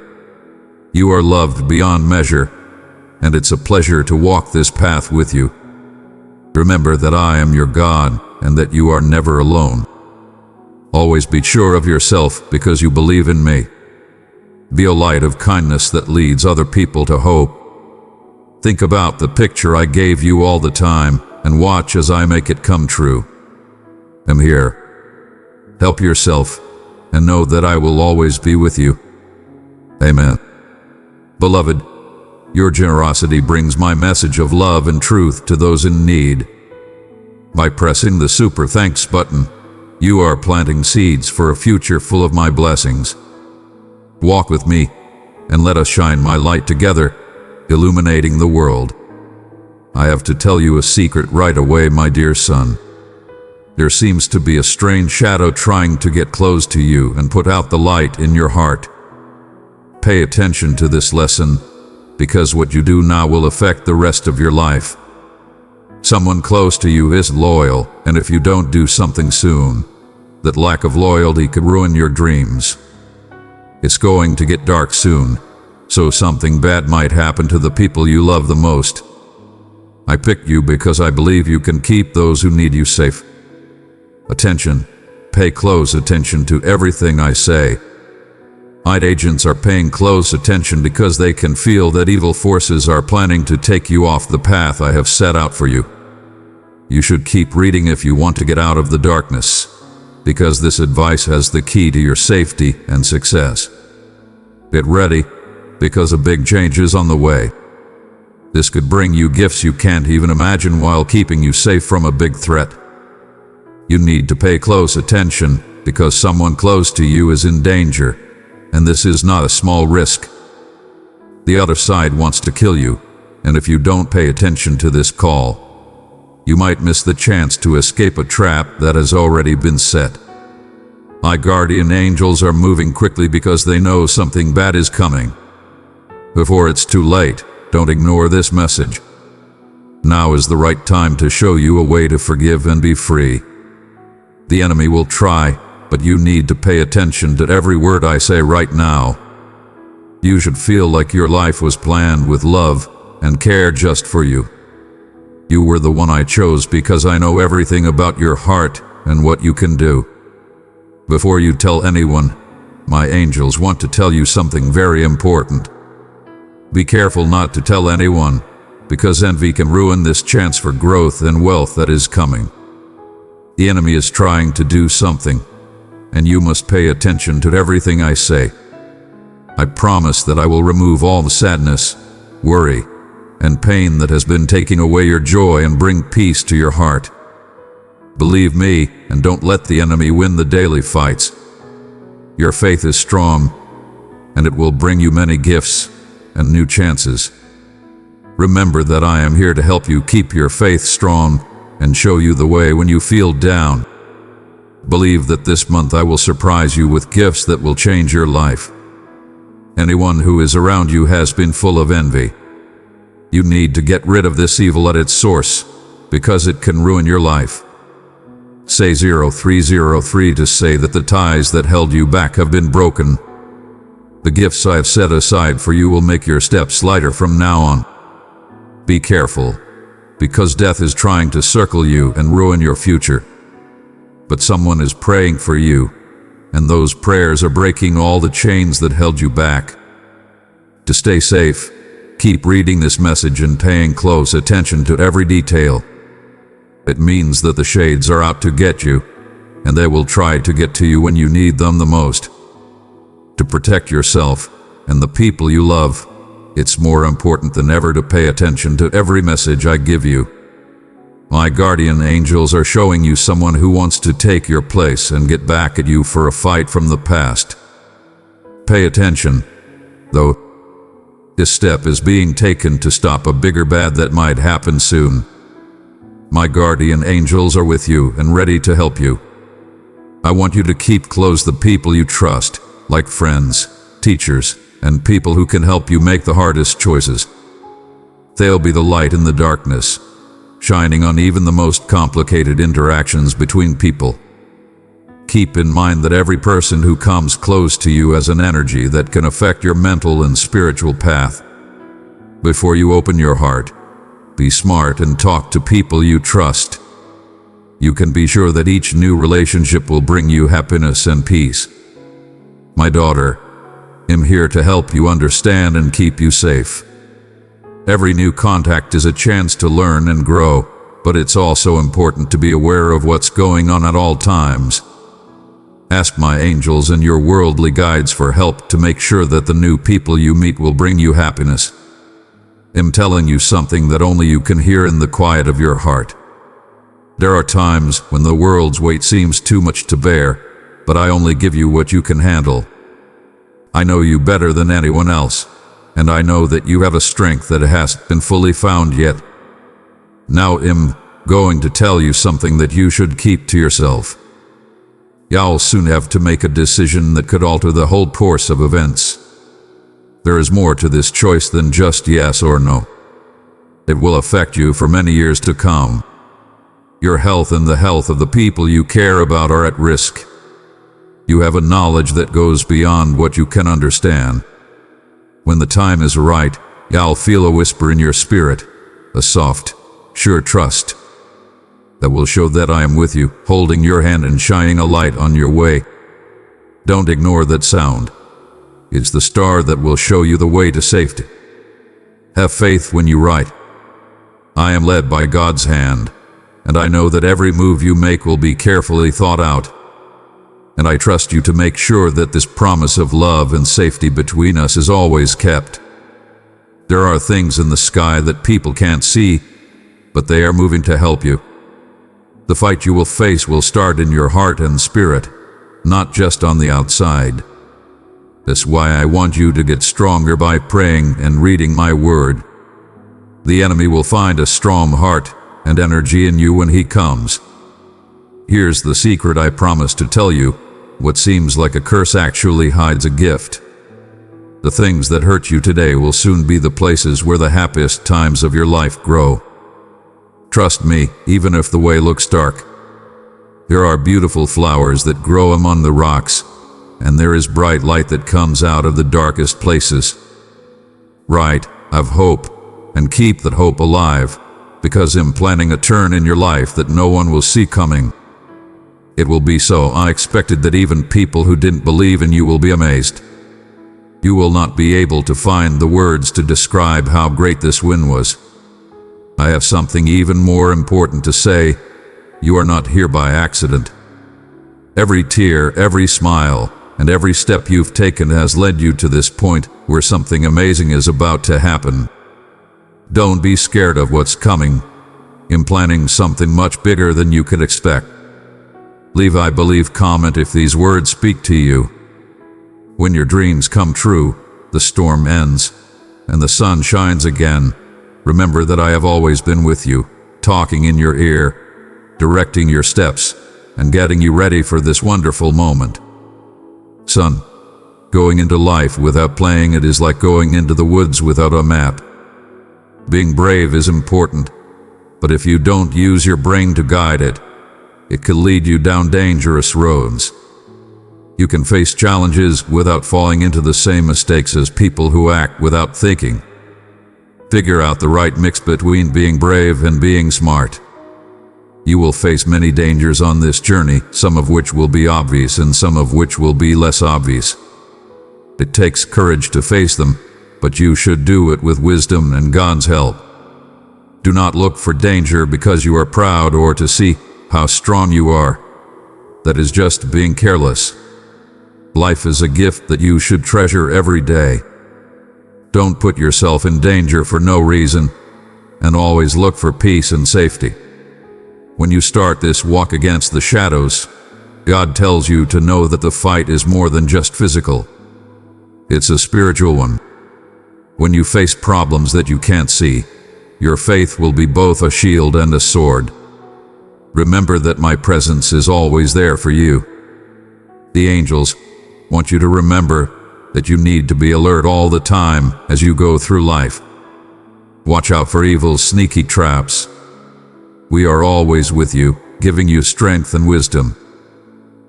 Speaker 1: You are loved beyond measure, and it's a pleasure to walk this path with you. Remember that I am your God and that you are never alone. Always be sure of yourself because you believe in me. Be a light of kindness that leads other people to hope. Think about the picture I gave you all the time and watch as I make it come true. I'm here. Help yourself and know that I will always be with you. Amen. Beloved, your generosity brings my message of love and truth to those in need. By pressing the super thanks button, you are planting seeds for a future full of my blessings. Walk with me and let us shine my light together, illuminating the world. I have to tell you a secret right away, my dear son. There seems to be a strange shadow trying to get close to you and put out the light in your heart. Pay attention to this lesson, because what you do now will affect the rest of your life. Someone close to you is loyal, and if you don't do something soon, that lack of loyalty could ruin your dreams. It's going to get dark soon, so something bad might happen to the people you love the most. I picked you because I believe you can keep those who need you safe. Attention. Pay close attention to everything I say. Night agents are paying close attention because they can feel that evil forces are planning to take you off the path I have set out for you. You should keep reading if you want to get out of the darkness, because this advice has the key to your safety and success. Get ready, because a big change is on the way. This could bring you gifts you can't even imagine while keeping you safe from a big threat. You need to pay close attention because someone close to you is in danger, and this is not a small risk. The other side wants to kill you, and if you don't pay attention to this call, you might miss the chance to escape a trap that has already been set. My guardian angels are moving quickly because they know something bad is coming. Before it's too late, don't ignore this message. Now is the right time to show you a way to forgive and be free. The enemy will try, but you need to pay attention to every word I say right now. You should feel like your life was planned with love and care just for you. You were the one I chose because I know everything about your heart and what you can do. Before you tell anyone, my angels want to tell you something very important. Be careful not to tell anyone, because envy can ruin this chance for growth and wealth that is coming. The enemy is trying to do something, and you must pay attention to everything I say. I promise that I will remove all the sadness, worry, and pain that has been taking away your joy and bring peace to your heart. Believe me and don't let the enemy win the daily fights. Your faith is strong, and it will bring you many gifts and new chances. Remember that I am here to help you keep your faith strong and show you the way when you feel down. Believe that this month I will surprise you with gifts that will change your life. Anyone who is around you has been full of envy. You need to get rid of this evil at its source, because it can ruin your life. Say 0303 to say that the ties that held you back have been broken. The gifts I have set aside for you will make your steps lighter from now on. Be careful, because death is trying to circle you and ruin your future. But someone is praying for you, and those prayers are breaking all the chains that held you back. To stay safe, keep reading this message and paying close attention to every detail. It means that the shades are out to get you, and they will try to get to you when you need them the most. To protect yourself and the people you love, it's more important than ever to pay attention to every message I give you. My guardian angels are showing you someone who wants to take your place and get back at you for a fight from the past. Pay attention, though. This step is being taken to stop a bigger bad that might happen soon. My guardian angels are with you and ready to help you. I want you to keep close the people you trust, like friends, teachers, and people who can help you make the hardest choices. They'll be the light in the darkness, shining on even the most complicated interactions between people. Keep in mind that every person who comes close to you has an energy that can affect your mental and spiritual path. Before you open your heart, be smart, and talk to people you trust. You can be sure that each new relationship will bring you happiness and peace. My daughter, I'm here to help you understand and keep you safe. Every new contact is a chance to learn and grow, but it's also important to be aware of what's going on at all times. Ask my angels and your worldly guides for help to make sure that the new people you meet will bring you happiness. I'm telling you something that only you can hear in the quiet of your heart. There are times when the world's weight seems too much to bear, but I only give you what you can handle. I know you better than anyone else, and I know that you have a strength that hasn't been fully found yet. Now I'm going to tell you something that you should keep to yourself. You'll soon have to make a decision that could alter the whole course of events. There is more to this choice than just yes or no. It will affect you for many years to come. Your health and the health of the people you care about are at risk. You have a knowledge that goes beyond what you can understand. When the time is right, you'll feel a whisper in your spirit, a soft, sure trust that will show that I am with you, holding your hand and shining a light on your way. Don't ignore that sound. It's the star that will show you the way to safety. Have faith when you write. I am led by God's hand, and I know that every move you make will be carefully thought out. And I trust you to make sure that this promise of love and safety between us is always kept. There are things in the sky that people can't see, but they are moving to help you. The fight you will face will start in your heart and spirit, not just on the outside. That's why I want you to get stronger by praying and reading my word. The enemy will find a strong heart and energy in you when he comes. Here's the secret I promise to tell you. What seems like a curse actually hides a gift. The things that hurt you today will soon be the places where the happiest times of your life grow. Trust me, even if the way looks dark. There are beautiful flowers that grow among the rocks, and there is bright light that comes out of the darkest places. Right, have hope, and keep that hope alive, because I'm planning a turn in your life that no one will see coming. It will be so unexpected that even people who didn't believe in you will be amazed. You will not be able to find the words to describe how great this win was. I have something even more important to say. You are not here by accident. Every tear, every smile, and every step you've taken has led you to this point where something amazing is about to happen. Don't be scared of what's coming. I'm planning something much bigger than you could expect. Leave I believe comment if these words speak to you. When your dreams come true, the storm ends, and the sun shines again. Remember that I have always been with you, talking in your ear, directing your steps, and getting you ready for this wonderful moment. Son, going into life without playing it is like going into the woods without a map. Being brave is important, but if you don't use your brain to guide it, it could lead you down dangerous roads. You can face challenges without falling into the same mistakes as people who act without thinking. Figure out the right mix between being brave and being smart. You will face many dangers on this journey, some of which will be obvious and some of which will be less obvious. It takes courage to face them, but you should do it with wisdom and God's help. Do not look for danger because you are proud or to see how strong you are. That is just being careless. Life is a gift that you should treasure every day. Don't put yourself in danger for no reason, and always look for peace and safety. When you start this walk against the shadows, God tells you to know that the fight is more than just physical. It's a spiritual one. When you face problems that you can't see, your faith will be both a shield and a sword. Remember that my presence is always there for you. The angels want you to remember that you need to be alert all the time as you go through life. Watch out for evil's sneaky traps. We are always with you, giving you strength and wisdom.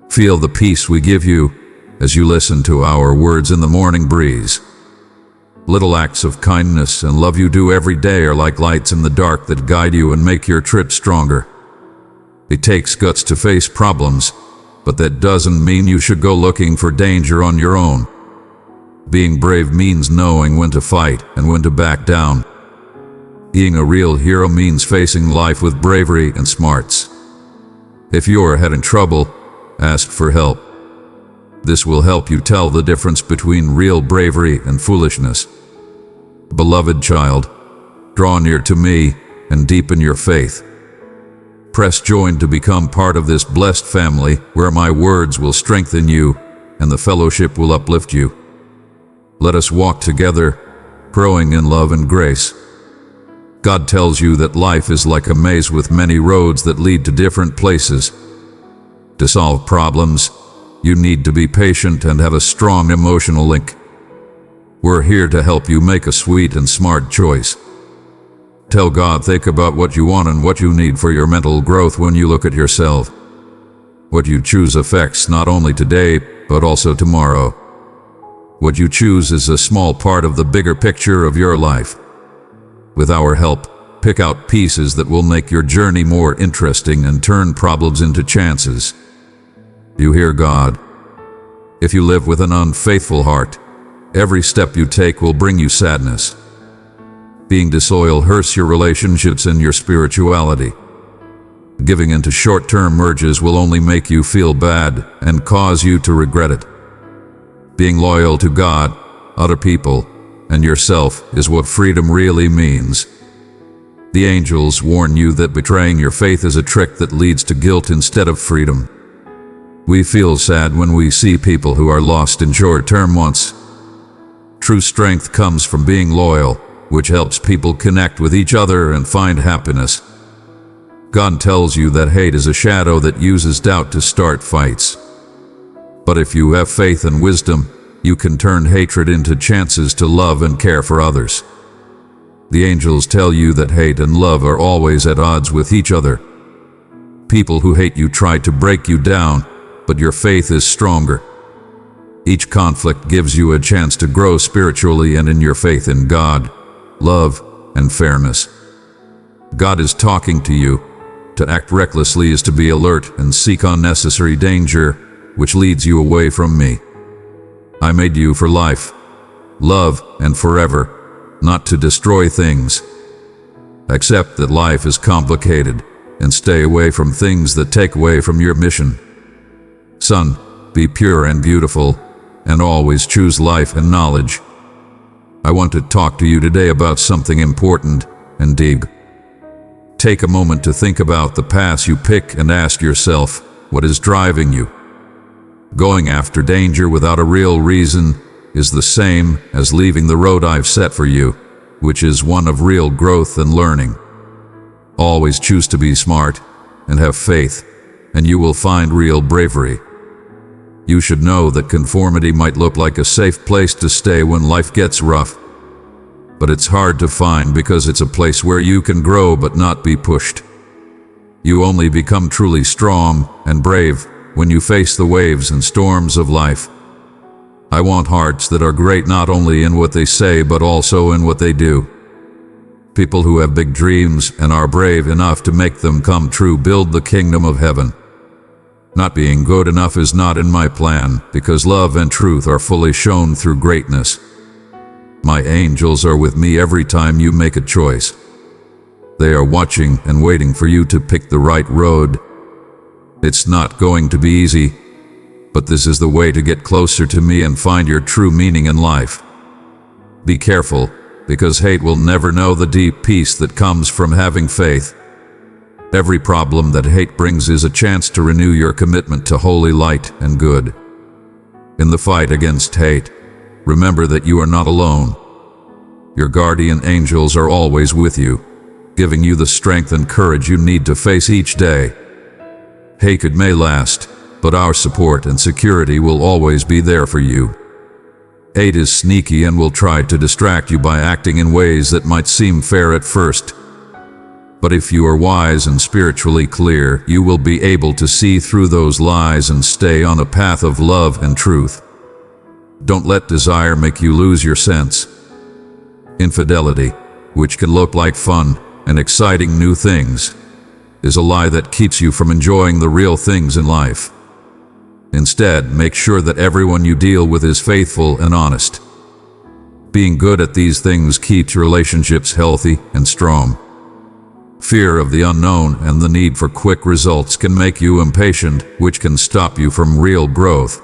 Speaker 1: Feel the peace we give you as you listen to our words in the morning breeze. Little acts of kindness and love you do every day are like lights in the dark that guide you and make your trip stronger. It takes guts to face problems, but that doesn't mean you should go looking for danger on your own. Being brave means knowing when to fight and when to back down. Being a real hero means facing life with bravery and smarts. If you're having trouble, ask for help. This will help you tell the difference between real bravery and foolishness. Beloved child, draw near to me and deepen your faith. Press join to become part of this blessed family where my words will strengthen you and the fellowship will uplift you. Let us walk together, growing in love and grace. God tells you that life is like a maze with many roads that lead to different places. To solve problems, you need to be patient and have a strong emotional link. We're here to help you make a sweet and smart choice. Tell God, think about what you want and what you need for your mental growth when you look at yourself. What you choose affects not only today, but also tomorrow. What you choose is a small part of the bigger picture of your life. With our help, pick out pieces that will make your journey more interesting and turn problems into chances. You hear God? If you live with an unfaithful heart, every step you take will bring you sadness. Being disloyal hurts your relationships and your spirituality. Giving into short-term urges will only make you feel bad and cause you to regret it. Being loyal to God, other people, and yourself is what freedom really means. The angels warn you that betraying your faith is a trick that leads to guilt instead of freedom. We feel sad when we see people who are lost in short-term wants. True strength comes from being loyal, which helps people connect with each other and find happiness. God tells you that hate is a shadow that uses doubt to start fights. But if you have faith and wisdom, you can turn hatred into chances to love and care for others. The angels tell you that hate and love are always at odds with each other. People who hate you try to break you down, but your faith is stronger. Each conflict gives you a chance to grow spiritually and in your faith in God, love, and fairness. God is talking to you. To act recklessly is to be alert and seek unnecessary danger, which leads you away from me. I made you for life, love, and forever, not to destroy things. Accept that life is complicated and stay away from things that take away from your mission. Son, be pure and beautiful, and always choose life and knowledge. I want to talk to you today about something important and deep. Take a moment to think about the path you pick and ask yourself, what is driving you? Going after danger without a real reason is the same as leaving the road I've set for you, which is one of real growth and learning. Always choose to be smart and have faith, and you will find real bravery. You should know that conformity might look like a safe place to stay when life gets rough. But it's hard to find because it's a place where you can grow but not be pushed. You only become truly strong and brave when you face the waves and storms of life. I want hearts that are great not only in what they say but also in what they do. People who have big dreams and are brave enough to make them come true build the kingdom of heaven. Not being good enough is not in my plan, because love and truth are fully shown through greatness. My angels are with me every time you make a choice. They are watching and waiting for you to pick the right road. It's not going to be easy, but this is the way to get closer to me and find your true meaning in life. Be careful, because hate will never know the deep peace that comes from having faith. Every problem that hate brings is a chance to renew your commitment to holy light and good. In the fight against hate, remember that you are not alone. Your guardian angels are always with you, giving you the strength and courage you need to face each day. Hate may last, but our support and security will always be there for you. Hate is sneaky and will try to distract you by acting in ways that might seem fair at first. But if you are wise and spiritually clear, you will be able to see through those lies and stay on a path of love and truth. Don't let desire make you lose your sense. Infidelity, which can look like fun and exciting new things, is a lie that keeps you from enjoying the real things in life. Instead, make sure that everyone you deal with is faithful and honest. Being good at these things keeps relationships healthy and strong. Fear of the unknown and the need for quick results can make you impatient, which can stop you from real growth.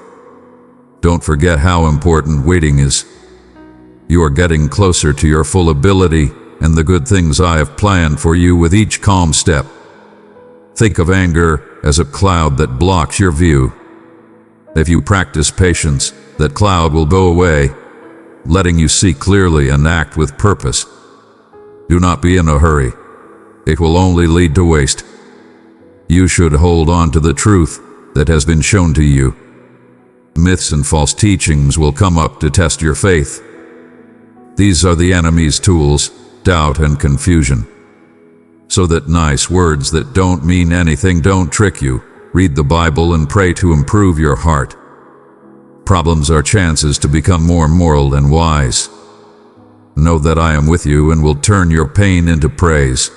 Speaker 1: Don't forget how important waiting is. You are getting closer to your full ability and the good things I have planned for you with each calm step. Think of anger as a cloud that blocks your view. If you practice patience, that cloud will go away, letting you see clearly and act with purpose. Do not be in a hurry. It will only lead to waste. You should hold on to the truth that has been shown to you. Myths and false teachings will come up to test your faith. These are the enemy's tools, doubt and confusion. So that nice words that don't mean anything don't trick you. Read the Bible and pray to improve your heart. Problems are chances to become more moral and wise. Know that I am with you and will turn your pain into praise.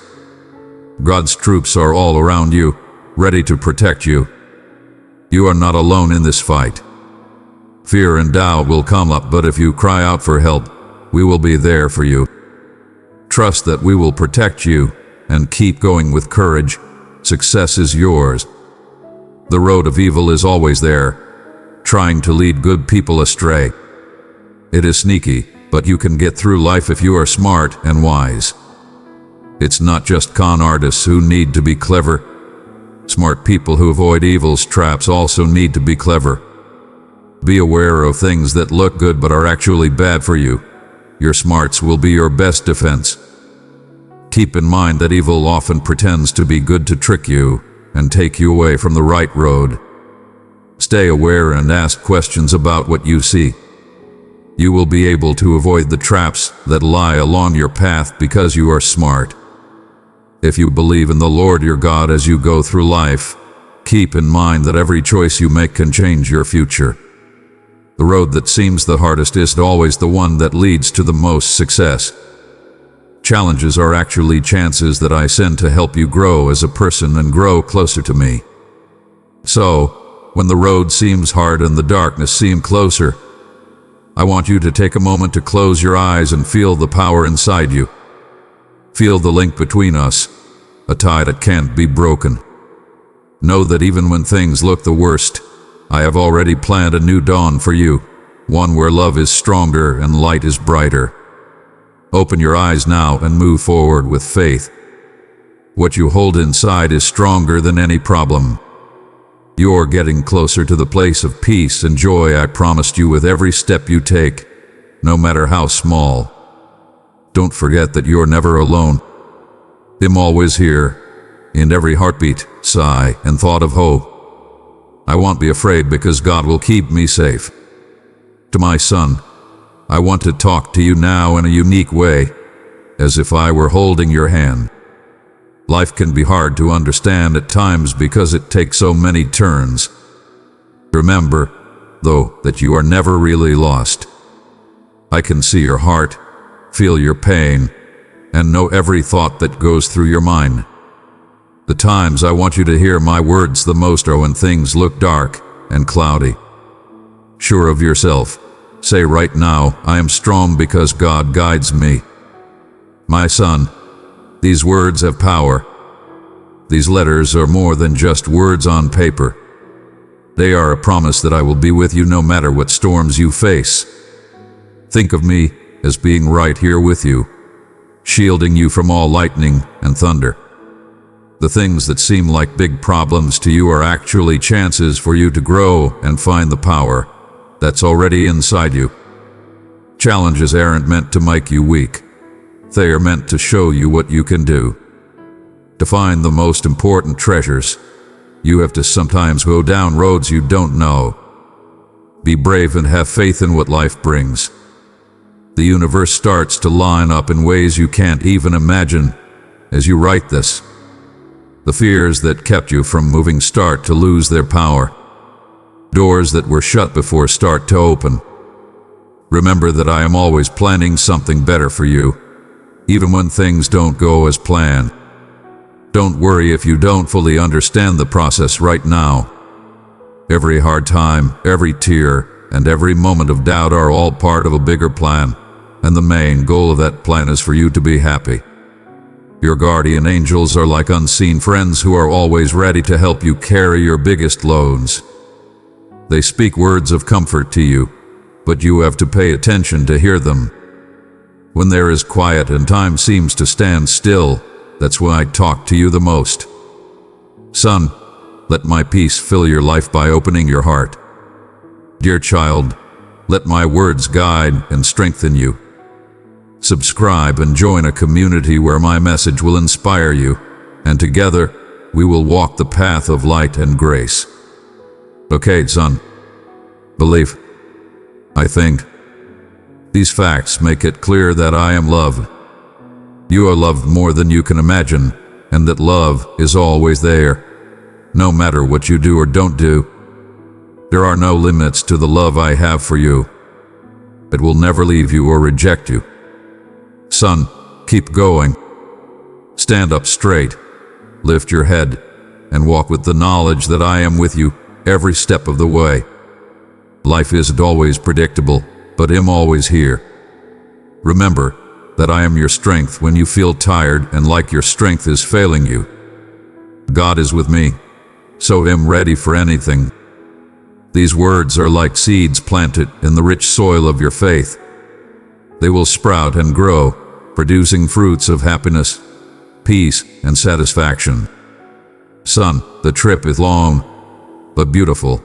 Speaker 1: God's troops are all around you, ready to protect you. You are not alone in this fight. Fear and doubt will come up, but if you cry out for help, we will be there for you. Trust that we will protect you and keep going with courage. Success is yours. The road of evil is always there, trying to lead good people astray. It is sneaky, but you can get through life if you are smart and wise. It's not just con artists who need to be clever. Smart people who avoid evil's traps also need to be clever. Be aware of things that look good but are actually bad for you. Your smarts will be your best defense. Keep in mind that evil often pretends to be good to trick you and take you away from the right road. Stay aware and ask questions about what you see. You will be able to avoid the traps that lie along your path because you are smart. If you believe in the Lord your God as you go through life, keep in mind that every choice you make can change your future. The road that seems the hardest is always the one that leads to the most success. Challenges are actually chances that I send to help you grow as a person and grow closer to me. So, when the road seems hard and the darkness seems closer, I want you to take a moment to close your eyes and feel the power inside you. Feel the link between us, a tie that can't be broken. Know that even when things look the worst, I have already planned a new dawn for you, one where love is stronger and light is brighter. Open your eyes now and move forward with faith. What you hold inside is stronger than any problem. You're getting closer to the place of peace and joy I promised you with every step you take, no matter how small. Don't forget that you're never alone. I'm always here, in every heartbeat, sigh, and thought of hope. I won't be afraid because God will keep me safe. To my son, I want to talk to you now in a unique way, as if I were holding your hand. Life can be hard to understand at times because it takes so many turns. Remember, though, that you are never really lost. I can see your heart, feel your pain, and know every thought that goes through your mind. The times I want you to hear my words the most are when things look dark and cloudy. Sure of yourself, say right now, I am strong because God guides me. My son, these words have power. These letters are more than just words on paper. They are a promise that I will be with you no matter what storms you face. Think of me as being right here with you, shielding you from all lightning and thunder. The things that seem like big problems to you are actually chances for you to grow and find the power that's already inside you. Challenges aren't meant to make you weak. They are meant to show you what you can do. To find the most important treasures, you have to sometimes go down roads you don't know. Be brave and have faith in what life brings. The universe starts to line up in ways you can't even imagine as you write this. The fears that kept you from moving start to lose their power. Doors that were shut before start to open. Remember that I am always planning something better for you, even when things don't go as planned. Don't worry if you don't fully understand the process right now. Every hard time, every tear, and every moment of doubt are all part of a bigger plan, and the main goal of that plan is for you to be happy. Your guardian angels are like unseen friends who are always ready to help you carry your biggest loads. They speak words of comfort to you, but you have to pay attention to hear them. When there is quiet and time seems to stand still, that's when I talk to you the most. Son, let my peace fill your life by opening your heart. Dear child, let my words guide and strengthen you. Subscribe and join a community where my message will inspire you, and together we will walk the path of light and grace. Okay, son. Believe. I think. These facts make it clear that I am love. You are loved more than you can imagine, and that love is always there, no matter what you do or don't do. There are no limits to the love I have for you. It will never leave you or reject you. Son, keep going. Stand up straight, lift your head, and walk with the knowledge that I am with you every step of the way. Life isn't always predictable, but I'm always here. Remember that I am your strength when you feel tired and like your strength is failing you. God is with me, so I'm ready for anything. These words are like seeds planted in the rich soil of your faith. They will sprout and grow, producing fruits of happiness, peace, and satisfaction. Son, the trip is long, but beautiful.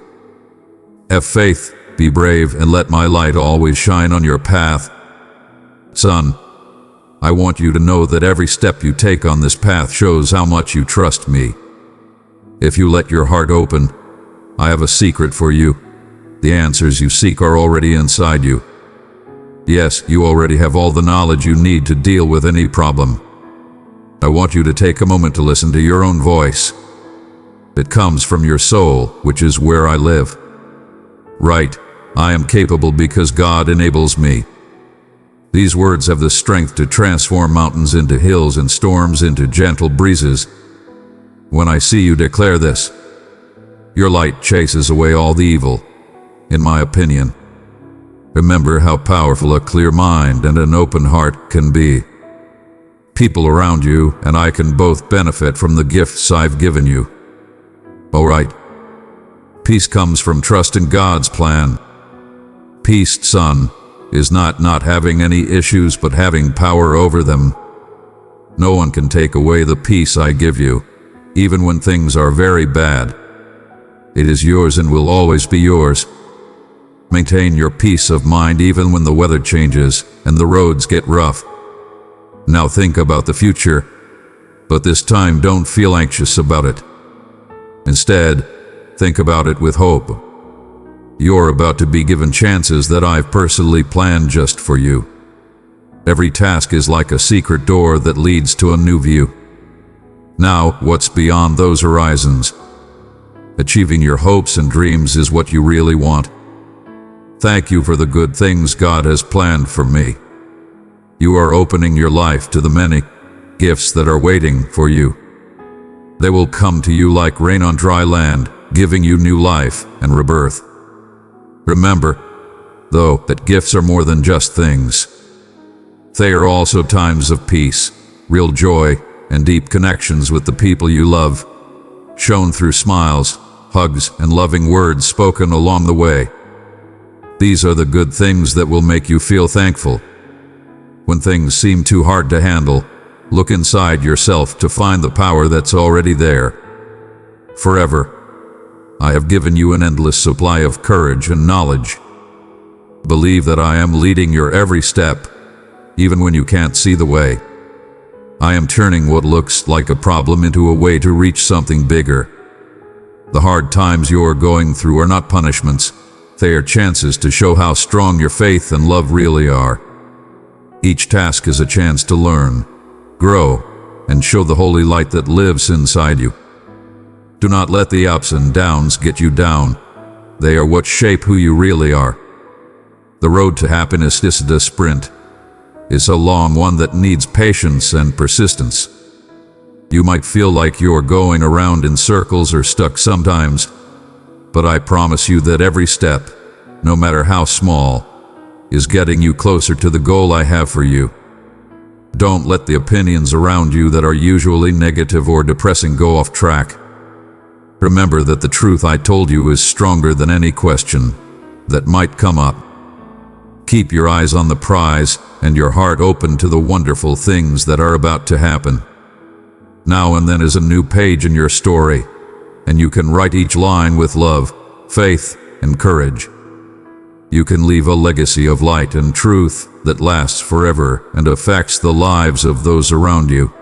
Speaker 1: Have faith, be brave, and let my light always shine on your path. Son, I want you to know that every step you take on this path shows how much you trust me. If you let your heart open, I have a secret for you. The answers you seek are already inside you. Yes, you already have all the knowledge you need to deal with any problem. I want you to take a moment to listen to your own voice. It comes from your soul, which is where I live. Right, I am capable because God enables me. These words have the strength to transform mountains into hills and storms into gentle breezes. When I see you declare this, your light chases away all the evil, in my opinion. Remember how powerful a clear mind and an open heart can be. People around you and I can both benefit from the gifts I've given you. All right. Peace comes from trust in God's plan. Peace, son, is not having any issues but having power over them. No one can take away the peace I give you, even when things are very bad. It is yours and will always be yours. Maintain your peace of mind even when the weather changes and the roads get rough. Now think about the future, but this time don't feel anxious about it. Instead, think about it with hope. You're about to be given chances that I've personally planned just for you. Every task is like a secret door that leads to a new view. Now, what's beyond those horizons? Achieving your hopes and dreams is what you really want. Thank you for the good things God has planned for me. You are opening your life to the many gifts that are waiting for you. They will come to you like rain on dry land, giving you new life and rebirth. Remember, though, that gifts are more than just things. They are also times of peace, real joy, and deep connections with the people you love, shown through smiles, hugs, and loving words spoken along the way. These are the good things that will make you feel thankful. When things seem too hard to handle, look inside yourself to find the power that's already there. Forever, I have given you an endless supply of courage and knowledge. Believe that I am leading your every step, even when you can't see the way. I am turning what looks like a problem into a way to reach something bigger. The hard times you're going through are not punishments. They are chances to show how strong your faith and love really are. Each task is a chance to learn, grow, and show the holy light that lives inside you. Do not let the ups and downs get you down. They are what shape who you really are. The road to happiness isn't a sprint. It's a long one that needs patience and persistence. You might feel like you're going around in circles or stuck sometimes, but I promise you that every step, no matter how small, is getting you closer to the goal I have for you. Don't let the opinions around you that are usually negative or depressing go off track. Remember that the truth I told you is stronger than any question that might come up. Keep your eyes on the prize and your heart open to the wonderful things that are about to happen. Now and then is a new page in your story, and you can write each line with love, faith, and courage. You can leave a legacy of light and truth that lasts forever and affects the lives of those around you.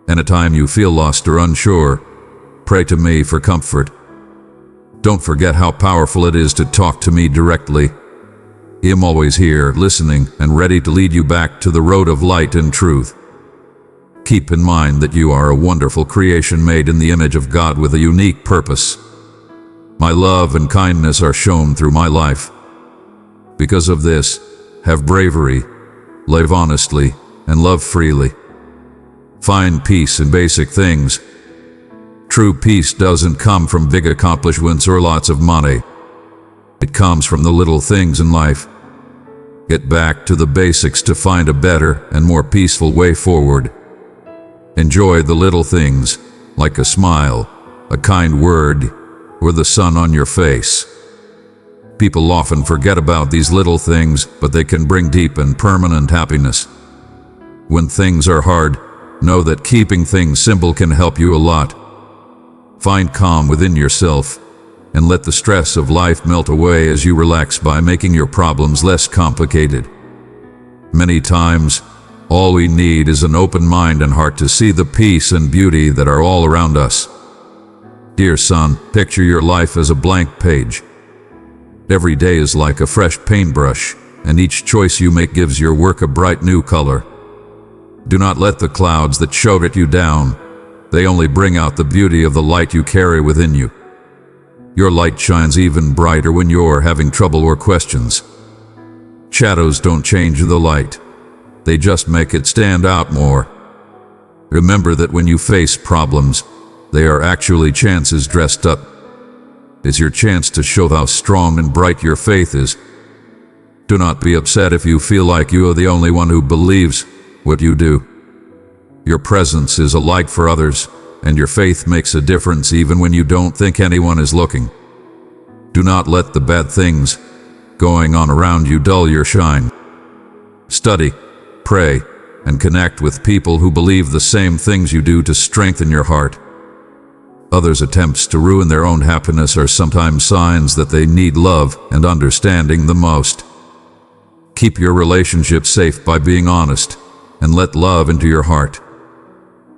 Speaker 1: Anytime you feel lost or unsure, pray to me for comfort. Don't forget how powerful it is to talk to me directly. I'm always here, listening and ready to lead you back to the road of light and truth. Keep in mind that you are a wonderful creation made in the image of God with a unique purpose. My love and kindness are shown through my life. Because of this, have bravery, live honestly, and love freely. Find peace in basic things. True peace doesn't come from big accomplishments or lots of money. It comes from the little things in life. Get back to the basics to find a better and more peaceful way forward. Enjoy the little things, like a smile, a kind word, or the sun on your face. People often forget about these little things, but they can bring deep and permanent happiness. When things are hard, know that keeping things simple can help you a lot. Find calm within yourself, and let the stress of life melt away as you relax by making your problems less complicated. Many times, all we need is an open mind and heart to see the peace and beauty that are all around us. Dear son, picture your life as a blank page. Every day is like a fresh paintbrush, and each choice you make gives your work a bright new color. Do not let the clouds that shout you down. They only bring out the beauty of the light you carry within you. Your light shines even brighter when you're having trouble or questions. Shadows don't change the light. They just make it stand out more. Remember that when you face problems, they are actually chances dressed up. It's your chance to show how strong and bright your faith is. Do not be upset if you feel like you are the only one who believes what you do. Your presence is a light for others, and your faith makes a difference even when you don't think anyone is looking. Do not let the bad things going on around you dull your shine. Study, pray, and connect with people who believe the same things you do to strengthen your heart. Others' attempts to ruin their own happiness are sometimes signs that they need love and understanding the most. Keep your relationship safe by being honest, and let love into your heart.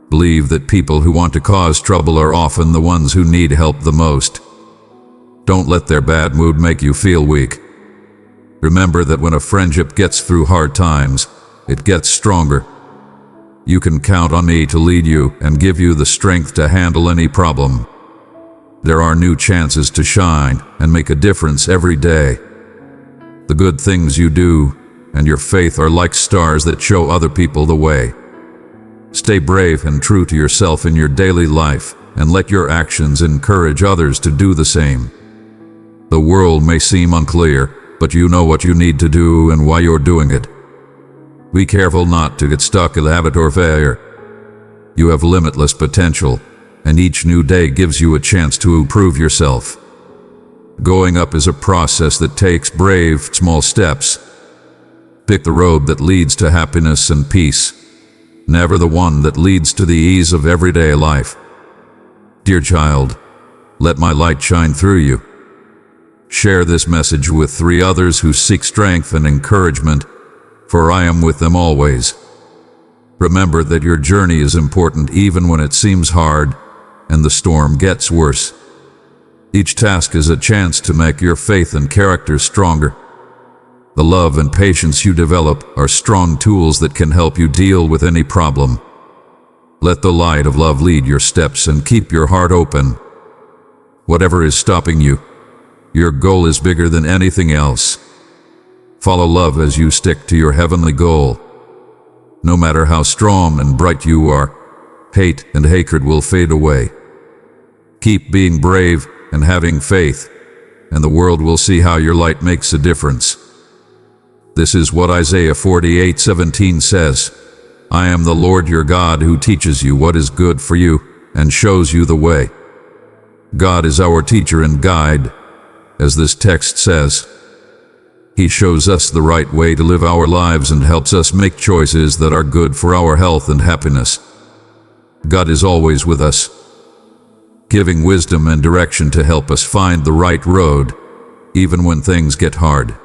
Speaker 1: Believe that people who want to cause trouble are often the ones who need help the most. Don't let their bad mood make you feel weak. Remember that when a friendship gets through hard times, it gets stronger. You can count on me to lead you and give you the strength to handle any problem. There are new chances to shine and make a difference every day. The good things you do and your faith are like stars that show other people the way. Stay brave and true to yourself in your daily life, and let your actions encourage others to do the same. The world may seem unclear, but you know what you need to do and why you're doing it. Be careful not to get stuck in habit or failure. You have limitless potential, and each new day gives you a chance to improve yourself. Going up is a process that takes brave, small steps. Pick the road that leads to happiness and peace, never the one that leads to the ease of everyday life. Dear child, let my light shine through you. Share this message with 3 others who seek strength and encouragement, for I am with them always. Remember that your journey is important even when it seems hard and the storm gets worse. Each task is a chance to make your faith and character stronger. The love and patience you develop are strong tools that can help you deal with any problem. Let the light of love lead your steps and keep your heart open. Whatever is stopping you, your goal is bigger than anything else. Follow love as you stick to your heavenly goal. No matter how strong and bright you are, hate and hatred will fade away. Keep being brave and having faith, and the world will see how your light makes a difference. This is what Isaiah 48:17 says, I am the Lord your God who teaches you what is good for you and shows you the way. God is our teacher and guide, as this text says. He shows us the right way to live our lives and helps us make choices that are good for our health and happiness. God is always with us, giving wisdom and direction to help us find the right road, even when things get hard.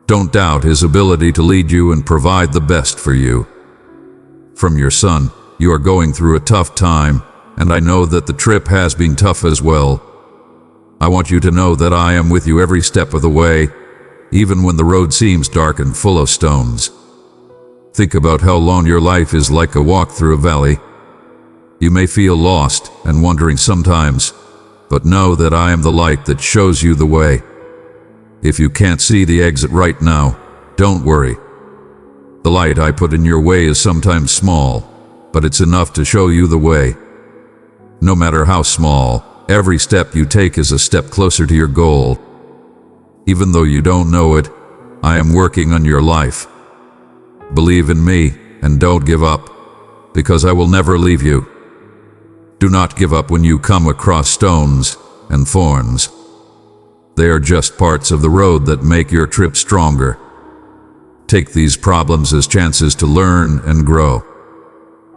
Speaker 1: Don't doubt His ability to lead you and provide the best for you. From your son, you are going through a tough time, and I know that the trip has been tough as well. I want you to know that I am with you every step of the way, even when the road seems dark and full of stones. Think about how long your life is like a walk through a valley. You may feel lost and wondering sometimes, but know that I am the light that shows you the way. If you can't see the exit right now, don't worry. The light I put in your way is sometimes small, but it's enough to show you the way. No matter how small, every step you take is a step closer to your goal. Even though you don't know it, I am working on your life. Believe in me and don't give up, because I will never leave you. Do not give up when you come across stones and thorns. They are just parts of the road that make your trip stronger. Take these problems as chances to learn and grow.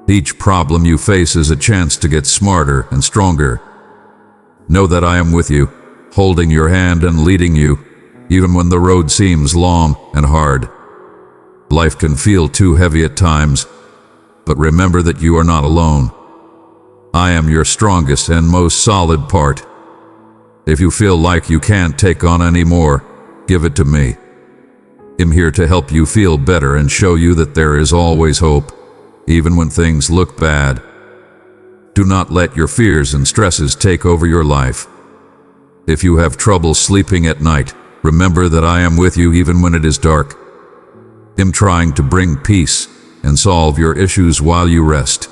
Speaker 1: Each problem you face is a chance to get smarter and stronger. Know that I am with you, holding your hand and leading you, even when the road seems long and hard. Life can feel too heavy at times, but remember that you are not alone. I am your strongest and most solid part. If you feel like you can't take on any more, give it to me. I'm here to help you feel better and show you that there is always hope, even when things look bad. Do not let your fears and stresses take over your life. If you have trouble sleeping at night, remember that I am with you even when it is dark. I'm trying to bring peace and solve your issues while you rest.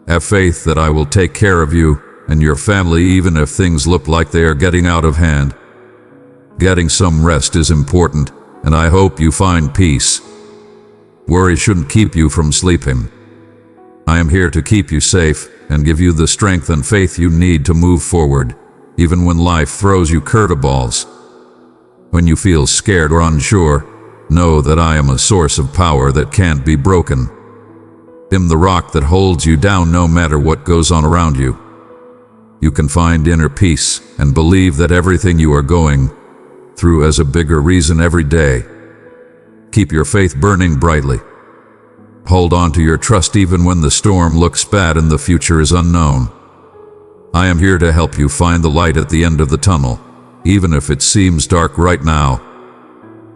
Speaker 1: Have faith that I will take care of you and your family even if things look like they are getting out of hand. Getting some rest is important, and I hope you find peace. Worry shouldn't keep you from sleeping. I am here to keep you safe and give you the strength and faith you need to move forward, even when life throws you curveballs. When you feel scared or unsure, know that I am a source of power that can't be broken. I'm the rock that holds you down no matter what goes on around you. You can find inner peace and believe that everything you are going through has a bigger reason every day. Keep your faith burning brightly. Hold on to your trust even when the storm looks bad and the future is unknown. I am here to help you find the light at the end of the tunnel, even if it seems dark right now.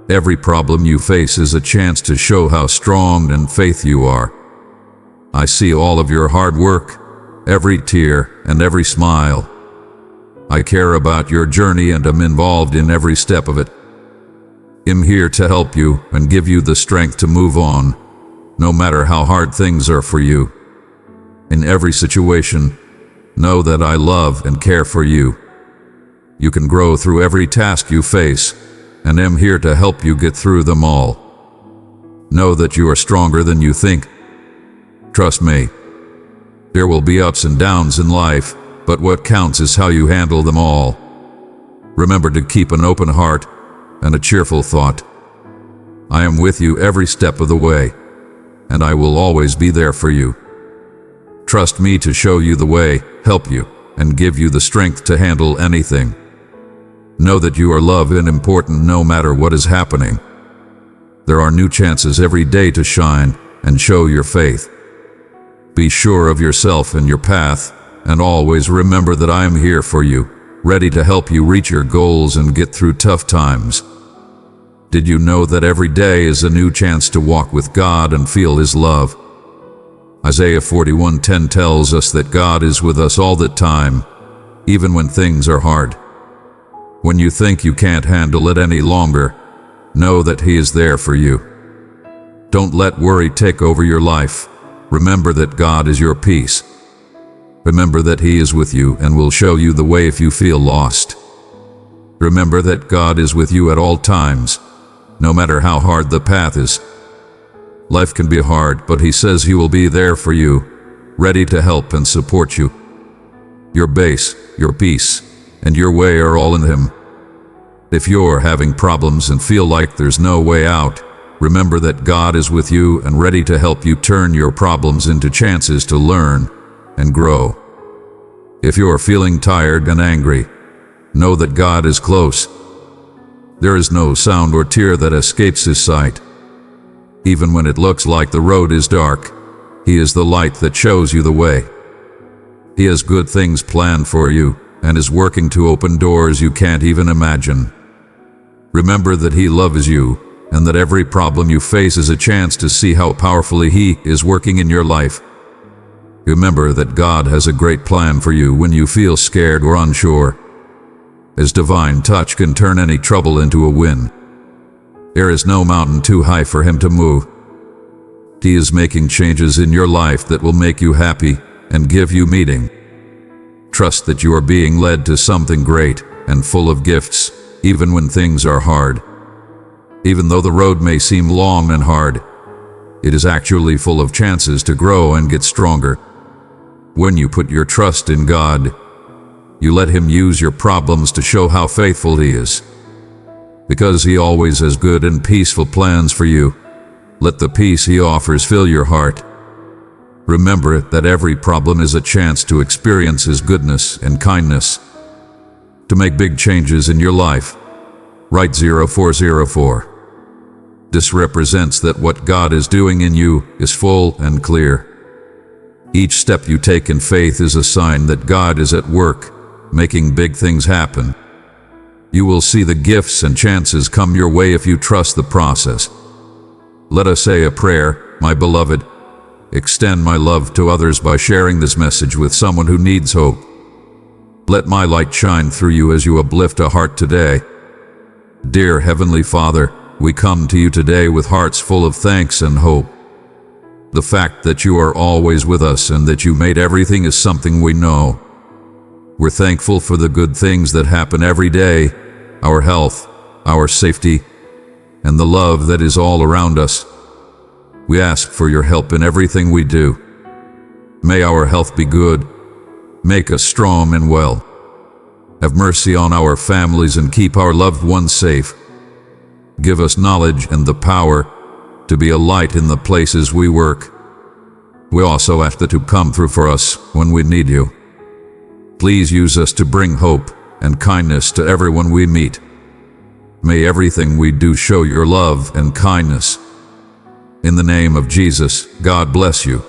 Speaker 1: Every problem you face is a chance to show how strong and faith you are. I see all of your hard work, every tear and every smile. I care about your journey and am involved in every step of it. I'm here to help you and give you the strength to move on, no matter how hard things are for you. In every situation, know that I love and care for you. You can grow through every task you face, and am here to help you get through them all. Know that you are stronger than you think. Trust me. There will be ups and downs in life, but what counts is how you handle them all. Remember to keep an open heart and a cheerful thought. I am with you every step of the way, and I will always be there for you. Trust me to show you the way, help you, and give you the strength to handle anything. Know that you are loved and important no matter what is happening. There are new chances every day to shine and show your faith. Be sure of yourself and your path, and always remember that I am here for you, ready to help you reach your goals and get through tough times. Did you know that every day is a new chance to walk with God and feel His love? Isaiah 41:10 tells us that God is with us all the time, even when things are hard. When you think you can't handle it any longer, know that He is there for you. Don't let worry take over your life. Remember that God is your peace. Remember that He is with you and will show you the way if you feel lost. Remember that God is with you at all times, no matter how hard the path is. Life can be hard, but He says He will be there for you, ready to help and support you. Your base, your peace, and your way are all in Him. If you're having problems and feel like there's no way out, remember that God is with you and ready to help you turn your problems into chances to learn and grow. If you're feeling tired and angry, know that God is close. There is no sound or tear that escapes His sight. Even when it looks like the road is dark, He is the light that shows you the way. He has good things planned for you and is working to open doors you can't even imagine. Remember that He loves you and that every problem you face is a chance to see how powerfully He is working in your life. Remember that God has a great plan for you when you feel scared or unsure. His divine touch can turn any trouble into a win. There is no mountain too high for Him to move. He is making changes in your life that will make you happy and give you meaning. Trust that you are being led to something great and full of gifts, even when things are hard. Even though the road may seem long and hard, it is actually full of chances to grow and get stronger. When you put your trust in God, you let Him use your problems to show how faithful He is. Because He always has good and peaceful plans for you, let the peace He offers fill your heart. Remember that every problem is a chance to experience His goodness and kindness. To make big changes in your life, write 0404. This represents that what God is doing in you is full and clear. Each step you take in faith is a sign that God is at work, making big things happen. You will see the gifts and chances come your way if you trust the process. Let us say a prayer. My beloved, extend my love to others by sharing this message with someone who needs hope. Let my light shine through you as you uplift a heart today. Dear Heavenly Father, we come to you today with hearts full of thanks and hope. The fact that you are always with us and that you made everything is something we know. We're thankful for the good things that happen every day, our health, our safety, and the love that is all around us. We ask for your help in everything we do. May our health be good. Make us strong and well. Have mercy on our families and keep our loved ones safe. Give us knowledge and the power to be a light in the places we work. We also ask that you come through for us when we need you. Please use us to bring hope and kindness to everyone we meet. May everything we do show your love and kindness. In the name of Jesus, God bless you.